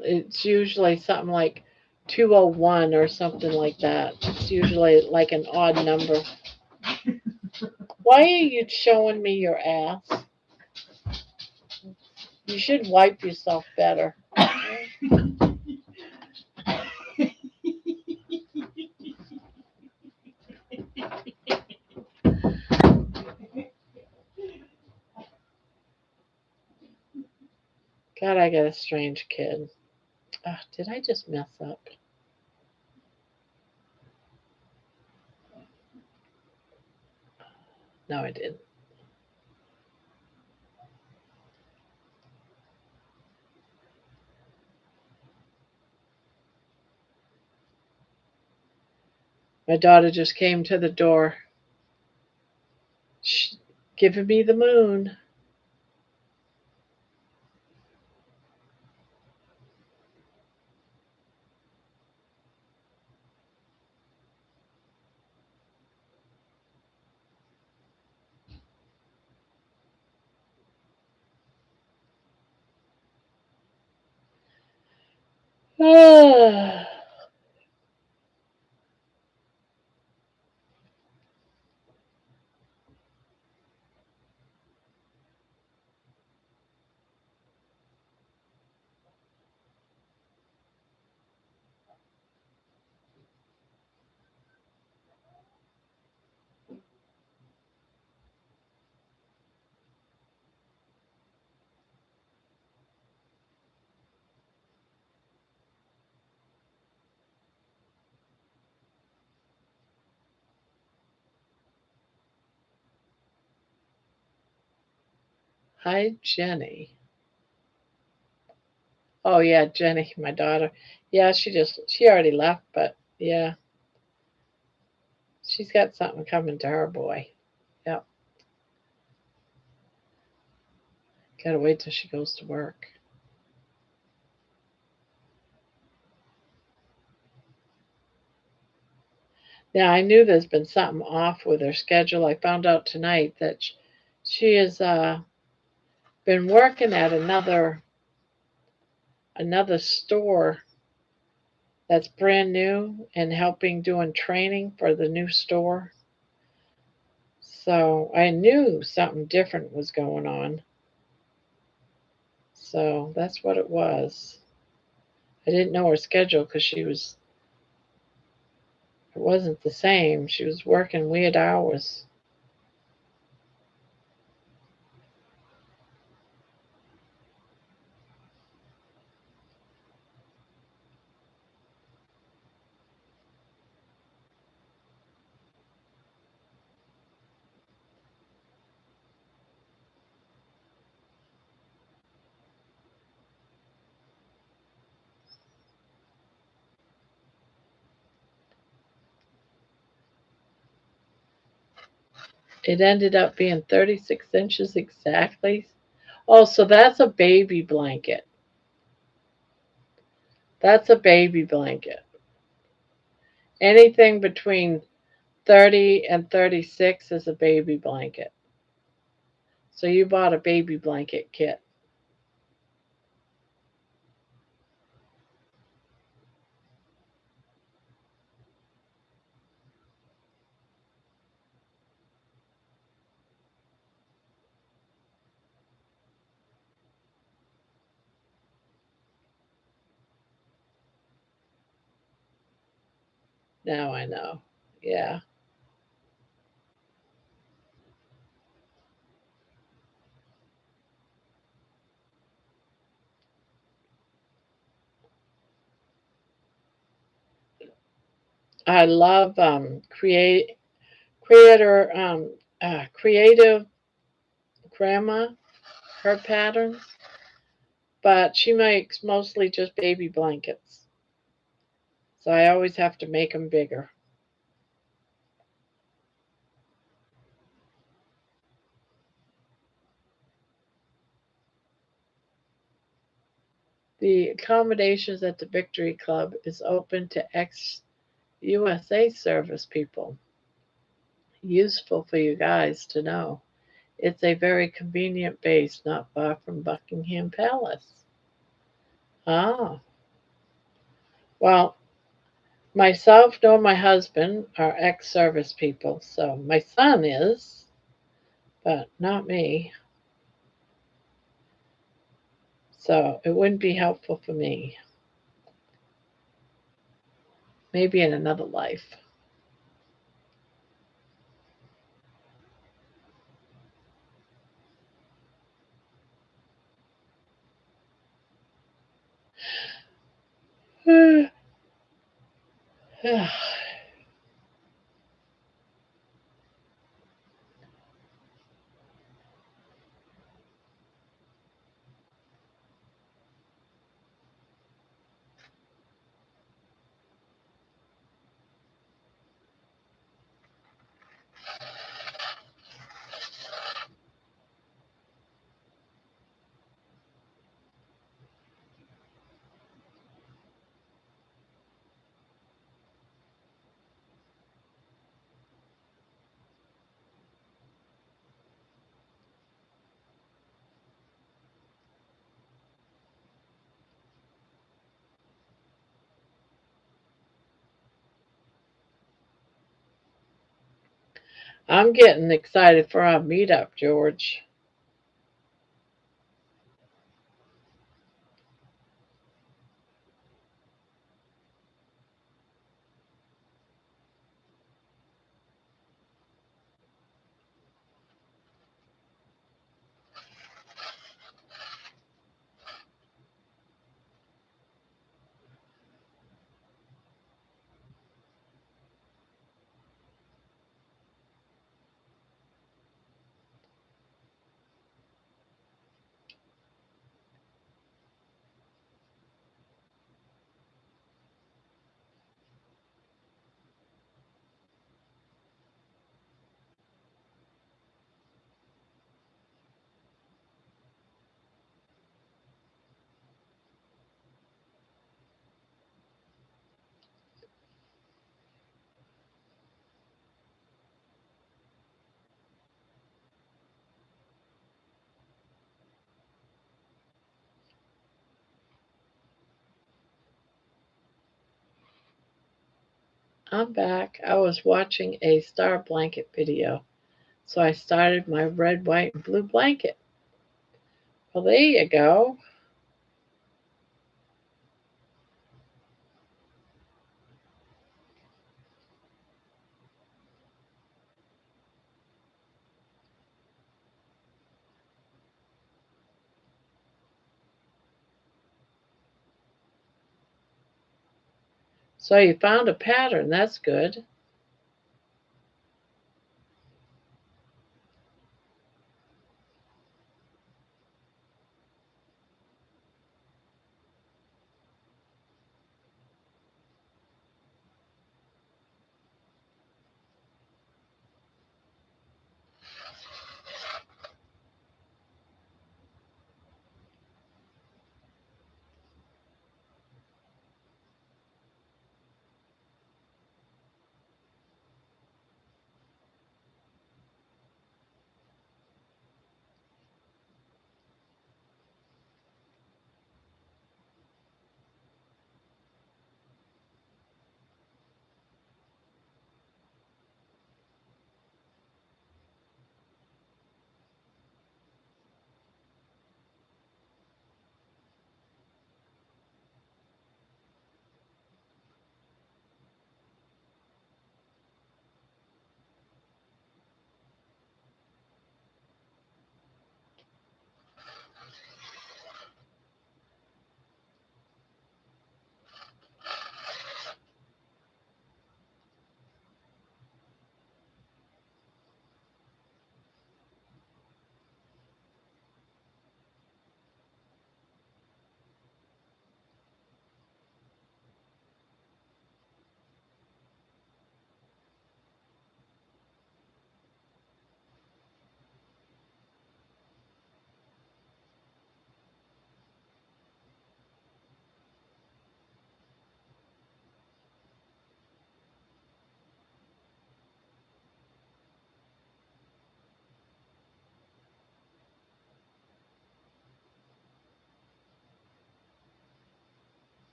It's usually something like 201 or something like that. It's usually like an odd number. Why are you showing me your ass? You should wipe yourself better. God, I got a strange kid. Did I just mess up? No, I didn't. My daughter just came to the door. Shh, giving me the moon. Hi, Jenny. Oh yeah, Jenny, my daughter. Yeah, she already left, but yeah, she's got something coming to her boy. Yep. Gotta wait till she goes to work. Now I knew there's been something off with her schedule. I found out tonight that she has been working at another store that's brand new and helping doing training for the new store. So I knew something different was going on. So that's what it was. I didn't know her schedule because it wasn't the same. She was working weird hours. It ended up being 36 inches exactly. Oh, so that's a baby blanket. That's a baby blanket. Anything between 30 and 36 is a baby blanket. So you bought a baby blanket kit. Now I know. Yeah. I love creative Gramma, her patterns, but she makes mostly just baby blankets. So I always have to make them bigger. The accommodations at the Victory Club is open to ex-USA service people. Useful for you guys to know. It's a very convenient base not far from Buckingham Palace. Ah, well, myself nor my husband are ex service people, so my son is, but not me. So it wouldn't be helpful for me. Maybe in another life. I'm getting excited for our meetup, George. I'm back. I was watching a star blanket video, so I started my red, white, and blue blanket. Well, there you go. So you found a pattern. That's good.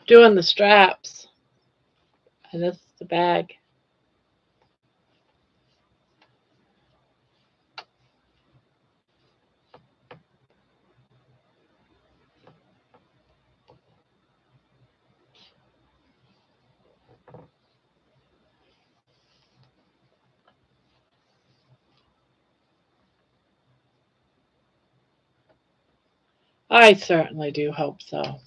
doing the straps. And this is the bag. I certainly do hope so.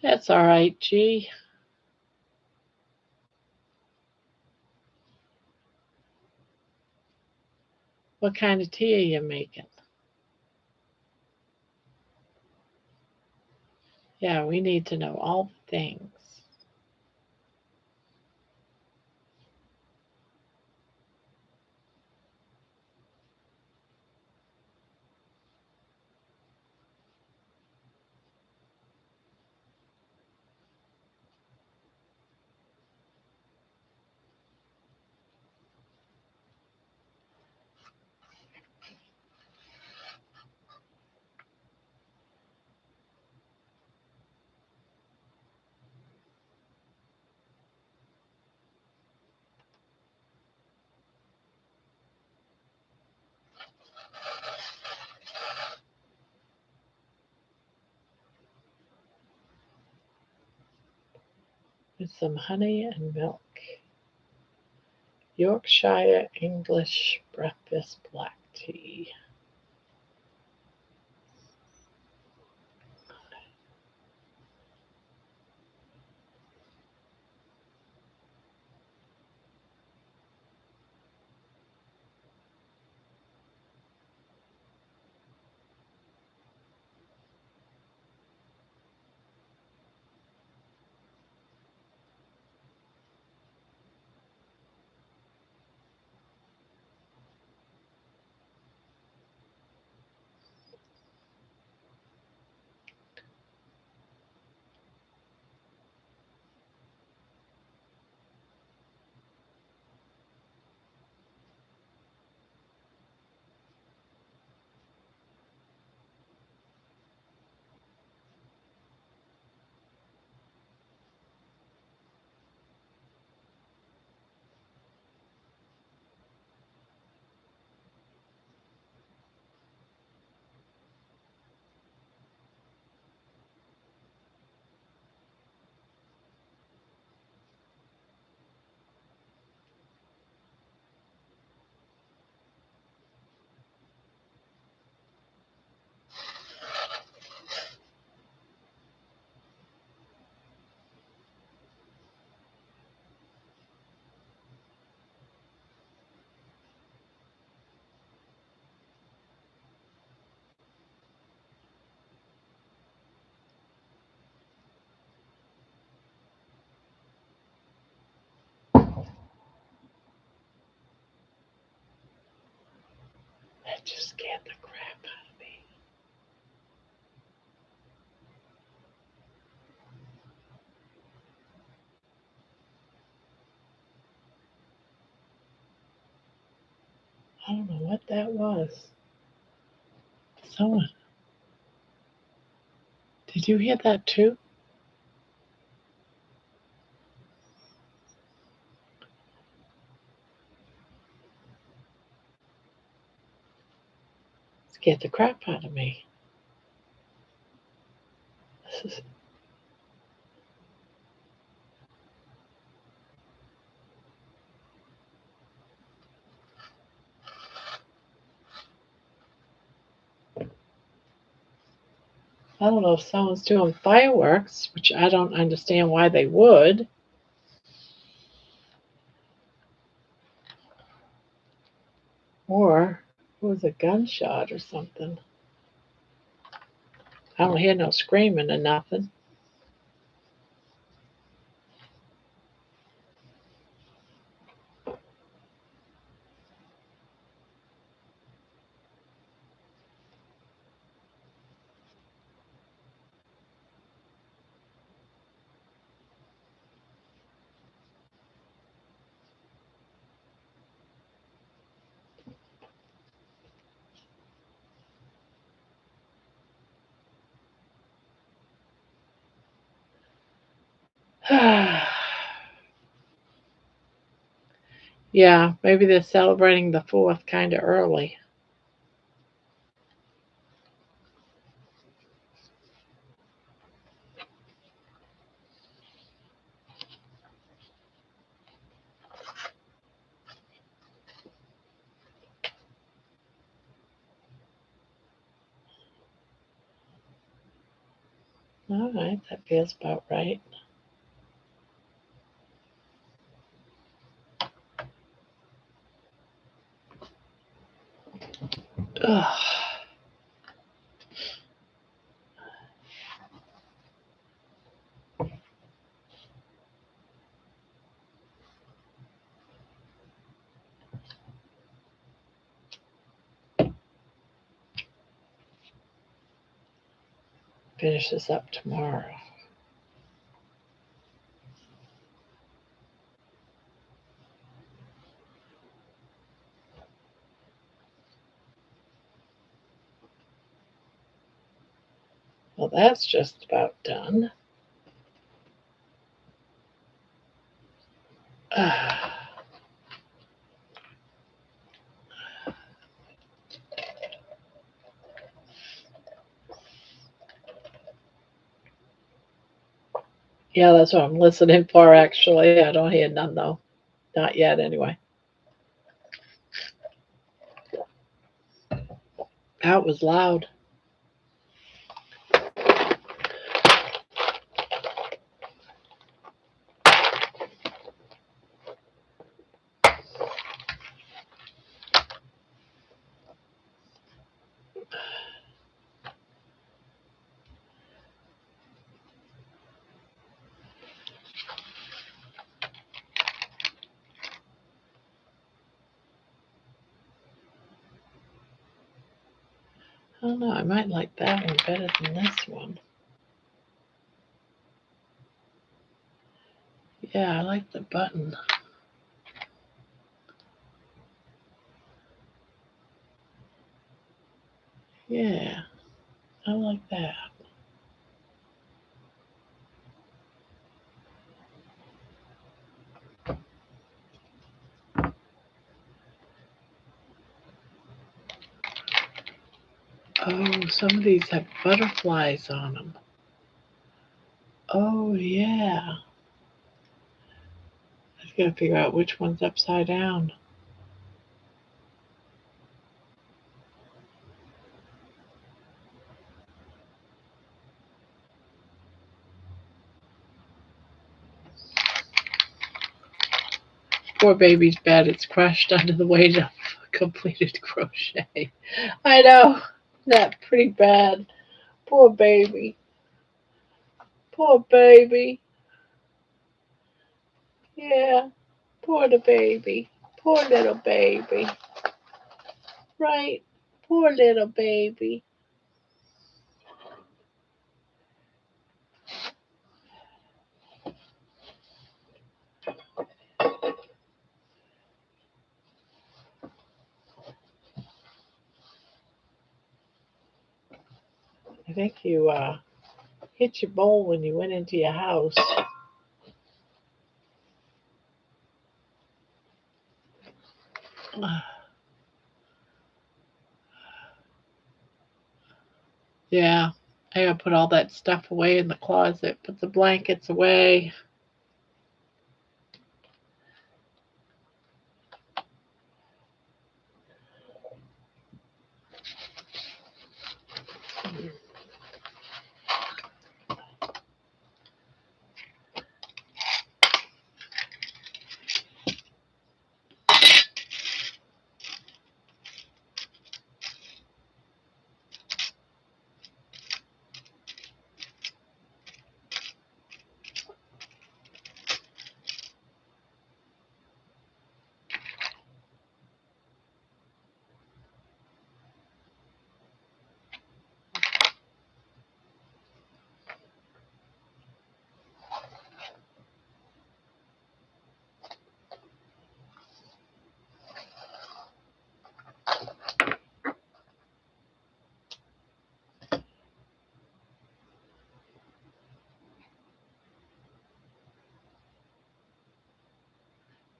That's all right, G. What kind of tea are you making? Yeah, we need to know all the things. With some honey and milk. Yorkshire English breakfast black tea. Scared the crap out of me. I don't know what that was. Someone. Did you hear that too? Scared the crap out of me. This is. I don't know if someone's doing fireworks, which I don't understand why they would. Or it was a gunshot or something. I don't hear no screaming or nothing. Yeah, maybe they're celebrating the 4th kind of early. All right, that feels about right. Ugh. Finish this up tomorrow. Well, that's just about done. Ugh. Yeah, that's what I'm listening for, actually. I don't hear none, though. Not yet, anyway. That was loud. I don't know. I might like that one better than this one. Yeah, I like the button. Yeah, I like that. Oh, some of these have butterflies on them. Oh, yeah. I was going to figure out which one's upside down. Poor baby's bed. It's crushed under the weight of completed crochet. I know. That pretty bad. Poor baby. Poor baby. Yeah. Poor the baby. Poor little baby. Right. Poor little baby. I think you hit your bowl when you went into your house. Yeah, I gotta put all that stuff away in the closet. Put the blankets away.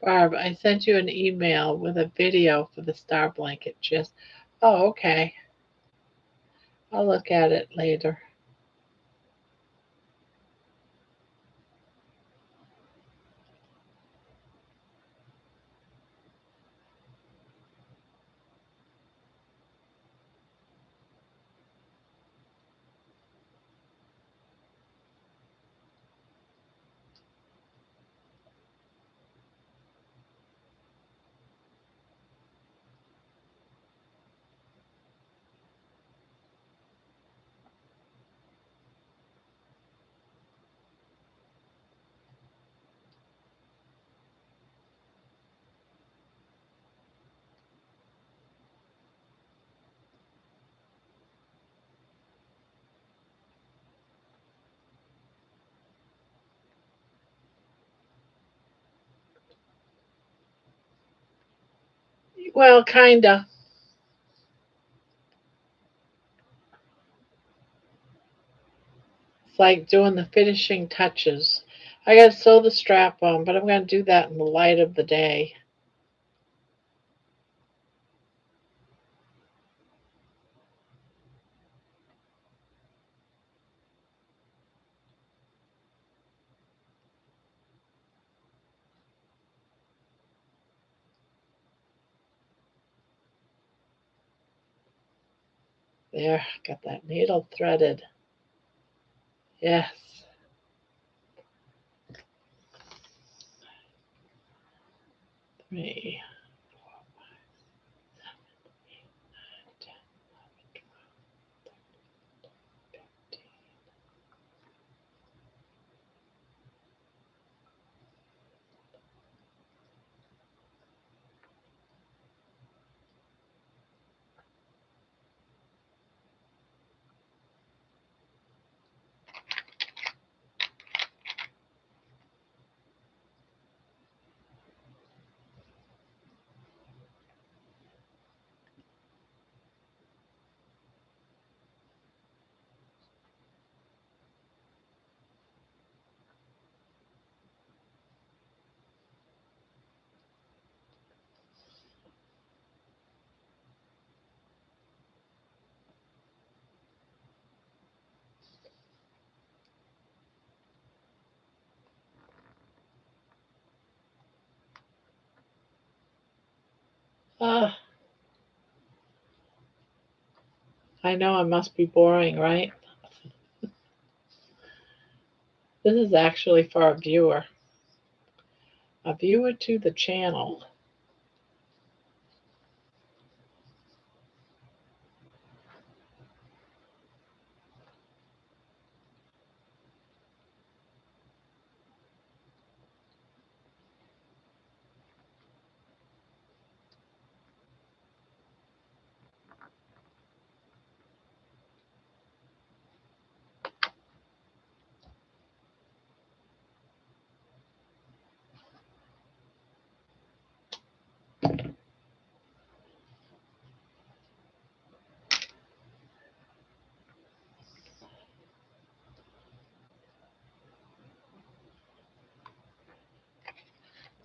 Barb, I sent you an email with a video for the star blanket. Just, oh, okay. I'll look at it later. Well, kinda. It's like doing the finishing touches. I gotta sew the strap on, but I'm gonna do that in the light of the day. There, got that needle threaded. Yes. 3, 10, 15. Ah, I know I must be boring, right? This is actually for a viewer to the channel.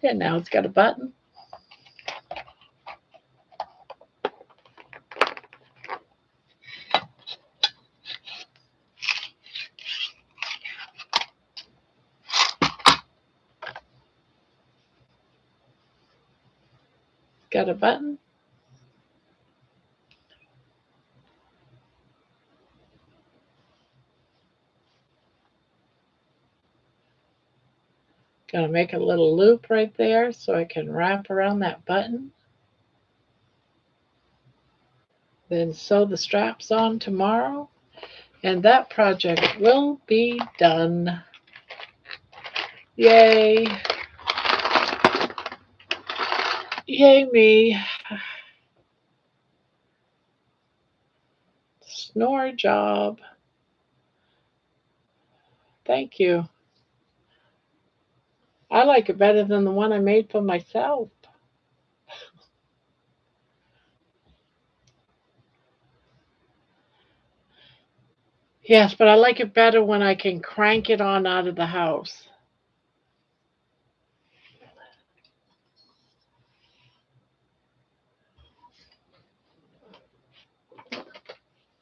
Yeah, now it's got a button. Got a button. Gonna make a little loop right there so I can wrap around that button. Then sew the straps on tomorrow, and that project will be done. Yay! Yay me! Snore job. Thank you. I like it better than the one I made for myself. Yes, but I like it better when I can crank it on out of the house.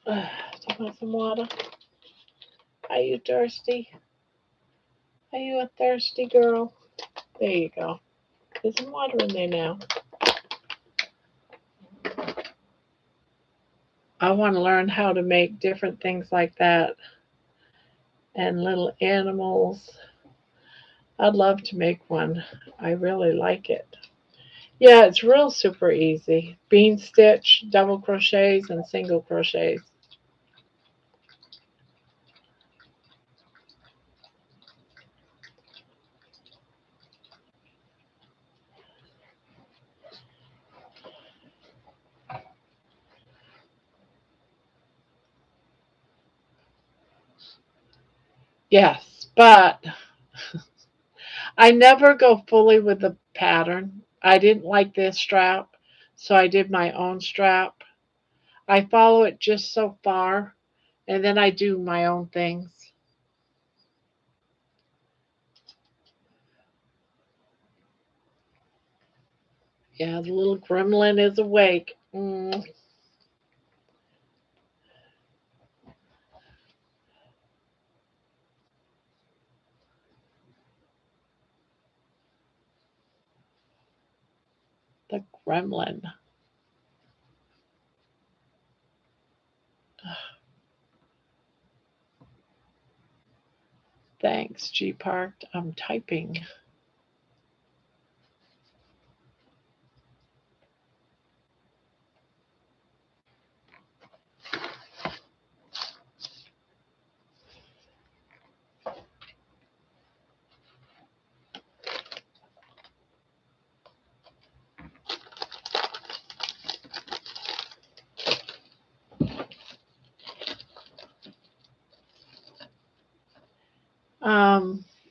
Do you want some water? Are you thirsty? Are you a thirsty girl? There you go. There's some water in there now. I want to learn how to make different things like that and little animals. I'd love to make one. I really like it. Yeah, it's real super easy. Bean stitch, double crochets, and single crochets. Yes, but I never go fully with the pattern. I didn't like this strap, so I did my own strap. I follow it just so far, and then I do my own things. Yeah, the little gremlin is awake. The gremlin. Thanks, G Parked. I'm typing.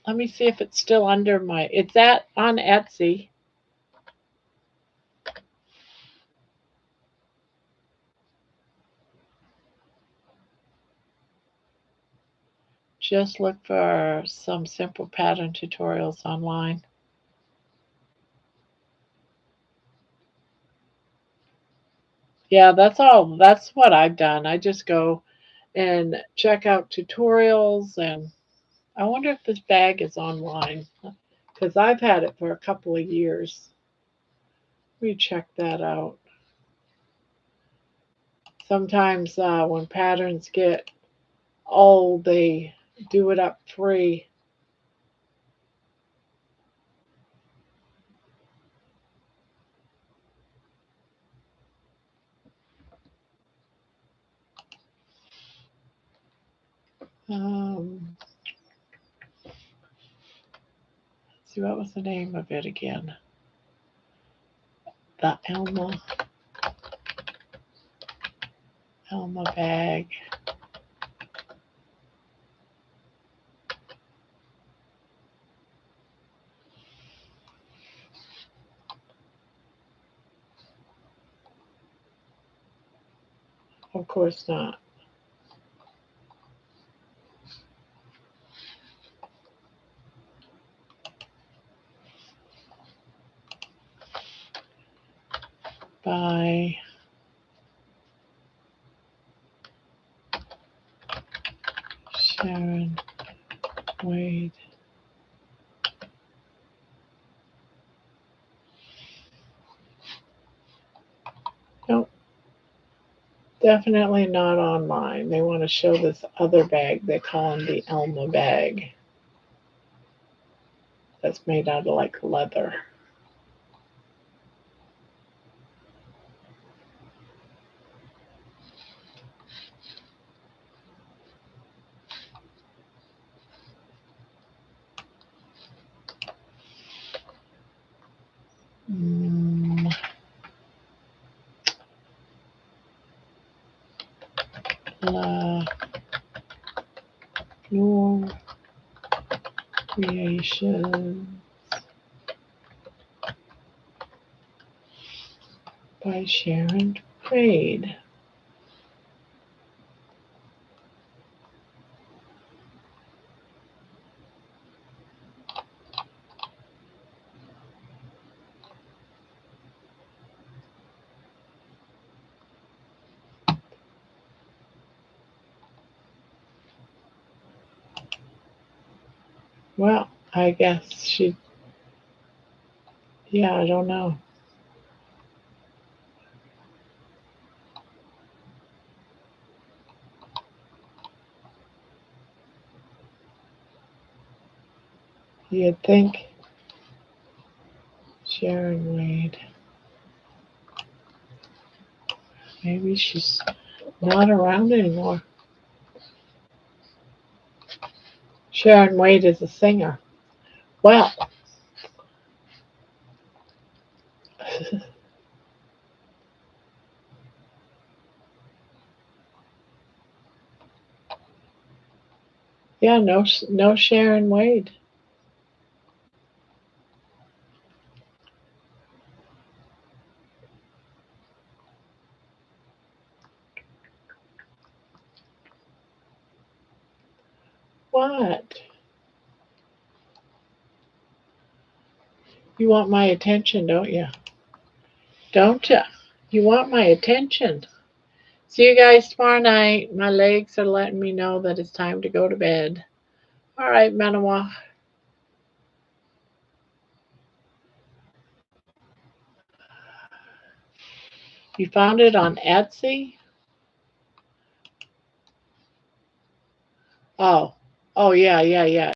Let me see if it's still under my. It's on Etsy. Just look for some simple pattern tutorials online. Yeah, that's all. That's what I've done. I just go and check out tutorials, and I wonder if this bag is online because I've had it for a couple of years. Let me check that out. Sometimes when patterns get old, they do it up free. Let's see, what was the name of it again? The Elma bag. Of course not. by Sharon Wade. Nope, definitely not online. They want to show this other bag. They call them the Elma bag. That's made out of like leather. La Noor Creation by Sharon Wade. Well, I guess she, yeah, I don't know. You'd think Sharon Wade. Maybe she's not around anymore. Sharon Wade is a singer. Well, yeah, no Sharon Wade. What? You want my attention, don't you? Don't you? You want my attention. See you guys tomorrow night. My legs are letting me know that it's time to go to bed. All right, Manawa. You found it on Etsy? Oh, oh yeah.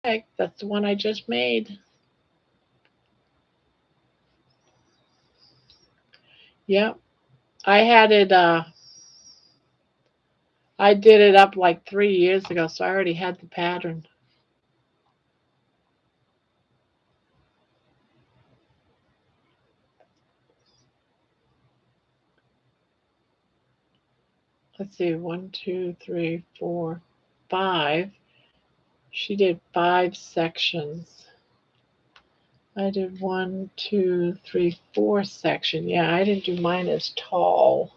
That's the one I just made. Yep. I had it I did it up like 3 years ago, so I already had the pattern. Let's see, 1, 2, 3, 4, 5. She did 5 sections. I did 1, 2, 3, 4 section. Yeah, I didn't do mine as tall.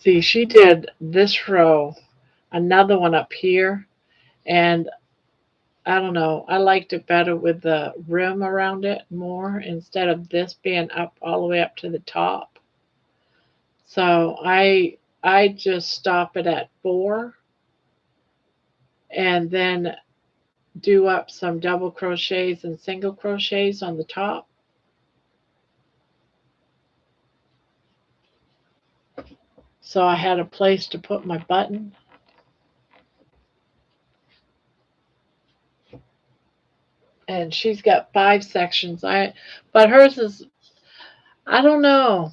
See, she did this row, another one up here, and I don't know, I liked it better with the rim around it more instead of this being up all the way up to the top. So I just stop it at 4 and then do up some double crochets and single crochets on the top. So I had a place to put my button. And she's got 5 sections. But hers is, I don't know.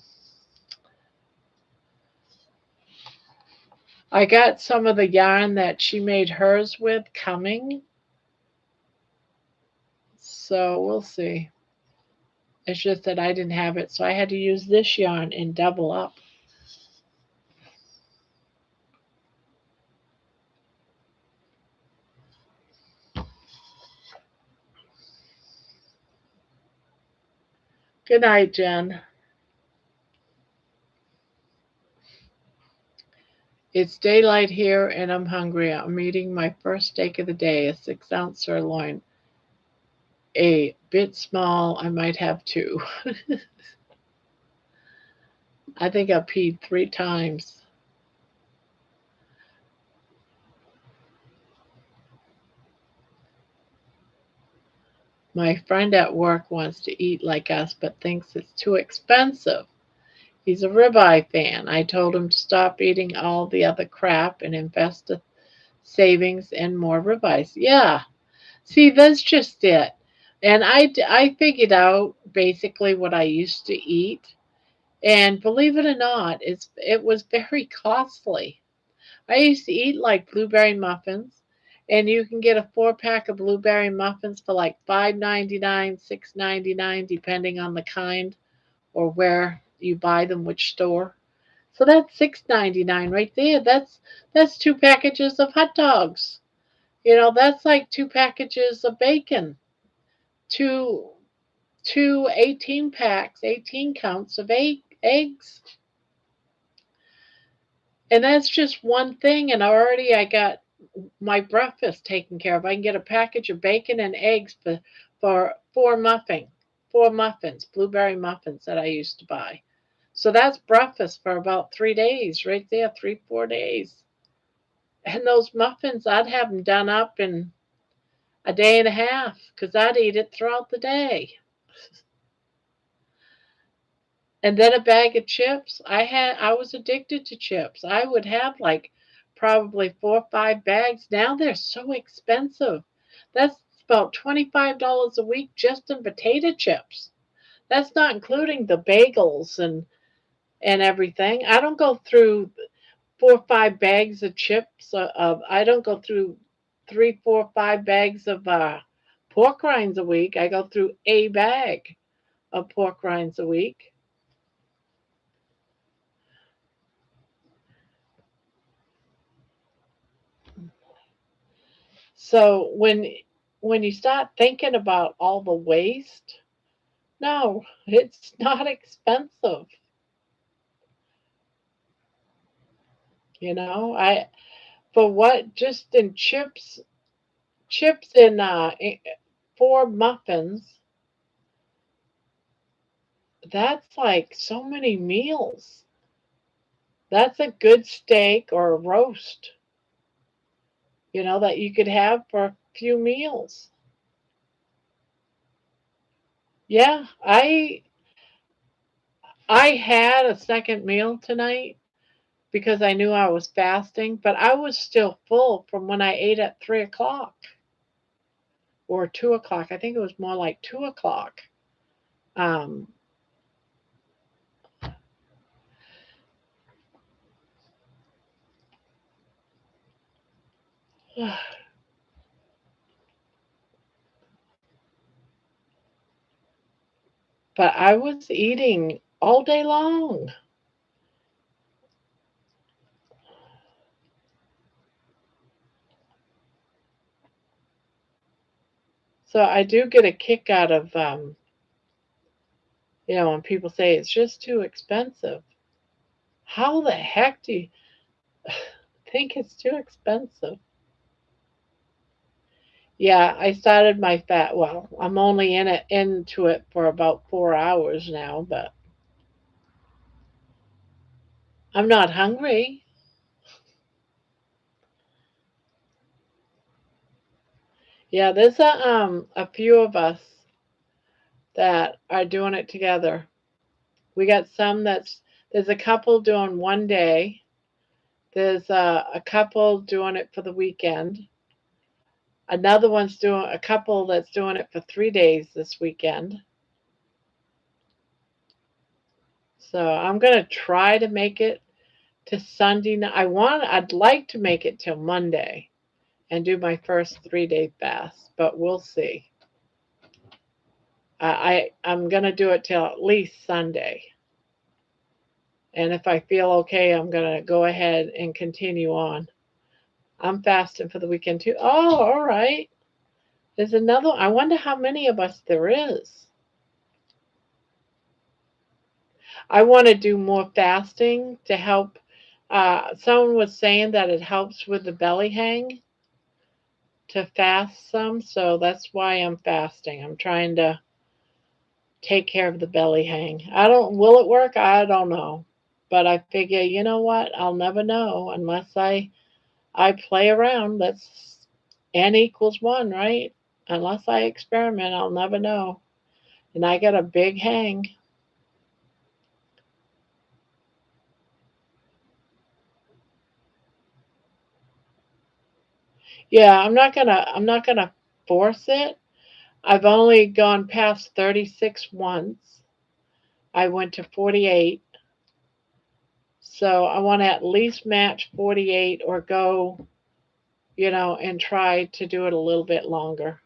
I got some of the yarn that she made hers with coming. So we'll see. It's just that I didn't have it, so I had to use this yarn and double up. Good night, Jen. It's daylight here and I'm hungry. I'm eating my first steak of the day, a 6-ounce sirloin. A bit small, I might have two. I think I peed 3 times. My friend at work wants to eat like us but thinks it's too expensive. He's a ribeye fan. I told him to stop eating all the other crap and invest the savings in more ribeyes. Yeah, see, that's just it. And I figured out basically what I used to eat. And believe it or not, it was very costly. I used to eat like blueberry muffins, and you can get a 4-pack of blueberry muffins for like $5.99, $6.99, depending on the kind or where you buy them, which store. So that's $6.99 right there. That's 2 packages of hot dogs. That's like 2 packages of bacon. Two 18 packs, 18 counts of eggs. And that's just one thing, and already I got my breakfast taken care of. I can get a package of bacon and eggs for four muffins, blueberry muffins that I used to buy. So that's breakfast for about 3 days, right there, 4 days. And those muffins, I'd have them done up in a day and a half because I'd eat it throughout the day. And then a bag of chips. I was addicted to chips. I would have like probably 4 or 5 bags. Now they're so expensive. That's about $25 a week just in potato chips. That's not including the bagels and everything. I don't go through 4 or 5 bags of chips. I don't go through 3, 4, 5 bags of pork rinds a week. I go through a bag of pork rinds a week. So when you start thinking about all the waste, no, it's not expensive. I for what just in chips in 4 muffins, that's like so many meals. That's a good steak or a roast, that you could have for a few meals. Yeah, I had a second meal tonight because I knew I was fasting, but I was still full from when I ate at 3 o'clock or 2 o'clock. I think it was more like 2 o'clock. Um, but I was eating all day long. So I do get a kick out of, when people say it's just too expensive. How the heck do you think it's too expensive? Yeah, I started my fat. Well, I'm only into it for about 4 hours now, but I'm not hungry. Yeah, there's a few of us that are doing it together. We got there's a couple doing one day. There's a couple doing it for the weekend. Another one's doing a couple that's doing it for 3 days this weekend. So I'm gonna try to make it to Sunday night. I'd like to make it till Monday and do my first 3-day fast, but we'll see. I'm gonna do it till at least Sunday. And if I feel okay, I'm gonna go ahead and continue on. I'm fasting for the weekend too. Oh, all right. There's another. I wonder how many of us there is. I want to do more fasting to help Someone was saying that it helps with the belly hang to fast some, so that's why I'm fasting. I'm trying to take care of the belly hang. I don't will it work? I don't know. But I figure, you know what? I'll never know unless I play around. That's n equals 1, right? Unless I experiment, I'll never know. And I got a big hang. Yeah, I'm not gonna force it. I've only gone past 36 once. I went to 48. So I want to at least match 48 or go, and try to do it a little bit longer.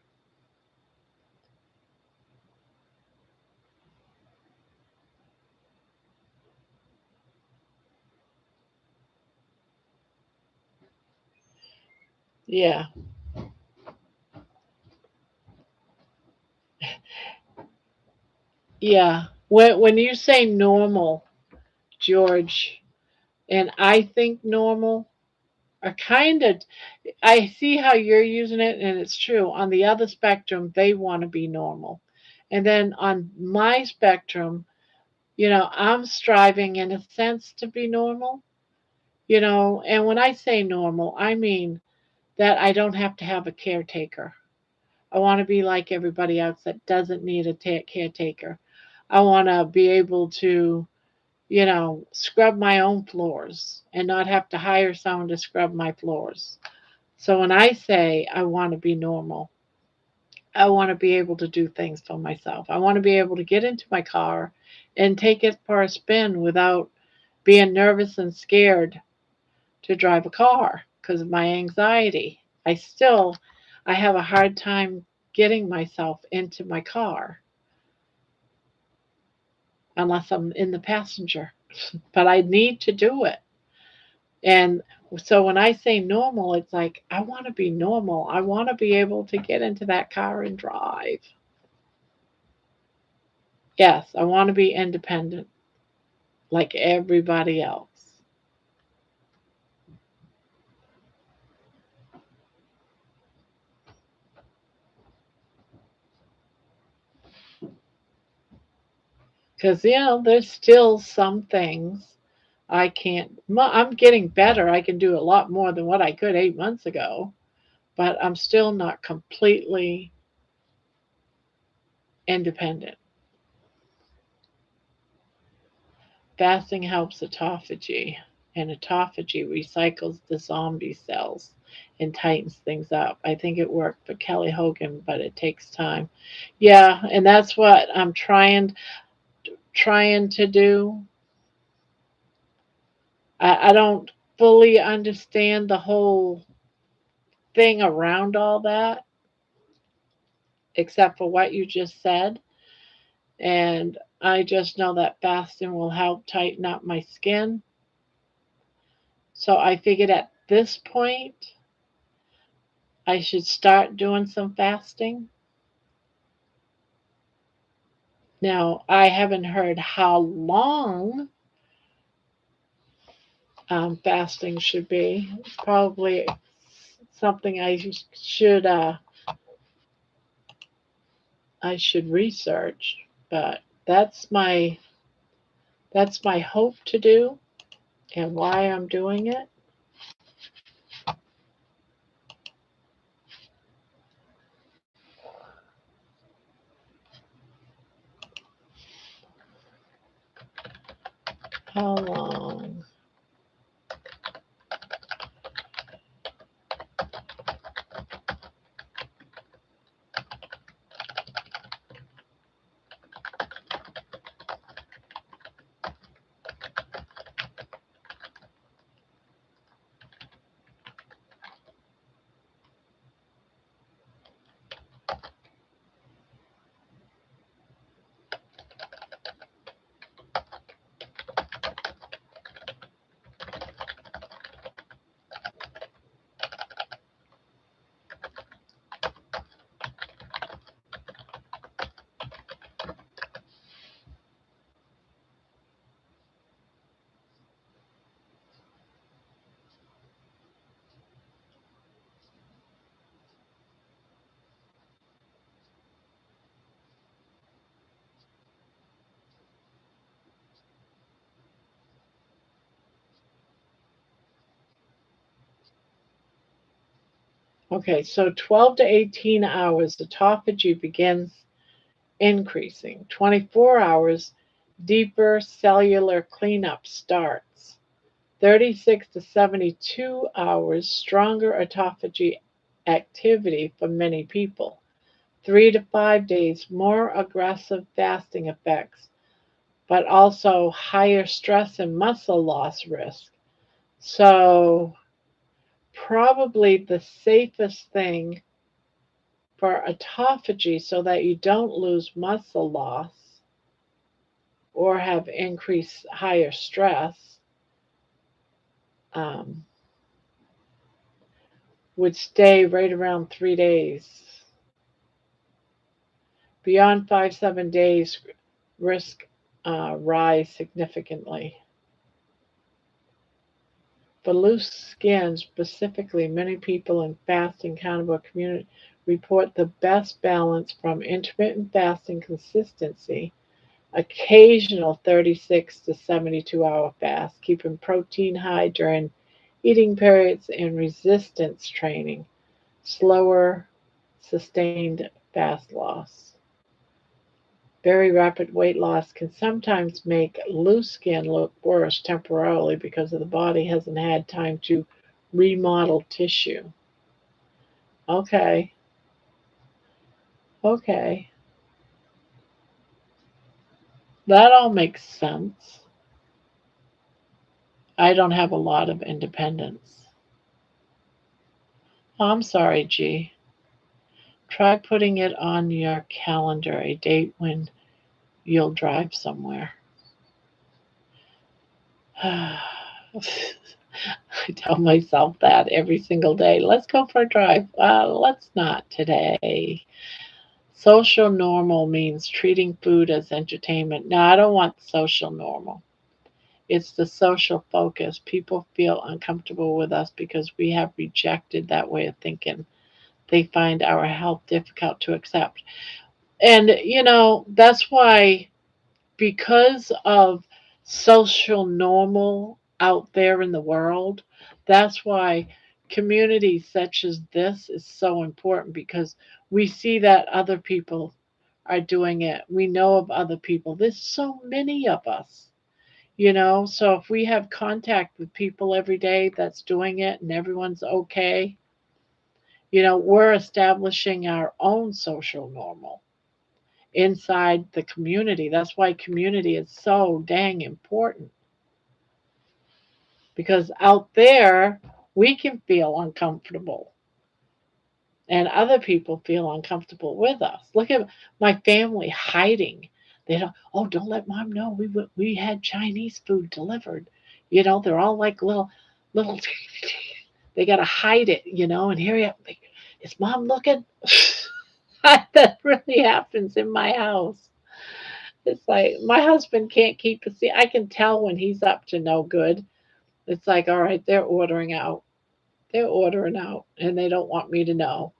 Yeah. Yeah. When you say normal, George, and I think normal are kind of, I see how you're using it, and it's true. On the other spectrum, they want to be normal. And then on my spectrum, I'm striving in a sense to be normal, and when I say normal, I mean that I don't have to have a caretaker. I want to be like everybody else that doesn't need a caretaker. I want to be able to, scrub my own floors and not have to hire someone to scrub my floors. So when I say I want to be normal, I want to be able to do things for myself. I want to be able to get into my car and take it for a spin without being nervous and scared to drive a car because of my anxiety. I have a hard time getting myself into my car unless I'm in the passenger. But I need to do it. And so when I say normal, it's like I want to be normal. I want to be able to get into that car and drive. Yes, I want to be independent like everybody else. Because, there's still some things I can't. I'm getting better. I can do a lot more than what I could 8 months ago, but I'm still not completely independent. Fasting helps autophagy, and autophagy recycles the zombie cells and tightens things up. I think it worked for Kelly Hogan, but it takes time. Yeah, and that's what I'm trying to do. I don't fully understand the whole thing around all that, except for what you just said. And I just know that fasting will help tighten up my skin. So I figured at this point, I should start doing some fasting. Now, I haven't heard how long fasting should be. It's probably something should uh, I should research, but that's my that's my hope to do and why I'm doing it. How long? Okay, so 12 to 18 hours, autophagy begins increasing. 24 hours, deeper cellular cleanup starts. 36 to 72 hours, stronger autophagy activity for many people. 3 to 5 days, more aggressive fasting effects, but also higher stress and muscle loss risk. So, probably the safest thing for autophagy so that you don't lose muscle loss or have increased higher stress um, would stay right around 3 days. Beyond 5, 7 days, risk rise significantly. For loose skin, specifically, many people in fasting carnivore community report the best balance from intermittent fasting consistency, occasional 36 to 72-hour fast, keeping protein high during eating periods, and resistance training, slower, sustained fast loss. Very rapid weight loss can sometimes make loose skin look worse temporarily because the body hasn't had time to remodel tissue. Okay, okay. That all makes sense. I don't have a lot of independence. Oh, I'm sorry, G. Try putting it on your calendar, a date when you'll drive somewhere. I tell myself that every single day. Let's go for a drive. Let's not today. Social normal means treating food as entertainment. No, I don't want social normal. It's the social focus. People feel uncomfortable with us because we have rejected that way of thinking. They find our health difficult to accept. And, that's why, because of social normal out there in the world, that's why communities such as this is so important because we see that other people are doing it. We know of other people. There's so many of us. So if we have contact with people every day that's doing it and everyone's okay, we're establishing our own social normal inside the community. That's why community is so dang important because out there we can feel uncomfortable and other people feel uncomfortable with us. Look at my family hiding. They don't. Oh, don't let mom know we had Chinese food delivered. They're all like little. They gotta hide it. And here you like, is mom looking? That really happens in my house. It's like my husband can't keep a secret. I can tell when he's up to no good. It's like, all right, they're ordering out. They're ordering out, and they don't want me to know.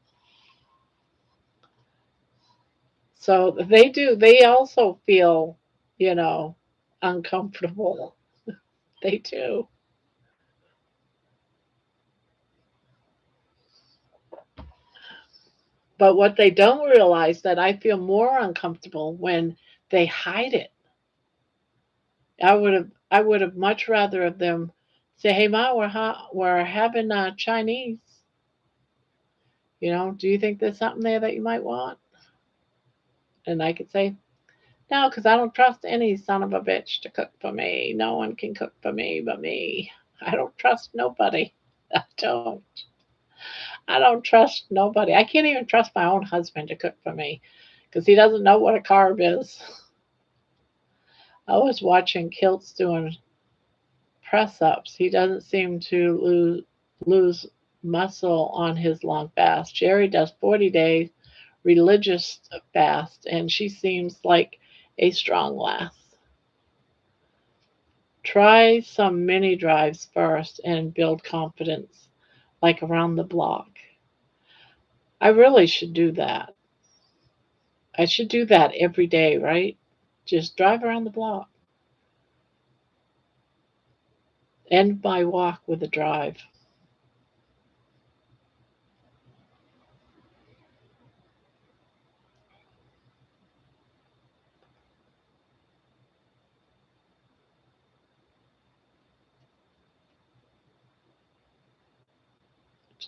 So they do. They also feel, you know, uncomfortable. They do. But what they don't realize that I feel more uncomfortable when they hide it. I would have much rather of them say, "Hey, Ma, we're having Chinese. Do you think there's something there that you might want?" And I could say, "No, because I don't trust any son of a bitch to cook for me. No one can cook for me but me. I don't trust nobody. I don't. I don't trust nobody. I can't even trust my own husband to cook for me because he doesn't know what a carb is." I was watching Kilts doing press ups. He doesn't seem to lose muscle on his long fast. Jerry does 40 days religious fast, and she seems like a strong lass. Try some mini drives first and build confidence, like around the block. I really should do that. I should do that every day, right? Just drive around the block. End my walk with a drive.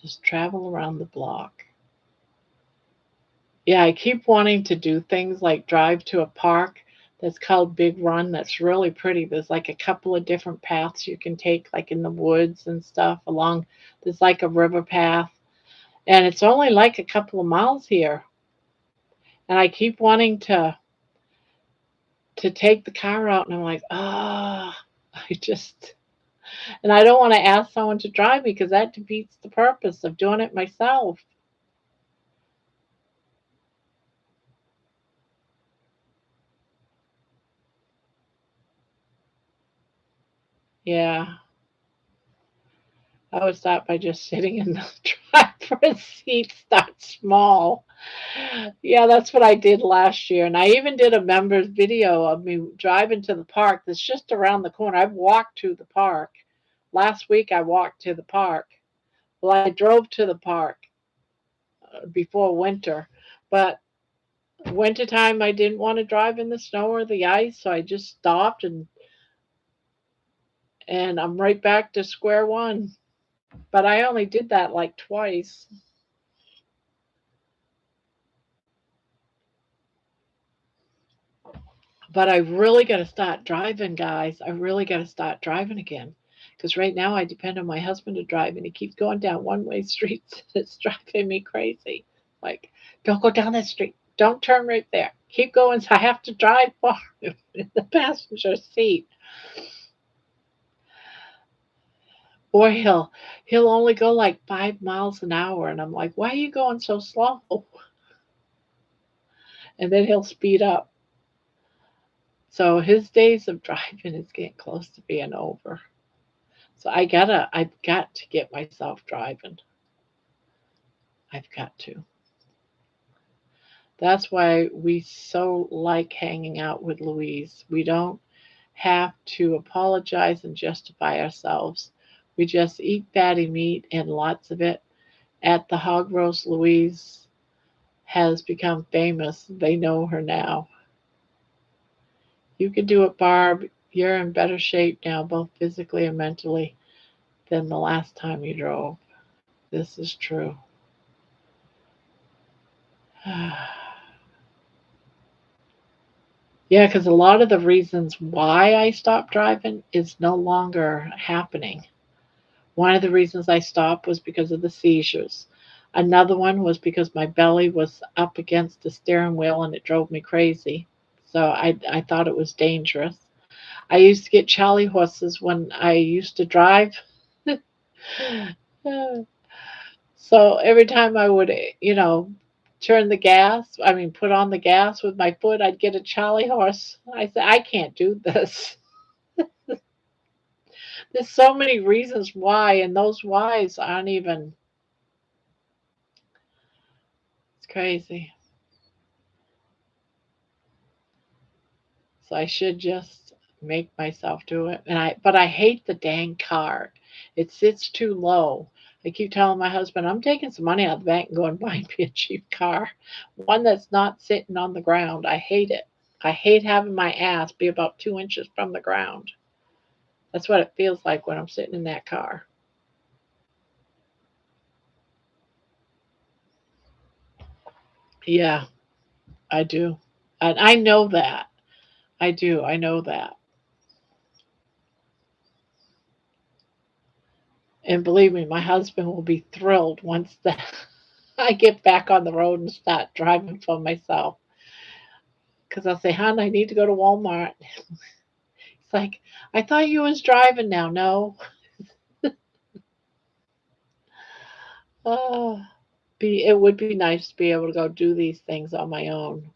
Just travel around the block. Yeah, I keep wanting to do things like drive to a park that's called Big Run that's really pretty. There's like a couple of different paths you can take, like in the woods and stuff along. There's like a river path, and it's only like a couple of miles here. And I keep wanting to take the car out, and I'm like, ah, I just, and I don't want to ask someone to drive me because that defeats the purpose of doing it myself. Yeah, I would start by just sitting in the driver's seat, start small. Yeah, that's what I did last year. And I even did a members video of me driving to the park that's just around the corner. I've walked to the park. Last week I walked to the park. Well, I drove to the park before winter, but wintertime I didn't want to drive in the snow or the ice, so I just stopped and I'm right back to square one. But I only did that like twice. But I really got to start driving, guys. I really got to start driving again. Because right now I depend on my husband to drive, and he keeps going down one way streets. It's driving me crazy. Like, don't go down that street. Don't turn right there. Keep going. So I have to drive for him in the passenger seat. Or he'll only go like 5 miles an hour, and I'm like, why are you going so slow? And then he'll speed up. So his days of driving is getting close to being over. So I've got to get myself driving. I've got to. That's why we so like hanging out with Louise. We don't have to apologize and justify ourselves. We just eat fatty meat and lots of it. At the hog roast, Louise has become famous. They know her now. You can do it, Barb. You're in better shape now, both physically and mentally, than the last time you drove. This is true. Yeah, because a lot of the reasons why I stopped driving is no longer happening. One of the reasons I stopped was because of the seizures. Another one was because my belly was up against the steering wheel and it drove me crazy. So I thought it was dangerous. I used to get Charlie horses when I used to drive. So every time I would, turn the gas, put on the gas with my foot, I'd get a Charlie horse. I said, I can't do this. There's so many reasons why, and those whys aren't even, it's crazy. So I should just make myself do it. But I hate the dang car. It sits too low. I keep telling my husband, I'm taking some money out of the bank and going buying me a cheap car. One that's not sitting on the ground. I hate it. I hate having my ass be about 2 inches from the ground. That's what it feels like when I'm sitting in that car. Yeah, I do. And I know that. I do. I know that. And believe me, my husband will be thrilled once that I get back on the road and start driving for myself. Because I'll say, hon, I need to go to Walmart. It's like, I thought you was driving now. No. Oh, it would be nice to be able to go do these things on my own.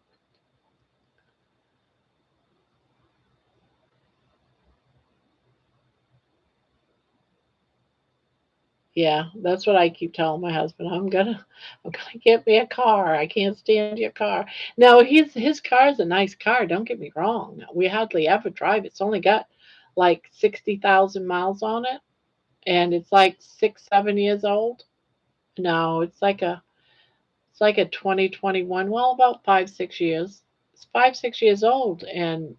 Yeah, that's what I keep telling my husband. I'm gonna get me a car. I can't stand your car. Now his car's a nice car. Don't get me wrong. We hardly ever drive. It's only got like 60,000 miles on it, and it's like 6, 7 years old. No, it's like a 2021. Well, about 5, 6 years. It's 5, 6 years old, and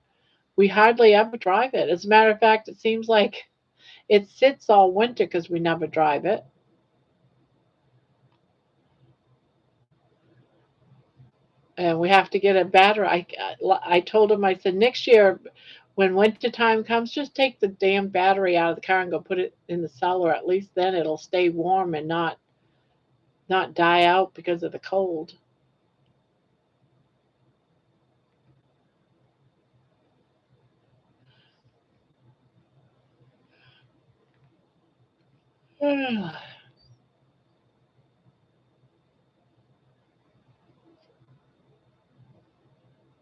we hardly ever drive it. As a matter of fact, it seems like it sits all winter because we never drive it. and we have to get a battery. I told him, I said, next year when winter time comes, just take the damn battery out of the car and go put it in the cellar. At least then it'll stay warm and not die out because of the cold.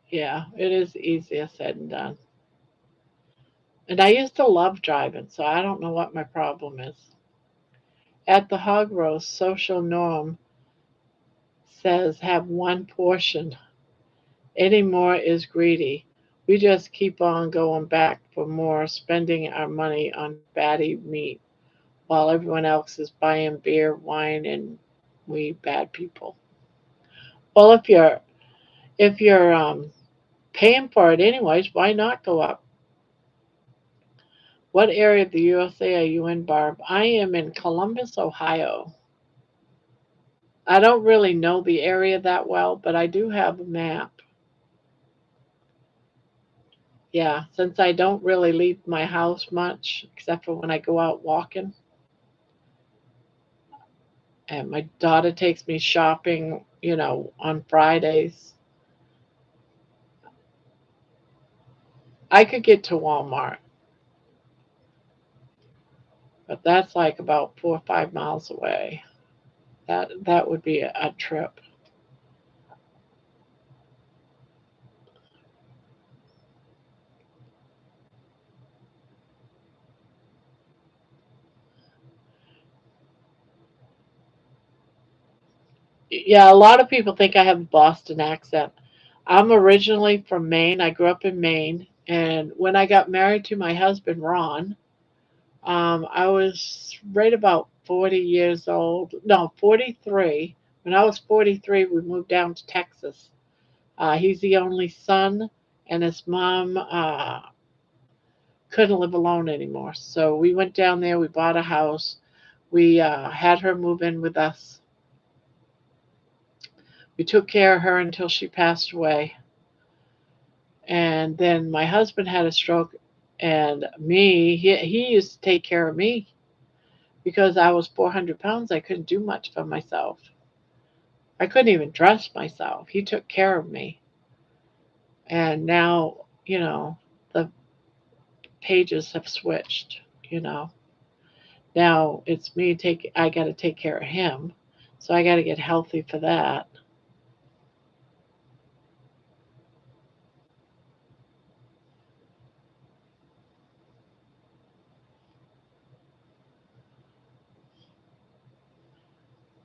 Yeah, it is easier said than done. And I used to love driving, so I don't know what my problem is. At the hog roast, social norm says have one portion. Any more is greedy. We just keep on going back for more, spending our money on fatty meat while everyone else is buying beer, wine, and we bad people. Well, if you're paying for it anyways, why not go up? What area of the USA are you in, Barb? I am in Columbus, Ohio. I don't really know the area that well, but I do have a map. Yeah, since I don't really leave my house much, except for when I go out walking, and my daughter takes me shopping, on Fridays, I could get to Walmart, but that's like about 4 or 5 miles away. That would be a trip. Yeah, a lot of people think I have a Boston accent. I'm originally from Maine. I grew up in Maine, and when I got married to my husband Ron, I was right about 40 years old. No, 43. When I was 43, we moved down to Texas. He's the only son, and his mom couldn't live alone anymore. So we went down there. We bought a house. We had her move in with us. We took care of her until she passed away. And then my husband had a stroke, and he used to take care of me because I was 400 pounds. I couldn't do much for myself. I couldn't even dress myself. He took care of me. And now, the pages have switched, you know. Now it's I got to take care of him. So I got to get healthy for that.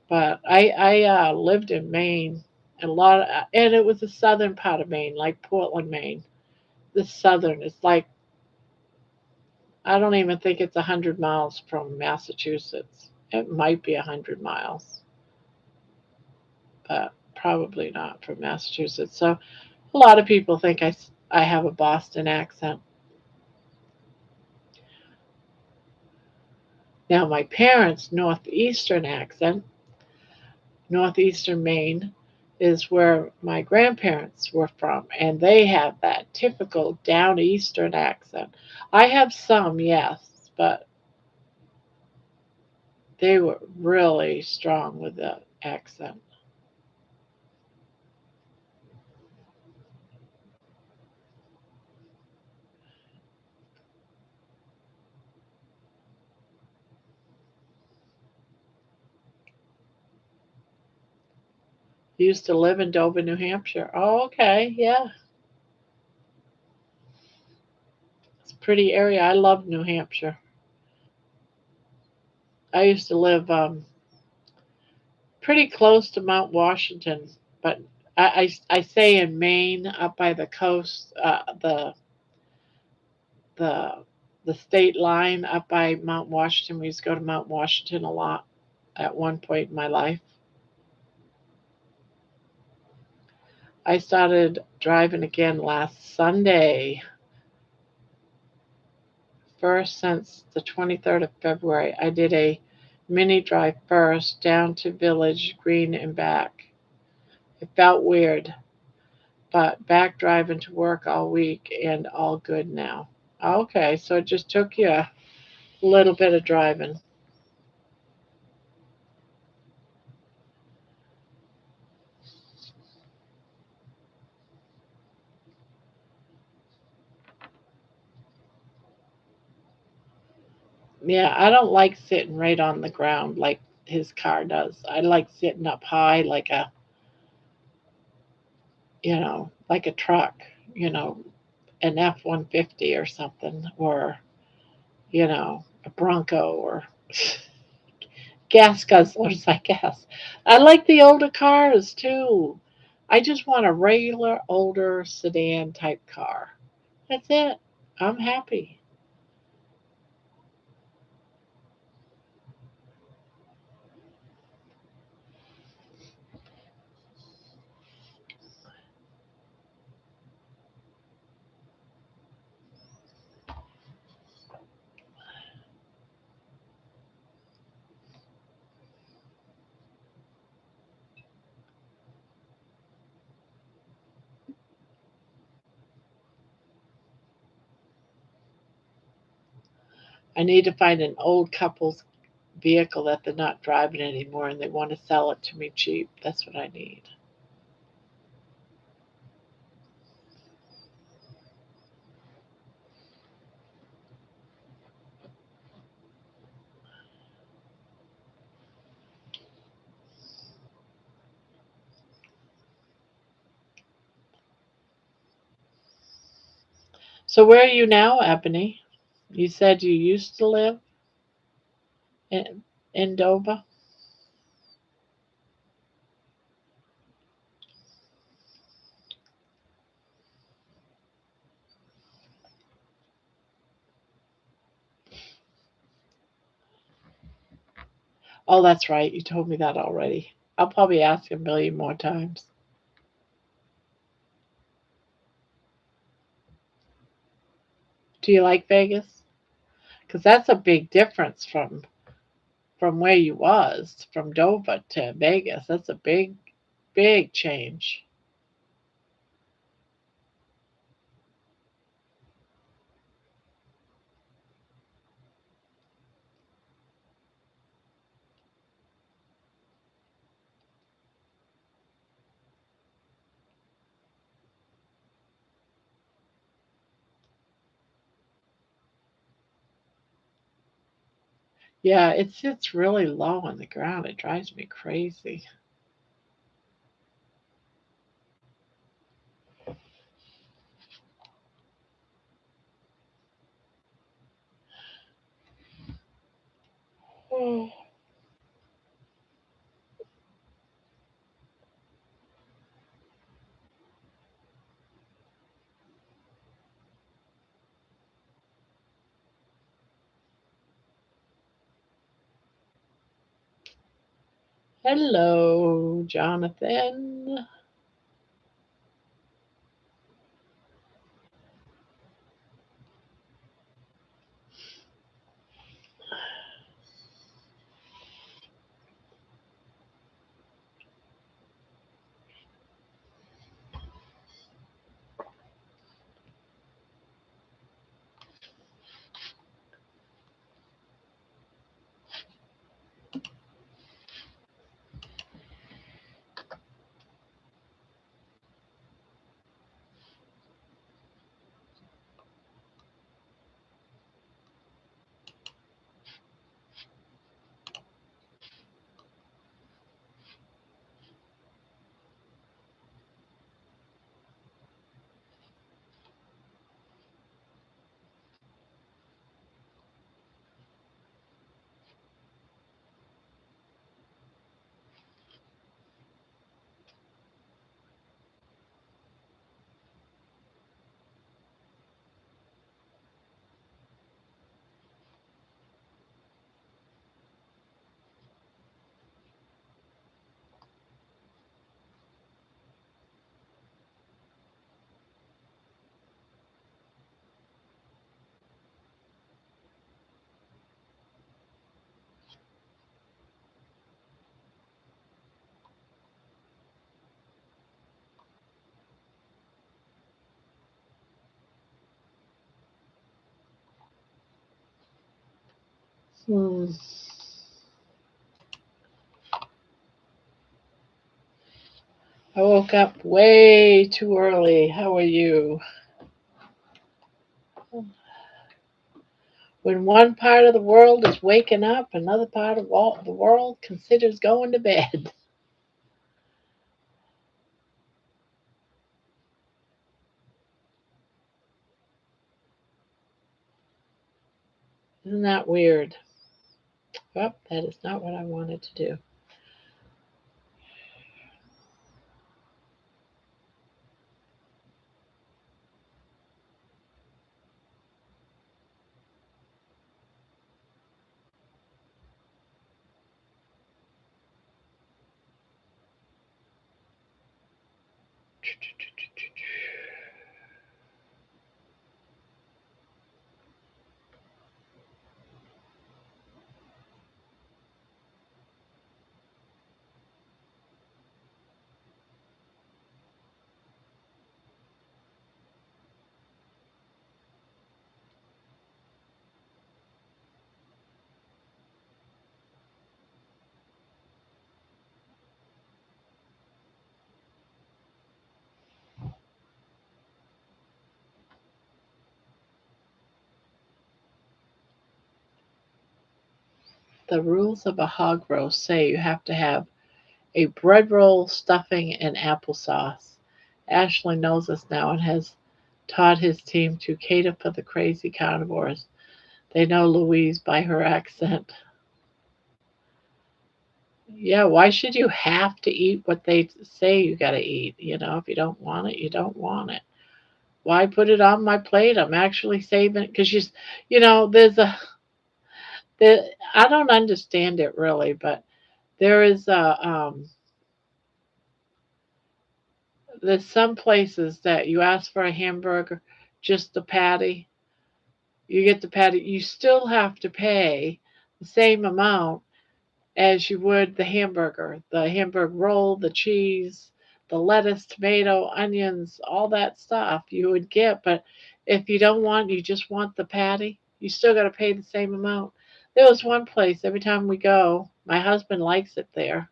But I lived in Maine and it was the southern part of Maine, like Portland, Maine. The southern, it's like I don't even think it's 100 miles from Massachusetts. It might be 100 miles, but probably not from Massachusetts. So a lot of people think I have a Boston accent. Now my parents' northeastern accent, northeastern Maine, is where my grandparents were from, and they have that typical down eastern accent. I have some, yes, but they were really strong with the accent. Used to live in Dover, New Hampshire. Oh, okay, yeah, it's a pretty area. I love New Hampshire. I used to live pretty close to Mount Washington, but I say in Maine, up by the coast, the the state line up by Mount Washington. We used to go to Mount Washington a lot at one point in my life. I started driving again last Sunday, first since the 23rd of February. I did a mini drive first down to Village Green and back. It felt weird. but back driving to work all week and all good now. Okay, so it just took you a little bit of driving. Yeah, I don't like sitting right on the ground like his car does. I like sitting up high like a, like a truck, you know, an F-150 or something, or, a Bronco or gas guzzlers, I guess. I like the older cars too. I just want a regular older sedan type car. That's it. I'm happy. I need to find an old couple's vehicle that they're not driving anymore and they want to sell it to me cheap. That's what I need. So where are you now, Ebony? You said you used to live in Dover. Oh, that's right. You told me that already. I'll probably ask a million more times. Do you like Vegas? Because that's a big difference from where you was from Dover to Vegas. That's a big change. Yeah, it sits really low on the ground. It drives me crazy. Oh, hello, Jonathan. Hmm. I woke up way too early. How are you? When one part of the world is waking up, another part of the world considers going to bed. Isn't that weird? Well, that is not what I wanted to do. The rules of a hog roast say you have to have a bread roll, stuffing, and applesauce. Ashley knows us now and has taught his team to cater for the crazy carnivores. They know Louise by her accent. Yeah, why should you have to eat what they say you got to eat? If you don't want it, you don't want it. Why put it on my plate? I'm actually saving it because there's there, I don't understand it really, but there is there's some places that you ask for a hamburger, just the patty. You get the patty. You still have to pay the same amount as you would the hamburger roll, the cheese, the lettuce, tomato, onions, all that stuff you would get. But if you don't want, you just want the patty, you still got to pay the same amount. There was one place every time we go, my husband likes it there.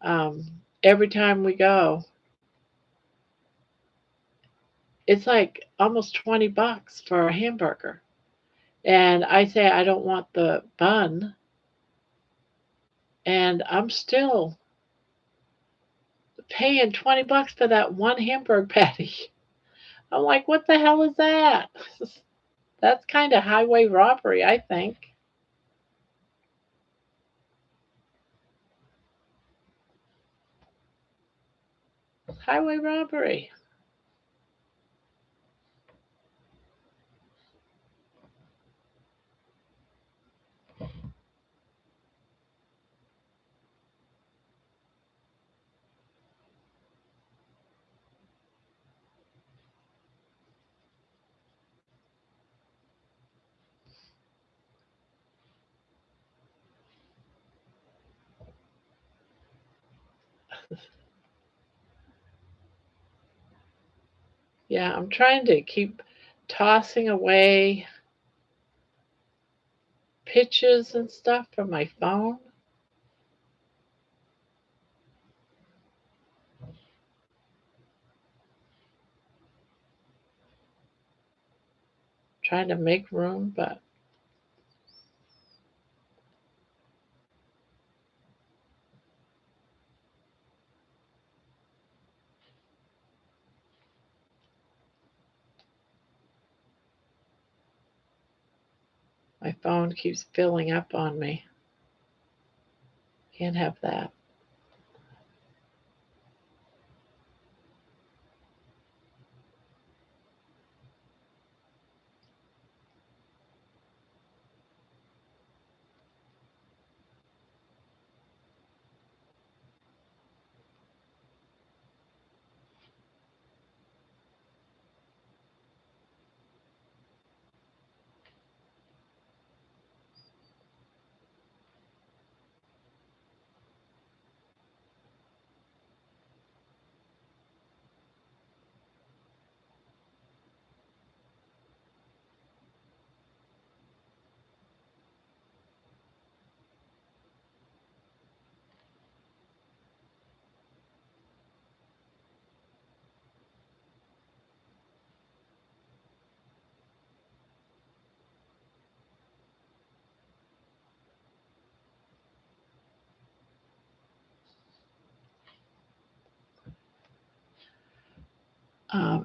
Um, every time we go, it's like almost $20 for a hamburger. And I say I don't want the bun, and I'm still paying $20 for that one hamburger patty. I'm like, what the hell is that? That's kind of highway robbery, I think. Highway robbery. Yeah, I'm trying to keep tossing away pictures and stuff from my phone. Trying to make room, but my phone keeps filling up on me. Can't have that.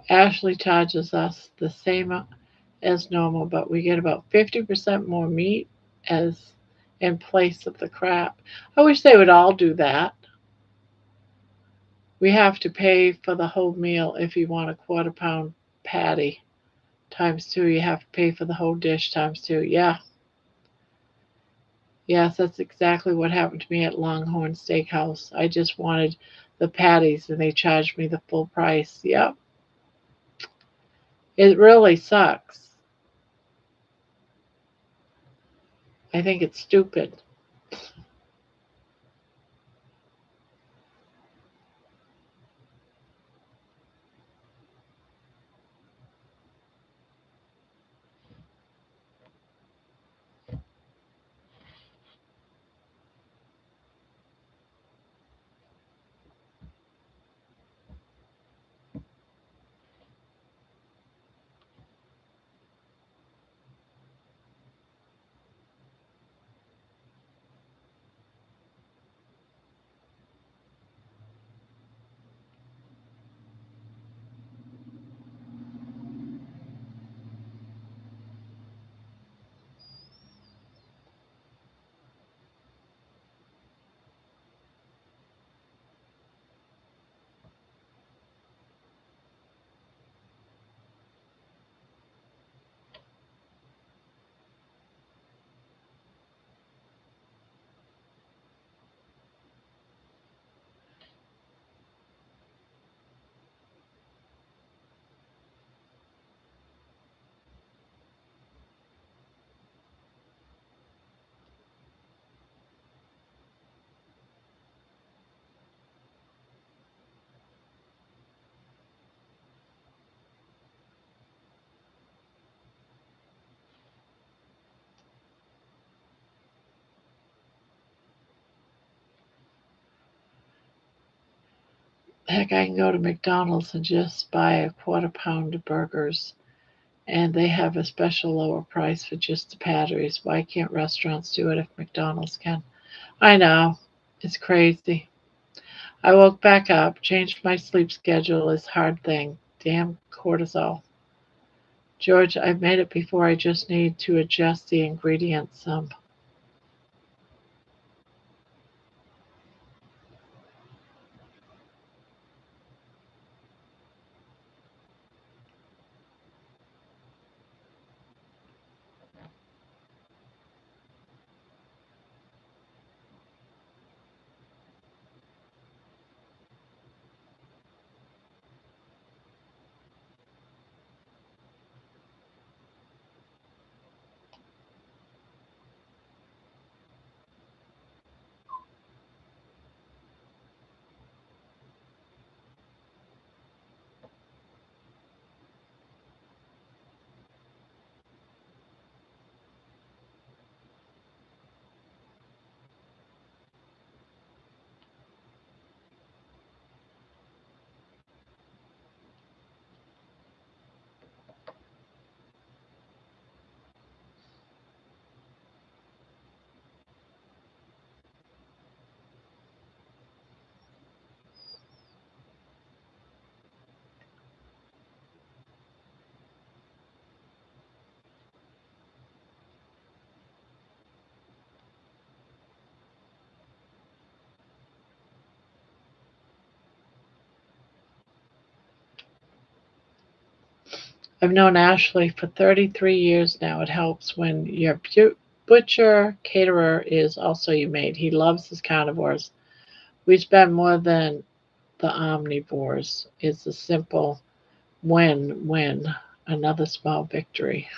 Ashley charges us the same as normal, but we get about 50% more meat as in place of the crap. I wish they would all do that. We have to pay for the whole meal if you want a quarter pound patty times two. You have to pay for the whole dish times two. Yeah, yes, that's exactly what happened to me at Longhorn Steakhouse. I just wanted the patties and they charged me the full price. Yep, it really sucks. I think it's stupid. Heck, I can go to McDonald's and just buy a quarter pound of burgers, and they have a special lower price for just the patties. Why can't restaurants do it if McDonald's can? I know, it's crazy. I woke back up, changed my sleep schedule is hard thing. Damn cortisol. George, I've made it before. I just need to adjust the ingredients some. I've known Ashley for 33 years now. It helps when your butcher caterer is also your mate. He loves his carnivores. We spend more than the omnivores. It's a simple win win. Another small victory.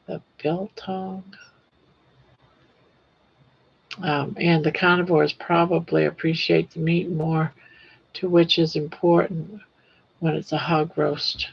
The biltong. And the carnivores probably appreciate the meat more, to which is important when it's a hog roast.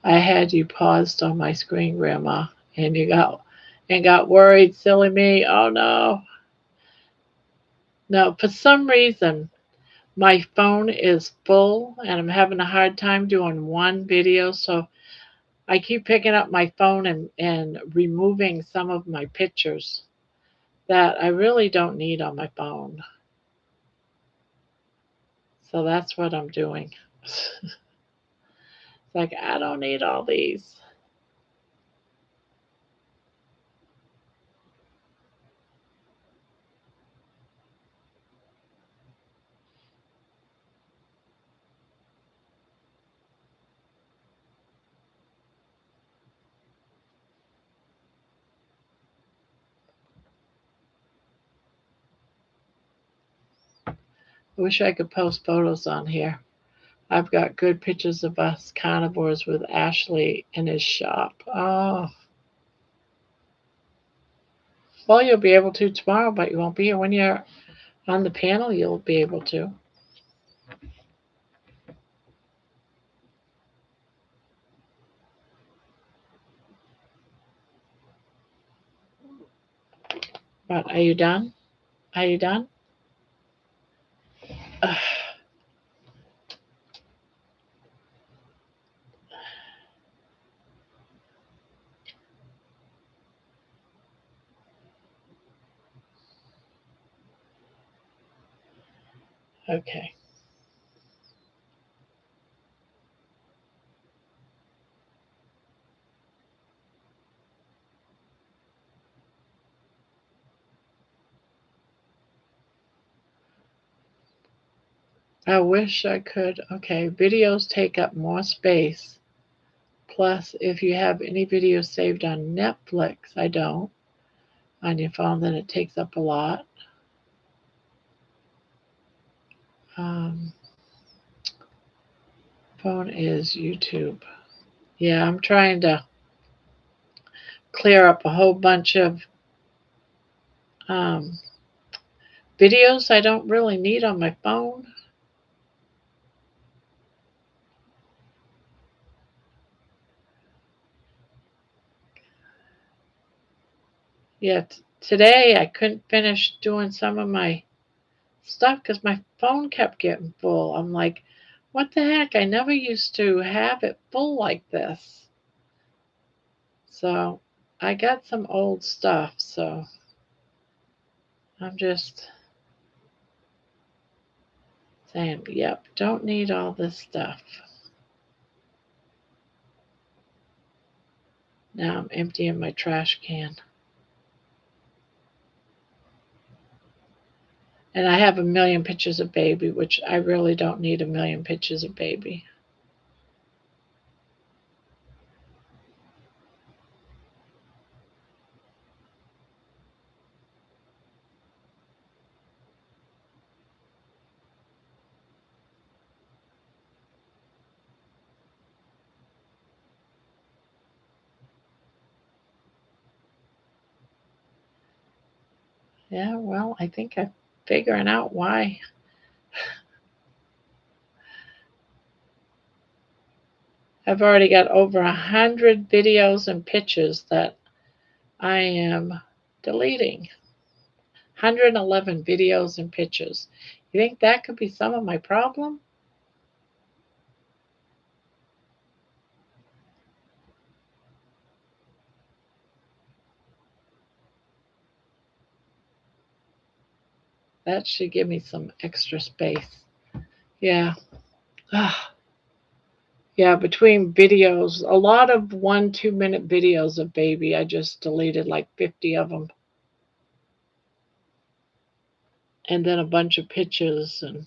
I had you paused on my screen, Grandma, and you got worried, silly me. Oh no. No, for some reason my phone is full and I'm having a hard time doing one video, so I keep picking up my phone and removing some of my pictures that I really don't need on my phone. So that's what I'm doing. It's like, I don't need all these. I wish I could post photos on here. I've got good pictures of us carnivores with Ashley in his shop. Oh, well, you'll be able to tomorrow, but you won't be here when you're on the panel. You'll be able to. But are you done? Are you done? Ugh. Okay. I wish I could. Okay, videos take up more space. Plus, if you have any videos saved on Netflix, I don't, on your phone, then it takes up a lot. Um, phone is YouTube. Yeah, I'm trying to clear up a whole bunch of um, videos I don't really need on my phone. Yeah, today I couldn't finish doing some of my stuff because my phone kept getting full. I'm like, what the heck? I never used to have it full like this. So I got some old stuff, so I'm just saying, yep, don't need all this stuff. Now I'm emptying my trash can. And I have a million pictures of baby, which I really don't need a million pictures of baby. Yeah, well, I think I'm figuring out why. I've already got over 100 videos and pictures that I am deleting. 111 videos and pictures. You think that could be some of my problem? That should give me some extra space. Yeah. Yeah, between videos, a lot of 1-2 minute videos of baby, I just deleted like 50 of them. And then a bunch of pictures and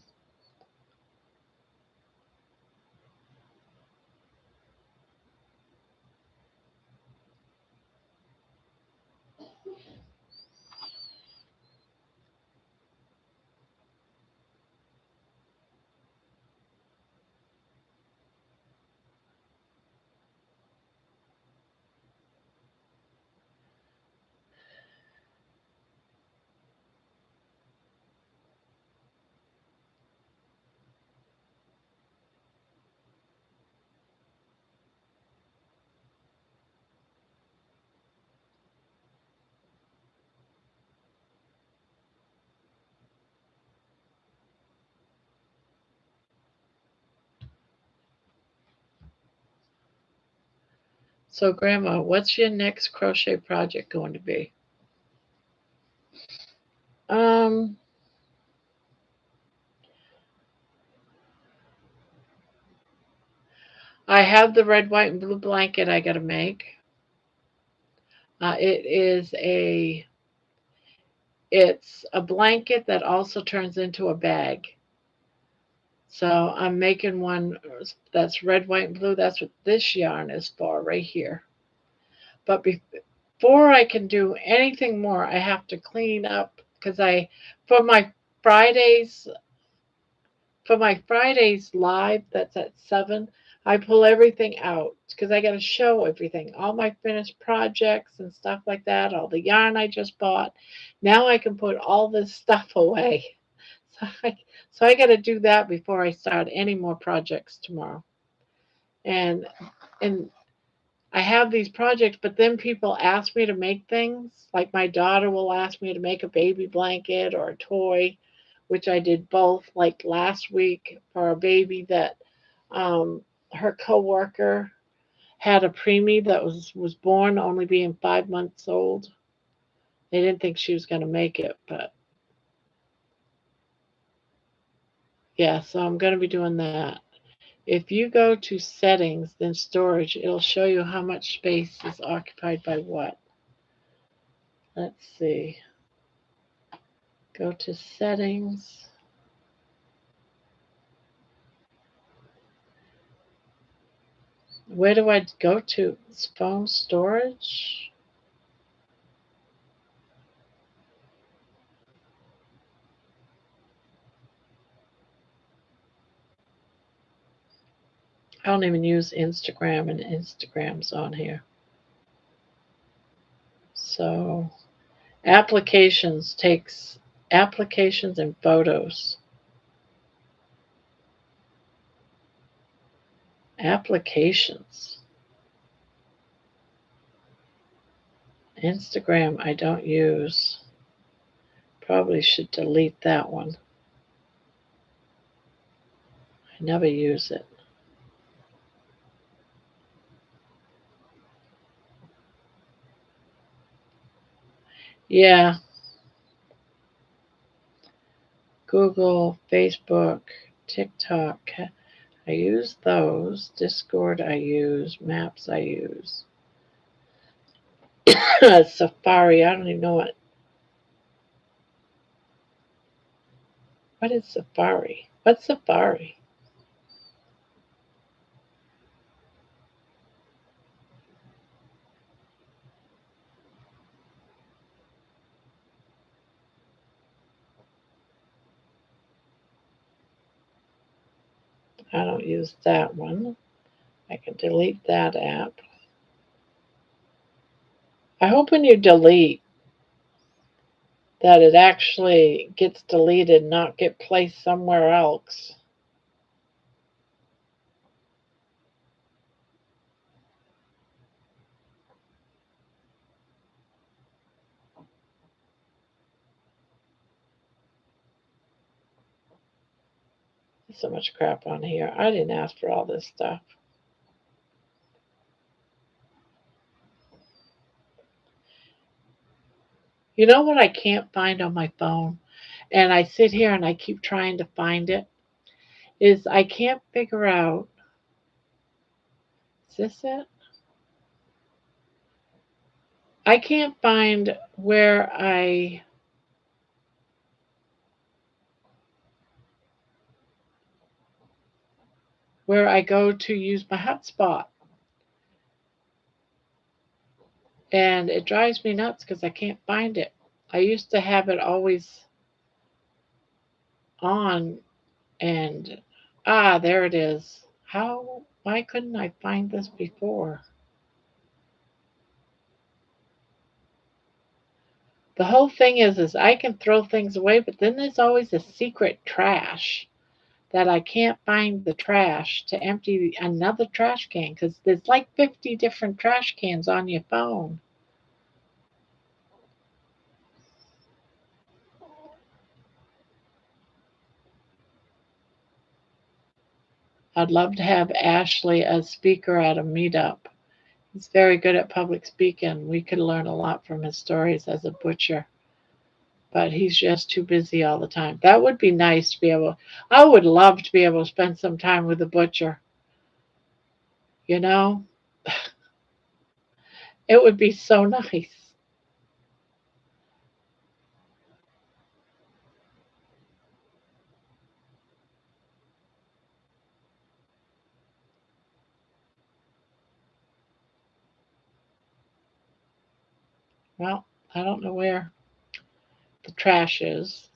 So, Grandma, what's your next crochet project going to be? Um, I have the red, white, and blue blanket I got to make. It is it's a blanket that also turns into a bag. So I'm making one that's red, white, and blue. That's what this yarn is for right here. But before I can do anything more, I have to clean up because for my Fridays for my Fridays live that's at 7, I pull everything out because I got to show everything, all my finished projects and stuff like that, all the yarn I just bought. Now I can put all this stuff away. So I got to do that before I start any more projects tomorrow. And and I have these projects, but then people ask me to make things. Like my daughter will ask me to make a baby blanket or a toy, which I did both. Like last week for a baby that um, her coworker had a preemie that was born only being 5 months old. They didn't think she was going to make it, but yeah. So I'm going to be doing that. If you go to settings, then storage, it'll show you how much space is occupied by what. Let's see. Go to settings. Where do I go to? It's phone storage. I don't even use Instagram, and Instagram's on here. So takes applications and photos. Applications. Instagram I don't use. Probably should delete that one. I never use it. Yeah, Google, Facebook, TikTok. I use those. Discord I use. Maps I use. Safari. I don't even know what is Safari. What's Safari? I don't use that one. I can delete that app. I hope when you delete that it actually gets deleted, not get placed somewhere else. There's so much crap on here. I didn't ask for all this stuff. You know what I can't find on my phone? And I sit here and I keep trying to find it. Is I can't figure out. Is this it? I can't find where I go to use my hotspot. And it drives me nuts because I can't find it. I used to have it always on, and there it is. Why couldn't I find this before? The whole thing is I can throw things away, but then there's always a secret trash that I can't find the trash to empty another trash can because there's like 50 different trash cans on your phone. I'd love to have Ashley as speaker at a meetup. He's very good at public speaking. We could learn a lot from his stories as a butcher, but he's just too busy all the time. That would be nice to be able. I would love to be able to spend some time with a butcher. You know, it would be so nice. Well, I don't know where the trash is.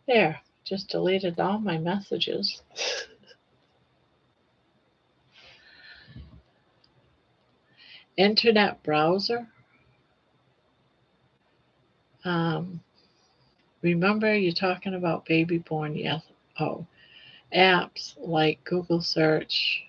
There, just deleted all my messages. Internet browser. Um, Remember you talking about baby born? Yes. Oh, apps like Google search.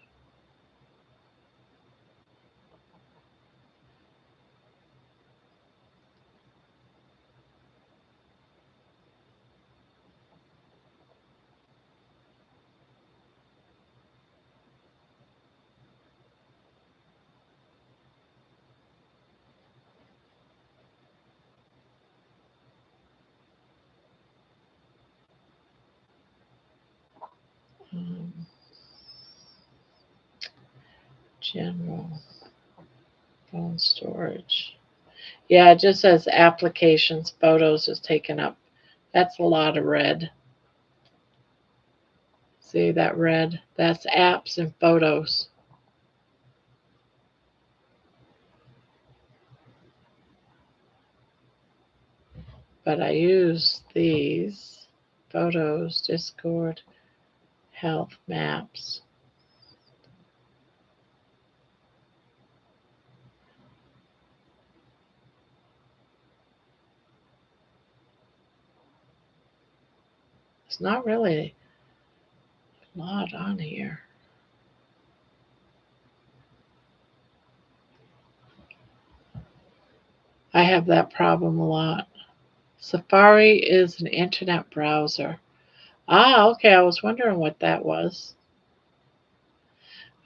Um, General phone storage. Yeah, it just says applications, photos is taken up. That's a lot of red. See that red? That's apps and photos. But I use these photos, Discord, health, maps. It's not really a lot on here. I have that problem a lot. Safari is an internet browser. Ah, okay. I was wondering what that was.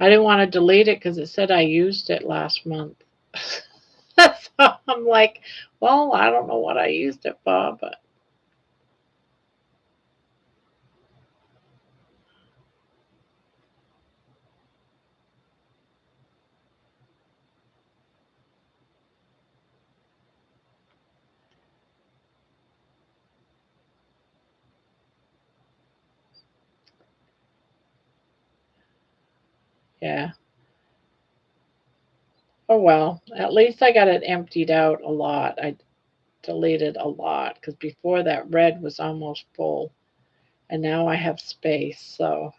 I didn't want to delete it because it said I used it last month. So I'm like, well, I don't know what I used it for, but yeah. Oh well, at least I got it emptied out a lot. I deleted a lot because before that red was almost full, and now I have space. So,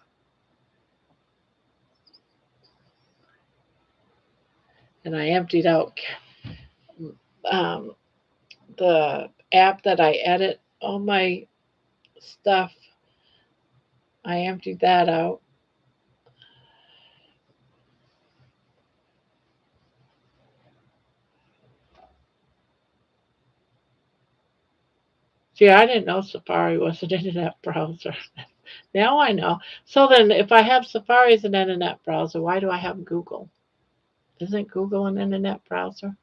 and I emptied out um, the app that I edit all my stuff. I emptied that out. See, I didn't know Safari was an internet browser. Now I know. So then, if I have Safari as an internet browser, why do I have Google? Isn't Google an internet browser?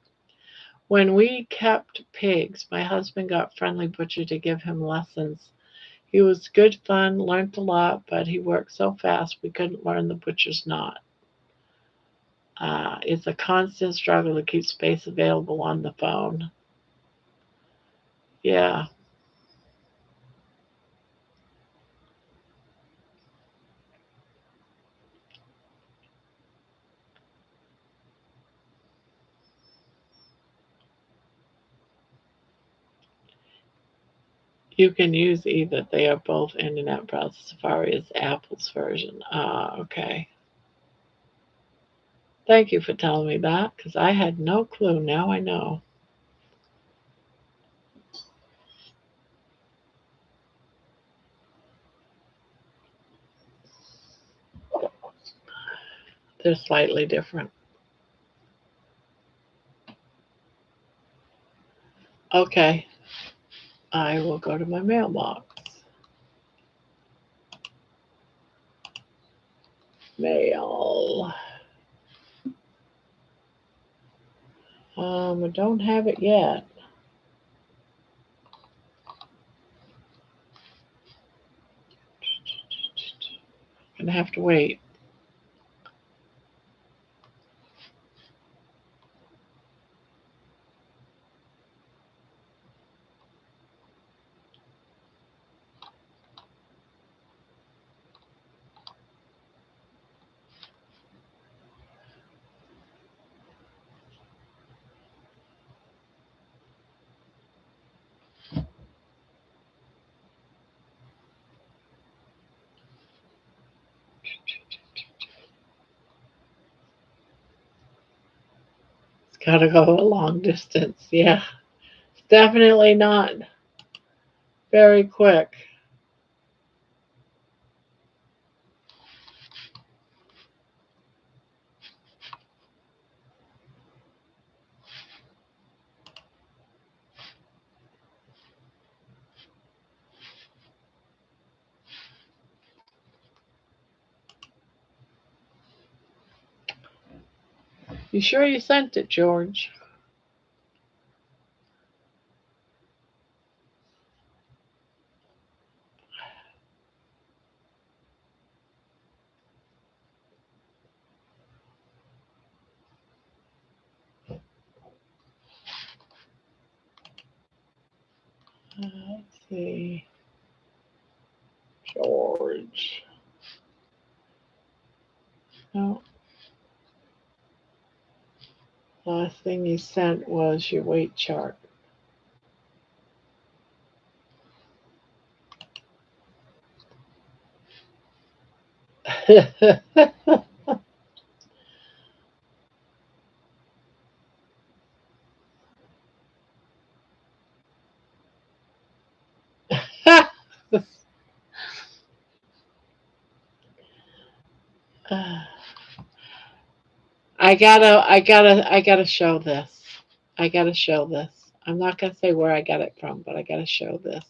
When we kept pigs, my husband got Friendly Butcher to give him lessons. He was good fun, learned a lot, but he worked so fast we couldn't learn the butcher's knot. It's a constant struggle to keep space available on the phone. Yeah. You can use either. They are both internet browsers. Safari is Apple's version. Ah, okay. Thank you for telling me that because I had no clue. Now I know. They're slightly different. Okay. I will go to my mailbox. Mail. I don't have it yet. Gonna have to wait. It's gotta go a long distance. Yeah. It's definitely not very quick. You sure you sent it, George? Let's see. George. No. Last thing you sent was your weight chart. I gotta show this. I gotta show this. I'm not gonna say where I got it from, but I gotta show this.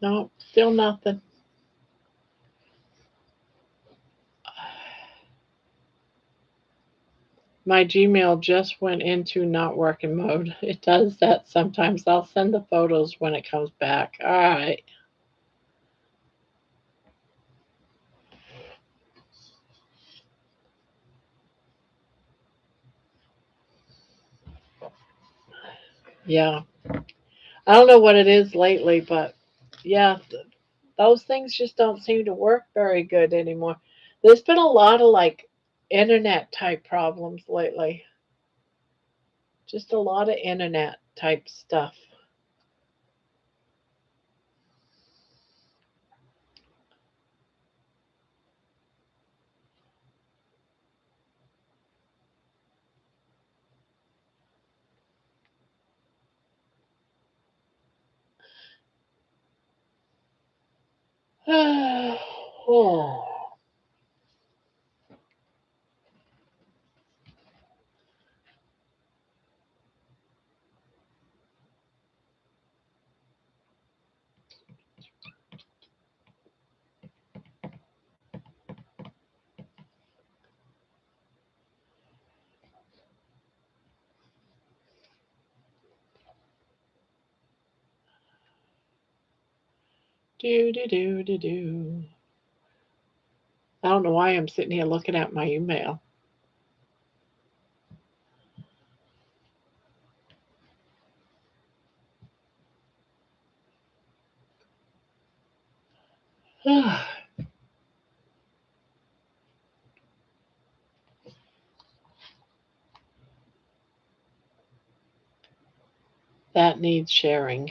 No, still nothing. My Gmail just went into not working mode. It does that sometimes. I'll send the photos when it comes back. All right. Yeah. I don't know what it is lately, but yeah, those things just don't seem to work very good anymore. There's been a lot of like internet type problems lately. Just a lot of internet type stuff. Oh. Do do do do do. I don't know why I'm sitting here looking at my email. That needs sharing.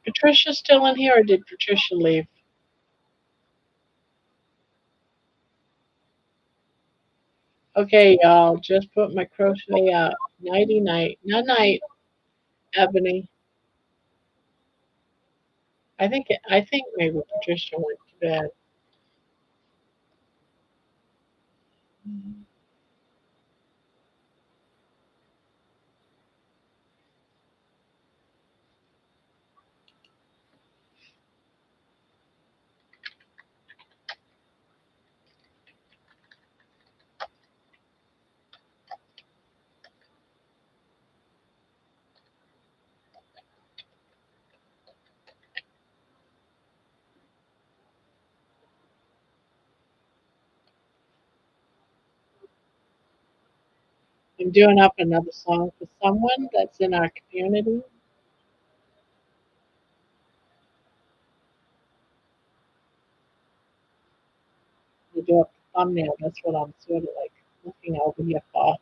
Patricia still in here or did Patricia leave? Okay, y'all, just put my crochet out. Nighty night. Night night, Ebony. I think maybe Patricia went to bed. I'm doing up another song for someone that's in our community. We do up the thumbnail. That's what I'm sort of like looking over here for.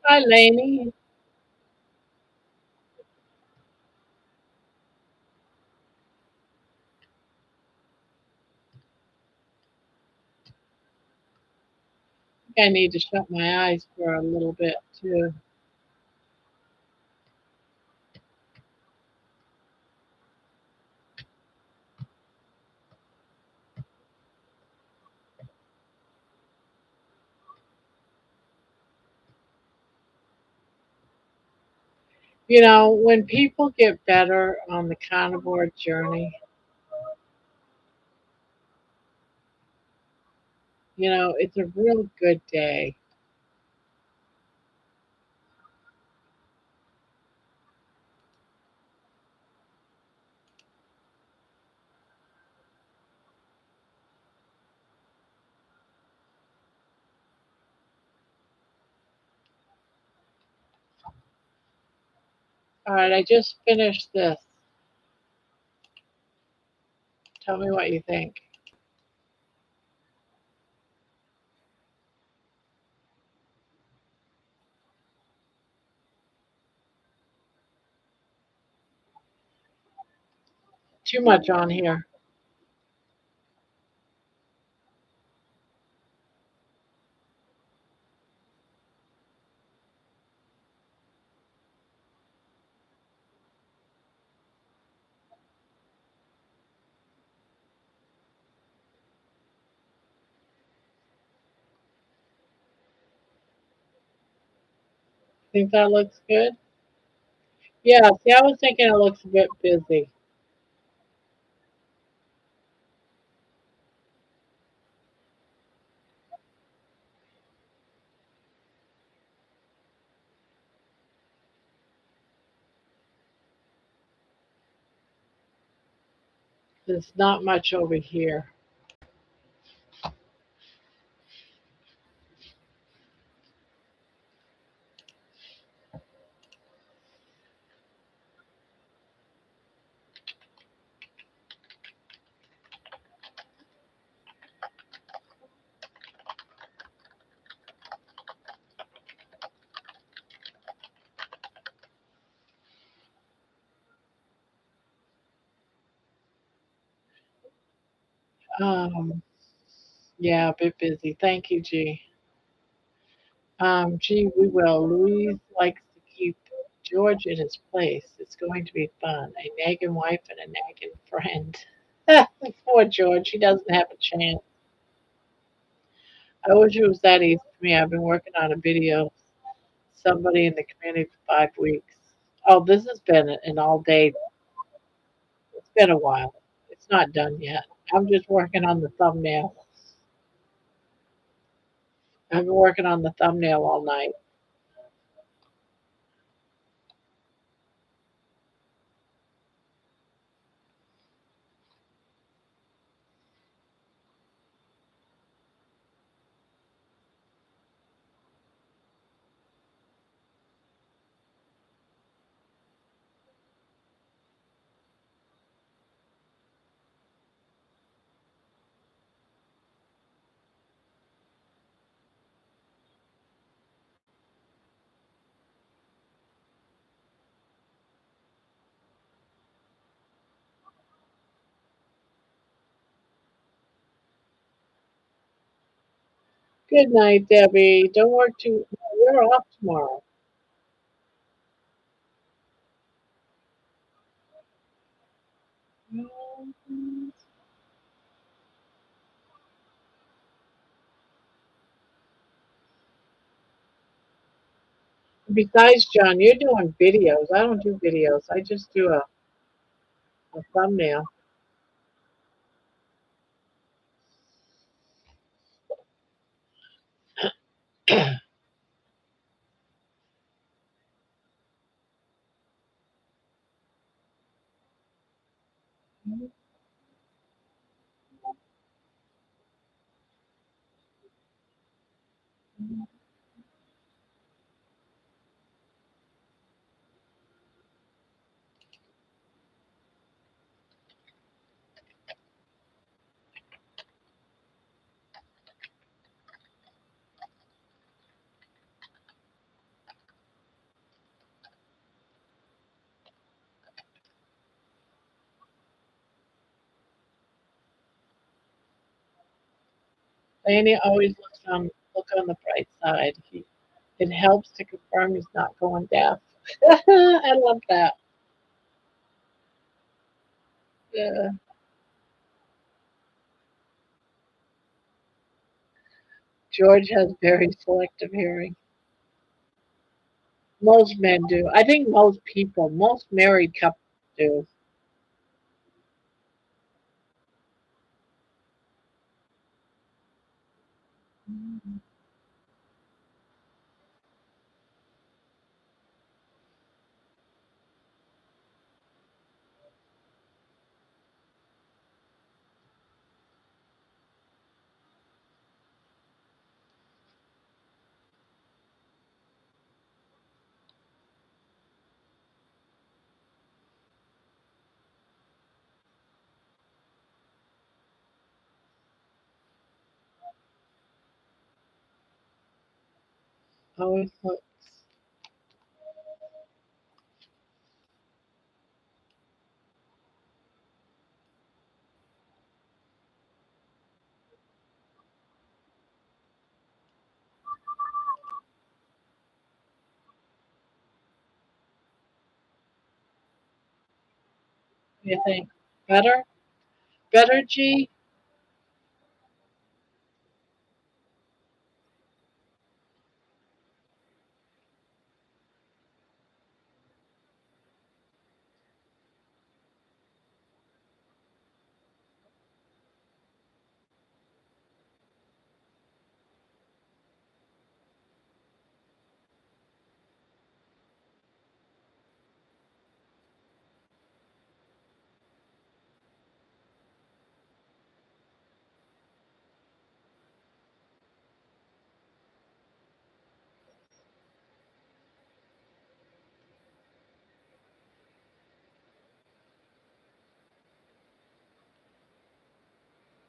Hi, Lainey. I need to shut my eyes for a little bit too. You know, when people get better on the carnivore journey, it's a real good day. All right, I just finished this. Tell me what you think. Too much on here. Think that looks good? Yeah, see, I was thinking it looks a bit busy. There's not much over here. Um, yeah, a bit busy. Thank you, G. Gee, we will. Louise likes to keep George in his place. It's going to be fun. A nagging wife and a nagging friend. Poor George, he doesn't have a chance. I wish it was that easy for me. I've been working on a video, somebody in the community for 5 weeks. Oh, this has been an all day. It's been a while. It's not done yet. I'm just working on the thumbnail. I've been working on the thumbnail all night. Good night, Debbie. Don't work too. You're off tomorrow. Besides, John, you're doing videos. I don't do videos. I just do a thumbnail. Laney always look on the bright side. It helps to confirm he's not going deaf. I love that. Yeah. George has very selective hearing. Most men do. I think most people, most married couples do. Always looks. What do you think? Better? Better, G?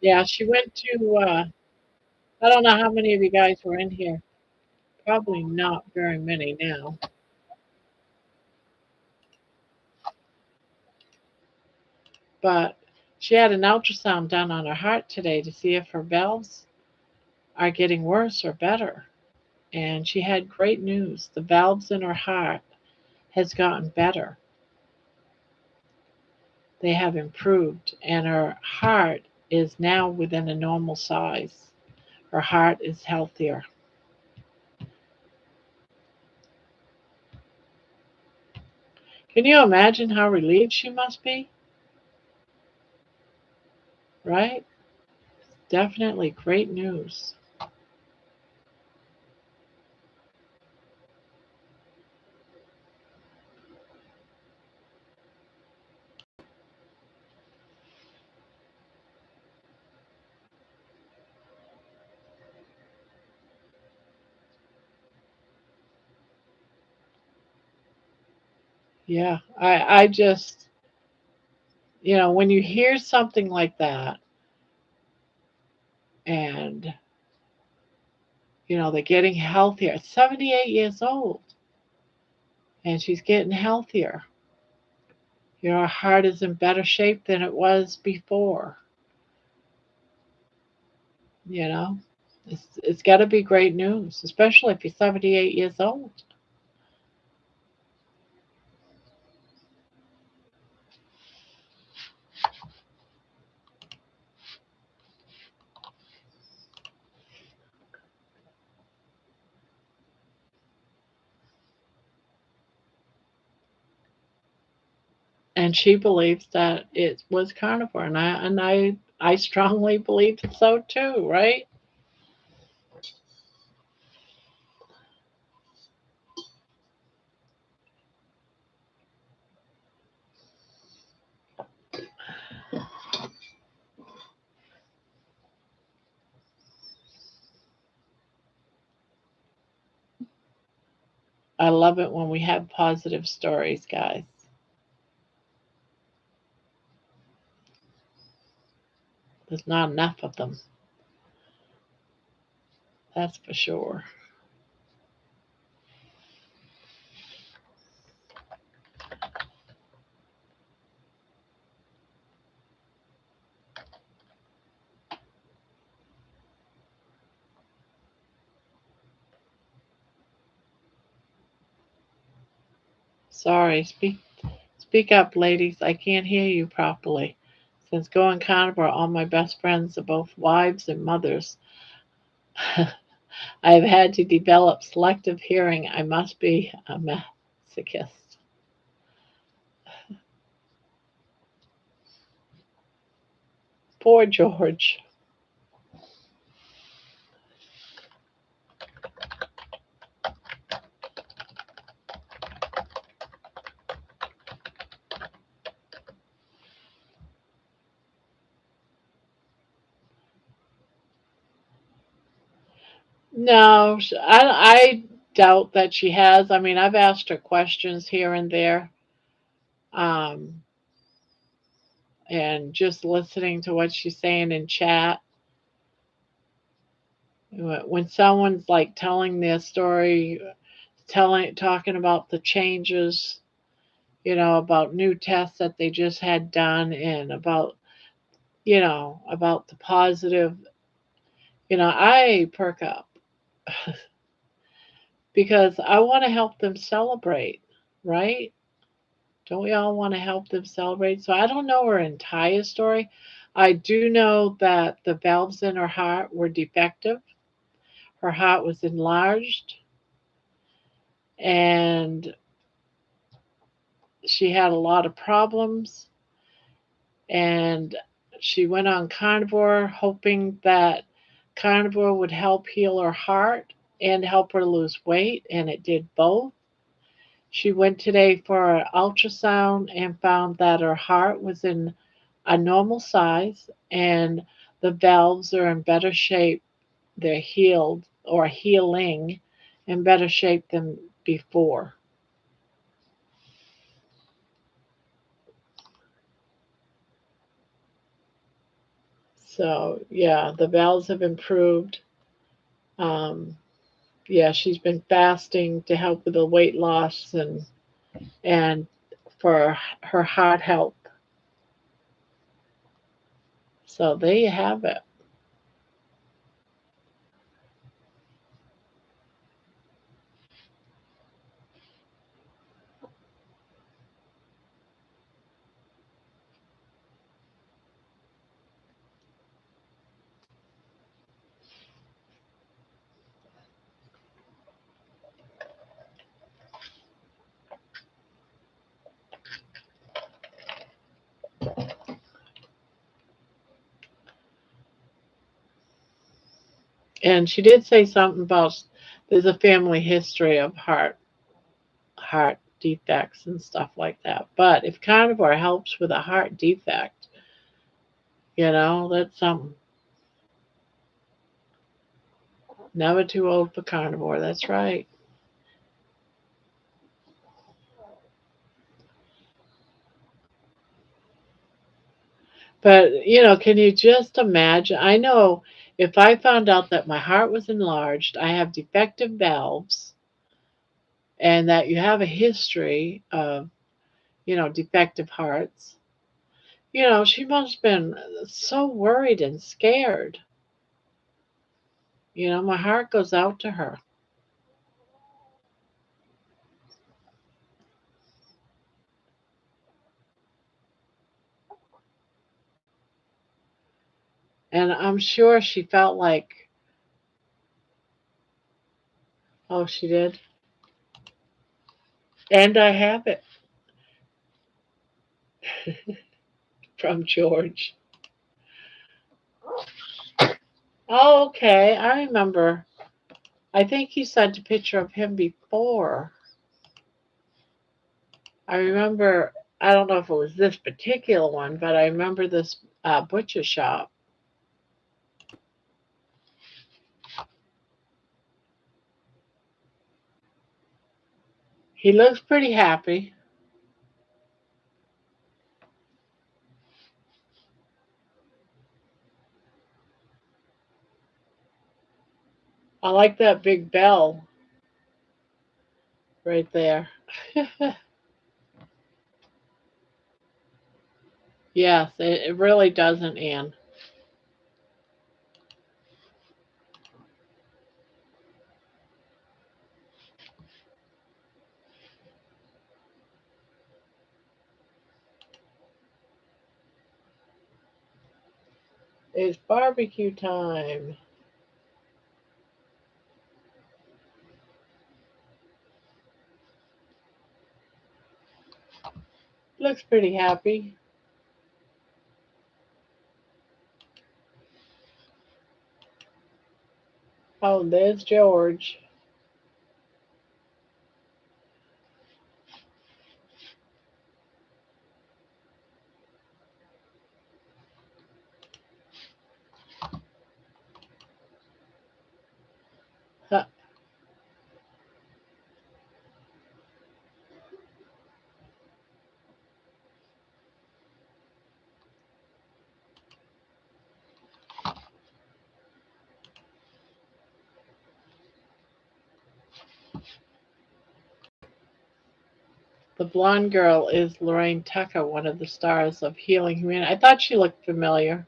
Yeah, she went to, I don't know how many of you guys were in here. Probably not very many now. But she had an ultrasound done on her heart today to see if her valves are getting worse or better. And she had great news. The valves in her heart has gotten better. They have improved and her heart is now within a normal size. Her heart is healthier. Can you imagine how relieved she must be? Right? Definitely great news. Yeah, I just, when you hear something like that and, they're getting healthier. 78 years old and she's getting healthier. Her heart is in better shape than it was before. You know, it's got to be great news, especially if you're 78 years old. And she believes that it was carnivore, and I strongly believe so too. Right? I love it when we have positive stories, guys. There's not enough of them. That's for sure. Sorry, speak up, ladies. I can't hear you properly. Since going carnivore, all my best friends are both wives and mothers. I have had to develop selective hearing. I must be a masochist. Poor George. No, I doubt that she has. I mean, I've asked her questions here and there, um, and just listening to what she's saying in chat. When someone's like telling their story, talking about the changes, about new tests that they just had done, and about the positive, I perk up because I want to help them celebrate, right? Don't we all want to help them celebrate? So I don't know her entire story. I do know that the valves in her heart were defective. Her heart was enlarged, and she had a lot of problems. And she went on carnivore, hoping that carnivore would help heal her heart and help her lose weight, and it did both. She went today for an ultrasound and found that her heart was in a normal size and the valves are in better shape. They're healed or healing in better shape than before. So, yeah, the valves have improved. Um, yeah, she's been fasting to help with the weight loss and for her heart health. So there you have it. And she did say something about there's a family history of heart defects and stuff like that. But if carnivore helps with a heart defect, that's something. Never too old for carnivore. That's right. But, can you just imagine? I know if I found out that my heart was enlarged, I have defective valves, and that you have a history of, defective hearts, she must have been so worried and scared. My heart goes out to her. And I'm sure she felt like, oh, she did. And I have it from George. Oh, okay. I remember. I think you sent a picture of him before. I remember, I don't know if it was this particular one, but I remember this butcher shop. He looks pretty happy. I like that big bell right there. Yes, it really doesn't, Anne. It's barbecue time. Looks pretty happy. Oh, there's George. Huh. The blonde girl is Lorraine Tucker, one of the stars of Healing Humanity. I thought she looked familiar.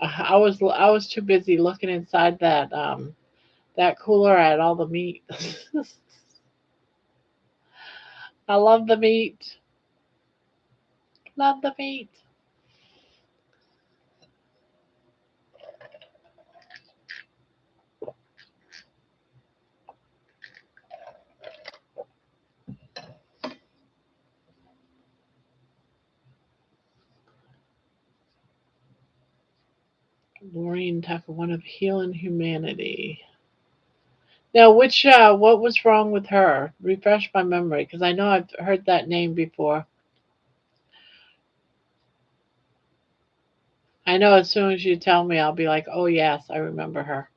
I was too busy looking inside that cooler at all the meat. I love the meat. Love the meat. Lorraine Tucker, one of Healing Humanity. Now, what was wrong with her? Refresh my memory, because I know I've heard that name before. I know as soon as you tell me, I'll be like, oh, yes, I remember her.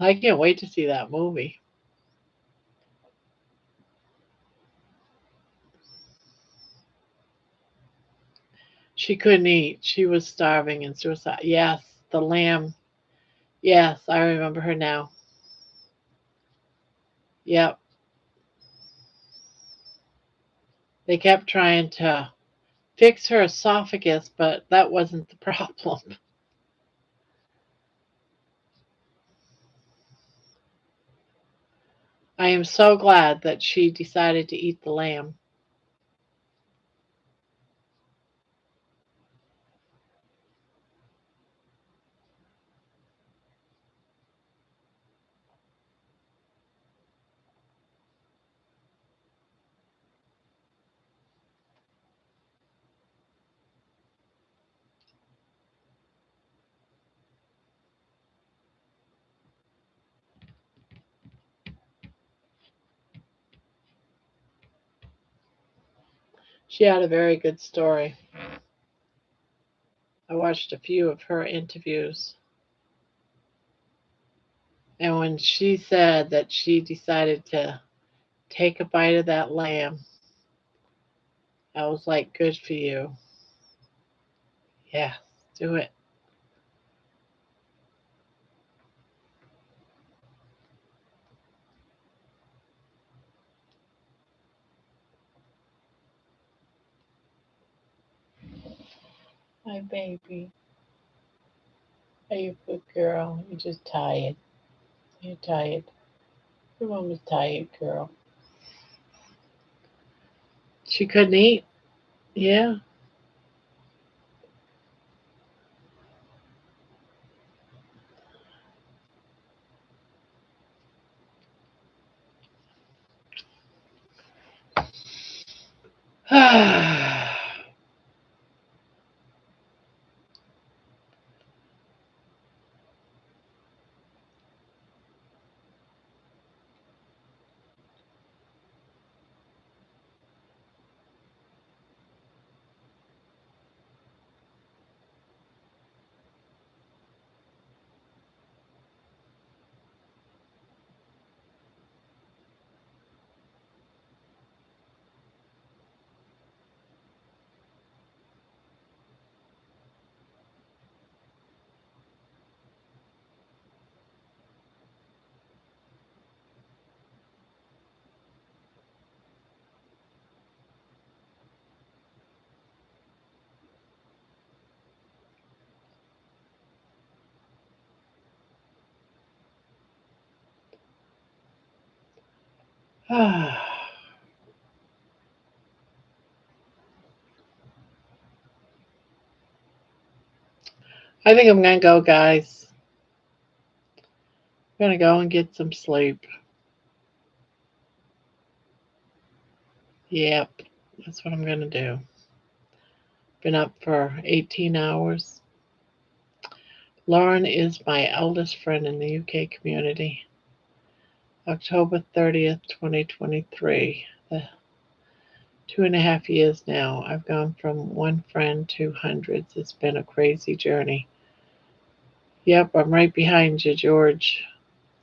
I can't wait to see that movie. She couldn't eat. She was starving and suicide. Yes, the lamb. Yes, I remember her now. Yep. They kept trying to fix her esophagus, but that wasn't the problem. I am so glad that she decided to eat the lamb. She had a very good story. I watched a few of her interviews. And when she said that she decided to take a bite of that lamb, I was like, good for you. Yeah, do it. My baby. Are you a good girl? You're just tired. You're tired. Your mom is tired, girl. She couldn't eat? Yeah. I think I'm going to go, guys. I'm going to go and get some sleep. Yep, that's what I'm going to do. Been up for 18 hours. Lauren is my eldest friend in the UK community. October 30th, 2023. 2.5 years now. I've gone from one friend to hundreds. It's been a crazy journey. Yep, I'm right behind you, George.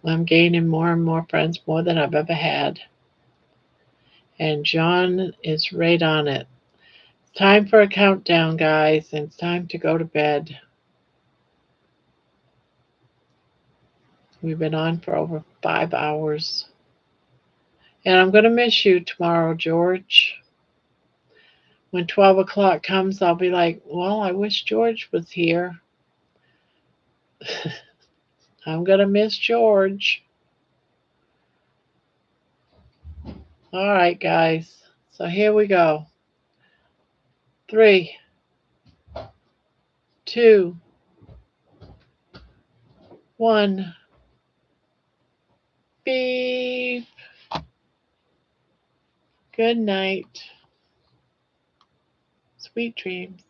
I'm gaining more and more friends, more than I've ever had. And John is right on it. It's time for a countdown, guys, and it's time to go to bed. We've been on for over 5 hours. And I'm going to miss you tomorrow, George. When 12 o'clock comes, I'll be like, well, I wish George was here. I'm going to miss George. All right, guys. So here we go. 3, 2, 1. Beep. Good night. Sweet dreams.